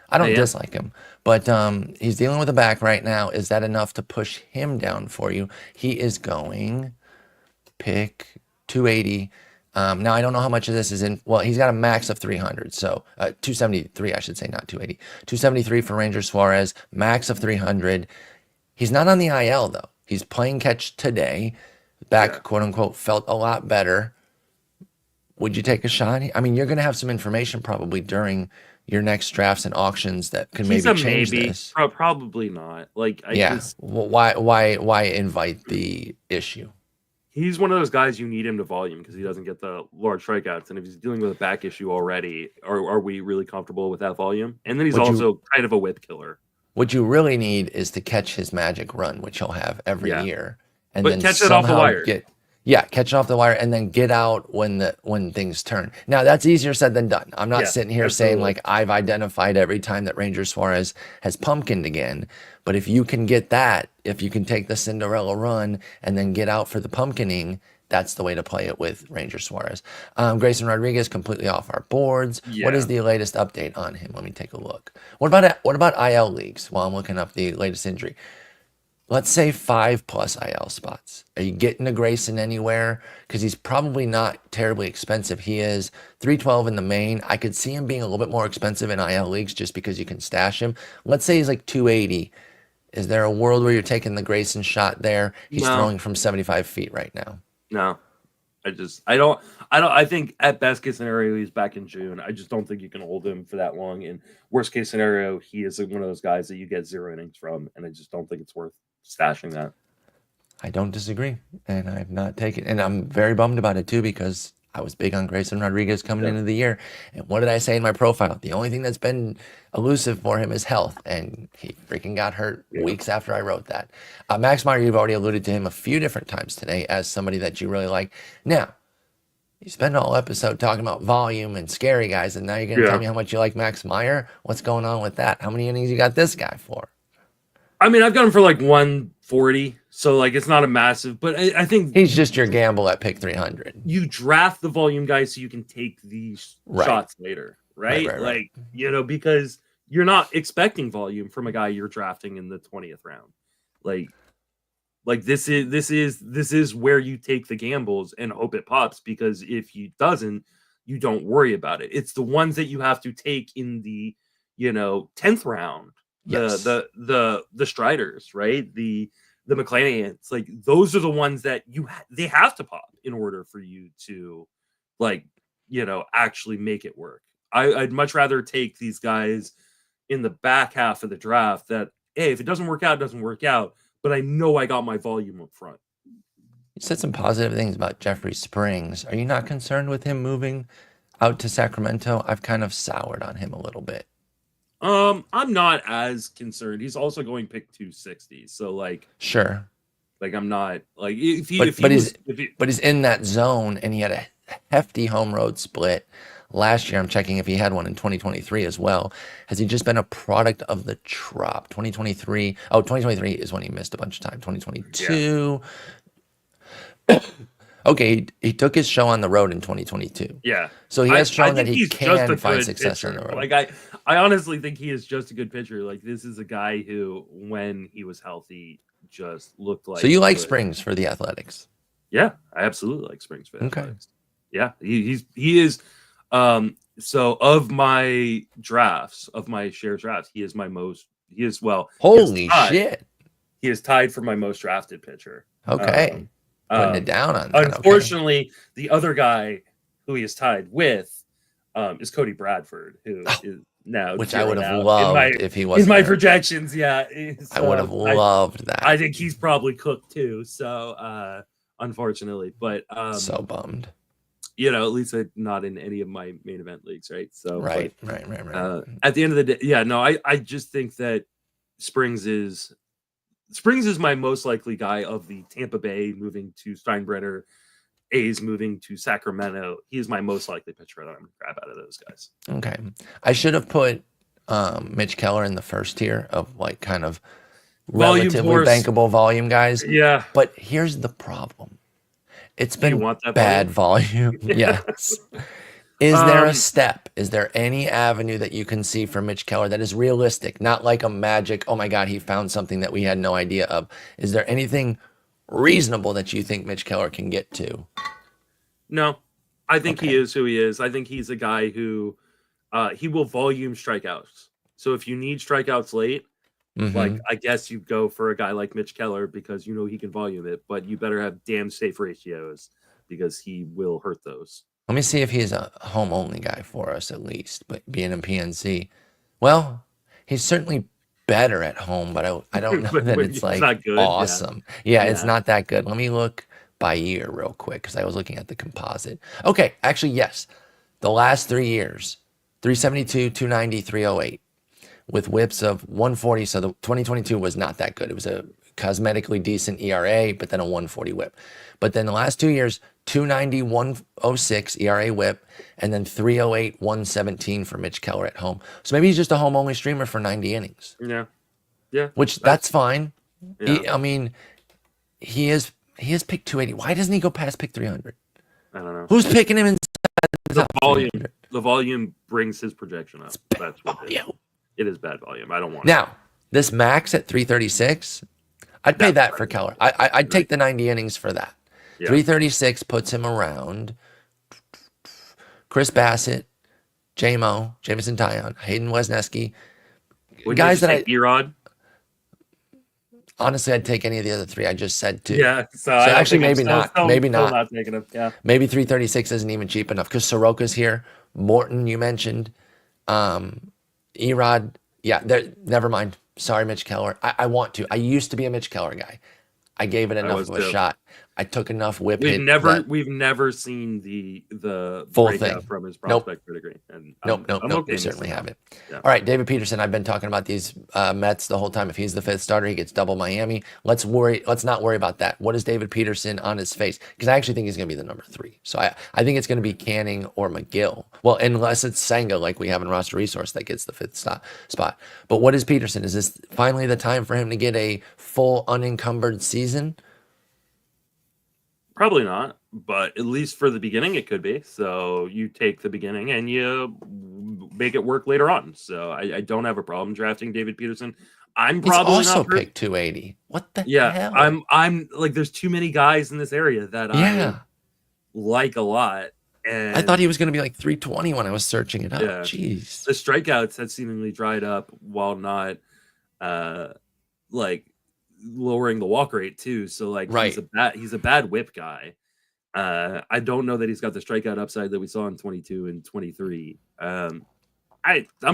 I don't dislike him, but he's dealing with a back right now. Is that enough to push him down for you? He is going pick 280. Now, I don't know how much of this is in. Well, he's got a max of 300. So 273, I should say, not 280. 273 for Ranger Suarez, max of 300. He's not on the IL, though. He's playing catch today. Back, quote unquote, felt a lot better. Would you take a shot? I mean, you're going to have some information probably during your next drafts and auctions that could maybe change this. Probably not. Like, well, why invite the issue? He's one of those guys you need him to volume because he doesn't get the large strikeouts. And if he's dealing with a back issue already, are we really comfortable with that volume? And then he's also kind of a whip killer. What you really need is to catch his magic run, which he'll have every year. And but then catch it off the wire. Catch it off the wire and then get out when things turn. Now, that's easier said than done. I'm not sitting here saying, like, I've identified every time that Ranger Suarez has pumpkined again. But if you can get that, if you can take the Cinderella run and then get out for the pumpkining, that's the way to play it with Ranger Suarez. Grayson Rodriguez, completely off our boards. What is the latest update on him? Let me take a look. What about IL leagues while I'm looking up the latest injury? Let's say 5+ IL spots. Are you getting a Grayson anywhere? Because he's probably not terribly expensive. He is $312 in the main. I could see him being a little bit more expensive in IL leagues just because you can stash him. Let's say he's like $280. Is there a world where you're taking the Grayson shot there? He's throwing from 75 feet right now. No. I think at best case scenario, he's back in June. I just don't think you can hold him for that long. And worst case scenario, he is one of those guys that you get 0 innings from. And I just don't think it's worth stashing that. I don't disagree. And I've not taken, and I'm very bummed about it too, because I was big on Grayson Rodriguez coming into the year. And what did I say in my profile? The only thing that's been elusive for him is health. And he freaking got hurt weeks after I wrote that. Max Meyer, you've already alluded to him a few different times today as somebody that you really like. Now, you spend all episode talking about volume and scary guys, and now you're going to tell me how much you like Max Meyer? What's going on with that? How many innings you got this guy for? I mean, I've got him for like 140, so like it's not a massive, but I think he's just your gamble at pick 300. You draft the volume guy so you can take these shots later, right? Like, because you're not expecting volume from a guy you're drafting in the 20th round. Like this is where you take the gambles and hope it pops, because if he doesn't, you don't worry about it. It's the ones that you have to take in the 10th round. The Striders, right? The McClanahan's, like those are the ones that they have to pop in order for you to actually make it work. I'd much rather take these guys in the back half of the draft that, hey, if it doesn't work out, it doesn't work out, but I know I got my volume up front. You said some positive things about Jeffrey Springs. Are you not concerned with him moving out to Sacramento? I've kind of soured on him a little bit. I'm not as concerned. He's also going pick 260, so sure. I'm not like but he's in that zone, and he had a hefty home road split last year. I'm checking if he had one in 2023 as well. Has he just been a product of the Trop? 2023. Oh, 2023 is when he missed a bunch of time. Yeah. 2022. Okay, he took his show on the road in 2022. Yeah. So he I has shown that think he he's just can a find good success on pitcher. the road. Like I honestly think he is just a good pitcher. Like this is a guy who, when he was healthy, just looked like. So you like Springs for the Athletics? Yeah, I absolutely like Springs for the Okay. Athletics. Yeah, he is. So of my drafts, of my share drafts, he is my most. He is well. Holy shit! He is tied for my most drafted pitcher. Okay. Putting it down on that. Unfortunately, the other guy who he is tied with is Cody Bradford, who is now, which I would have loved if he was in my projections. Yeah, I would have loved that. I think he's probably cooked too. So unfortunately, but so bummed. You know, at least not in any of my main event leagues, right? So right. At the end of the day, yeah, no, I just think that Springs is my most likely guy of the Tampa Bay moving to Steinbrenner, A's moving to Sacramento. He is my most likely pitcher that I'm going to grab out of those guys. Okay. I should have put Mitch Keller in the first tier of like kind of relatively bankable volume guys. Yeah. But here's the problem. It's been bad volume. Yes. Is there a step? Is there any avenue that you can see for Mitch Keller that is realistic? Not like a magic, oh my God, he found something that we had no idea of. Is there anything reasonable that you think Mitch Keller can get to? No, I think he is who he is. I think he's a guy who he will volume strikeouts. So if you need strikeouts late, like I guess you go for a guy like Mitch Keller because you know he can volume it, but you better have damn safe ratios because he will hurt those. Let me see if he's a home-only guy for us at least, but being in PNC. Well, he's certainly better at home, but I don't know that it's like awesome. Yeah, it's not that good. Let me look by year real quick because I was looking at the composite. Okay, actually, yes. The last 3 years, 372, 290, 308 with whips of 140. So the 2022 was not that good. It was a cosmetically decent ERA, but then a 140 whip. But then the last 2 years, 290, 106 ERA whip, and then 308, 117 for Mitch Keller at home. So maybe he's just a home-only streamer for 90 innings. Yeah. Which that's fine. Yeah. He is pick 280. Why doesn't he go past pick 300? I don't know. Who's picking him in the volume? The volume brings his projection up. That's what volume. It is bad volume. I don't want now, this max at 336, I'd pay that for Keller. I'd take the 90 innings for that. Yeah. 336 puts him around Chris Bassett, Jamison Tyon, Hayden Wesneski. Guys that Erod? Honestly, I'd take any of the other three I just said too. Yeah, so actually maybe not. Maybe not. Not taking him. Yeah. Maybe 336 isn't even cheap enough because Soroka's here. Morton, you mentioned. Erod, never mind. Sorry, Mitch Keller. I want to. I used to be a Mitch Keller guy. I gave it enough of a shot. I took enough whip hit. We've never seen the full thing from his prospect pedigree. And nope. We certainly haven't. Yeah. All right, David Peterson. I've been talking about these Mets the whole time. If he's the fifth starter, he gets double Miami. Let's not worry about that. What is David Peterson on his face? Because I actually think he's going to be the number 3. So I think it's going to be Canning or McGill. Well, unless it's Senga like we have in roster resource that gets the 5th spot. But what is Peterson? Is this finally the time for him to get a full unencumbered season? Probably not, but at least for the beginning it could be. So you take the beginning and you make it work later on. So I don't have a problem drafting David Peterson. I'm probably also not pick 280. What the hell? I'm like there's too many guys in this area that I like a lot. And I thought he was going to be like 320 when I was searching it up. Yeah. Jeez. The strikeouts had seemingly dried up while not like lowering the walk rate too. So like he's a bad whip guy. I don't know that he's got the strikeout upside that we saw in 22 and 23. I'm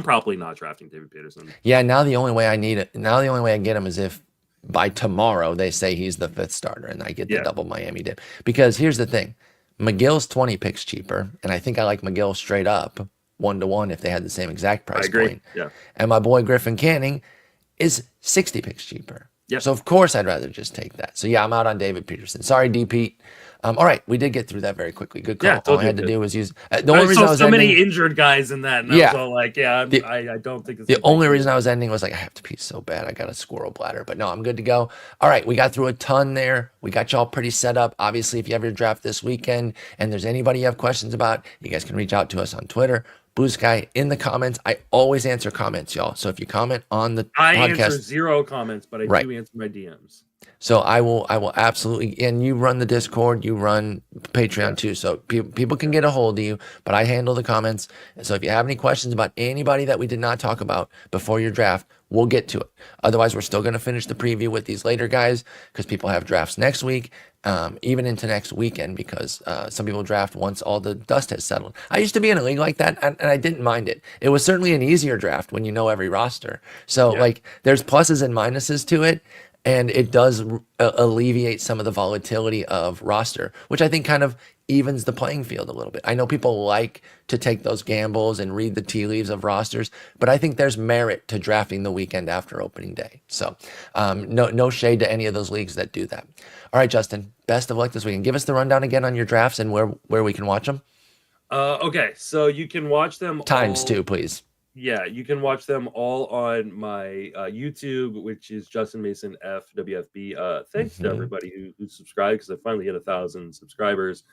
probably not drafting David Peterson. Yeah, now the only way I get him is if by tomorrow they say he's the 5th starter and I get the double Miami dip. Because here's the thing. McGill's 20 picks cheaper, and I think I like McGill straight up 1-to-1 if they had the same exact price point. Yeah. And my boy Griffin Canning is 60 picks cheaper. Yep. So of course I'd rather just take that. So yeah, I'm out on David Peterson. Sorry, D Pete. All right, we did get through that very quickly. Good call. Yeah, All told I you had to it do did. was use the only I reason saw I was so ending. many injured guys in that, and I was Yeah, all like, "Yeah, the I don't think it's the gonna take only me." reason I was ending was like I have to pee so bad. I got a squirrel bladder, but no, I'm good to go. All right, we got through a ton there. We got y'all pretty set up. Obviously, if you have your draft this weekend and there's anybody you have questions about, you guys can reach out to us on Twitter, Blue Sky, in the comments. I always answer comments, y'all. So if you comment on the I answer podcast, 0 comments, but I right. do answer my DMs. So I will absolutely, and you run the Discord, you run Patreon Yeah. too, so people can get a hold of you, but I handle the comments. And so if you have any questions about anybody that we did not talk about before your draft, we'll get to it. Otherwise, we're still going to finish the preview with these later guys because people have drafts next week, even into next weekend, because some people draft once all the dust has settled. I used to be in a league like that, and I didn't mind it. It was certainly an easier draft when you know every roster. So Yeah. like, there's pluses and minuses to it. And it does alleviate some of the volatility of roster, which I think kind of evens the playing field a little bit. I know people like to take those gambles and read the tea leaves of rosters, but I think there's merit to drafting the weekend after opening day. So no shade to any of those leagues that do that. All right, Justin, best of luck this weekend. Give us the rundown again on your drafts and where we can watch them. Okay, so you can watch them Times all, too, please. Yeah, you can watch them all on my YouTube, which is Justin Mason FWFB. Thanks to everybody who subscribed, because I finally hit 1,000 subscribers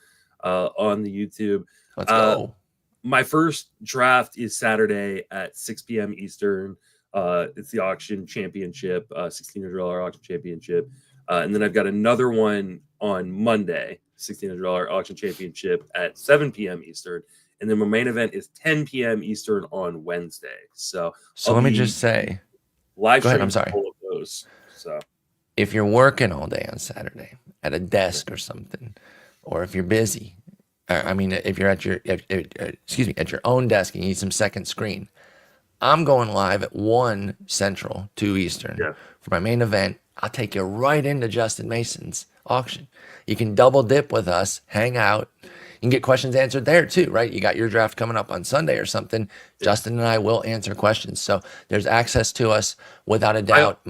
on the YouTube. Let's go. My first draft is Saturday at 6 p.m. Eastern. It's the auction championship, $1,600 auction championship. And then I've got another one on Monday, $1,600 auction championship at 7 p.m. Eastern. And then my main event is 10 p.m. Eastern on Wednesday. So let me just say, live go ahead, I'm stream sorry. all of those. So if you're working all day on Saturday at a desk or something, or if you're busy, I mean, if you're at your at your own desk and you need some second screen, I'm going live at 1 Central, 2 Eastern for my main event. I'll take you right into Justin Mason's auction. You can double dip with us, hang out. You can get questions answered there too, right? You got your draft coming up on Sunday or something. Justin and I will answer questions. So there's access to us without a doubt.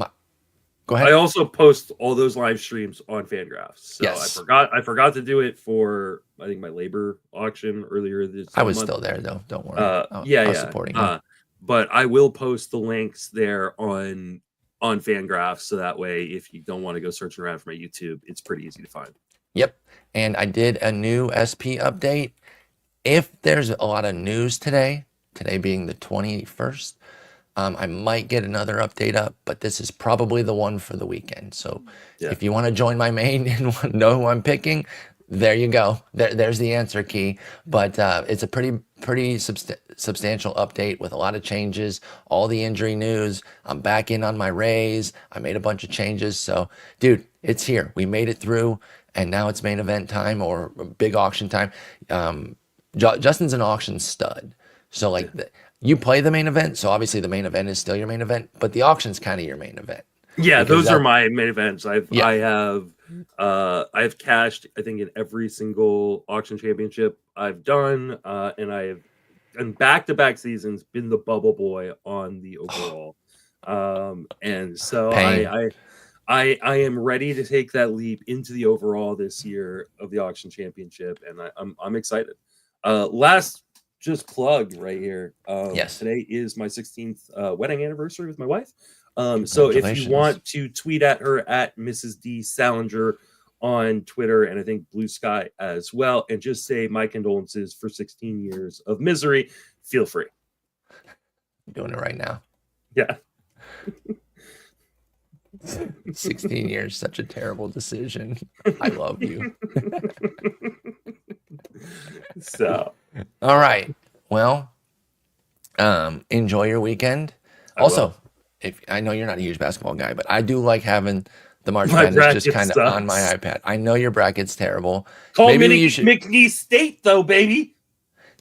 Go ahead. I also post all those live streams on Fangraphs. So yes. I forgot to do it for, I think, my labor auction earlier this month. I was still there though. Don't worry. I was supporting you. But I will post the links there on Fangraphs, so that way if you don't want to go searching around for my YouTube, it's pretty easy to find. Yep. And I did a new SP update. If there's a lot of news today being the 21st, I might get another update up, but this is probably the one for the weekend. So if you want to join my main and know who I'm picking, there you go. There's the answer key. But it's a pretty substantial update with a lot of changes, all the injury news. I'm back in on my raise. I made a bunch of changes. So, dude, it's here. We made it through, and now it's main event time or big auction time. Justin's an auction stud. So, like, you play the main event. So, obviously, the main event is still your main event, but the auction's kind of your main event. Yeah, those are my main events. I have cashed, I think, in every single auction championship I've done, and I have, in back-to-back seasons, been the bubble boy on the overall. And so I am ready to take that leap into the overall this year of the auction championship, and I'm excited. Last just plug right here. Today is my 16th wedding anniversary with my wife. So if you want to tweet at her at Mrs. D Salinger on Twitter, and I think Blue Sky as well, and just say my condolences for 16 years of misery, feel free. I'm doing it right now. Yeah. 16 years, such a terrible decision. I love you. So, all right. Well, enjoy your weekend. Also, if I know you're not a huge basketball guy, but I do like having the March Madness just kind of on my iPad. I know your bracket's terrible. Maybe you should. McNeese State, though, baby.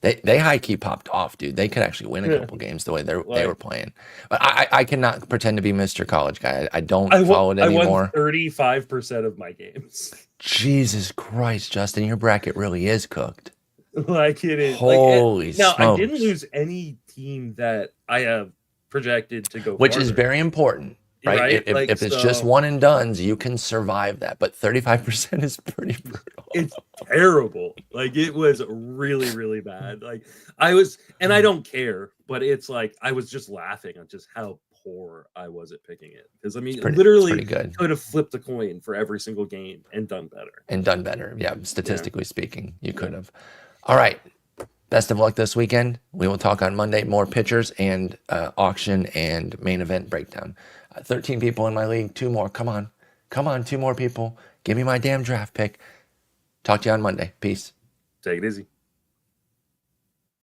They high key popped off, dude. They could actually win a couple games the way they were playing. But I cannot pretend to be Mr. College guy. I don't follow it anymore. I won 35% of my games. Jesus Christ, Justin, your bracket really is cooked. Like it is. Holy smokes. Now, I didn't lose any team that I have projected to go which farther. Is very important, right? If it's just one and dones, you can survive that. But 35% is pretty brutal. it's terrible. Like it was really, really bad. Like I was, and I don't care, but it's like I was just laughing at just how poor I was at picking it. Because I mean, It's pretty literally good. could have flipped a coin for every single game and done better. And done better. Yeah, statistically speaking, you could have. All right. Best of luck this weekend. We will talk on Monday. More pitchers and auction and main event breakdown. 13 people in my league. 2 more. Come on. Come on. 2 more people. Give me my damn draft pick. Talk to you on Monday. Peace. Take it easy.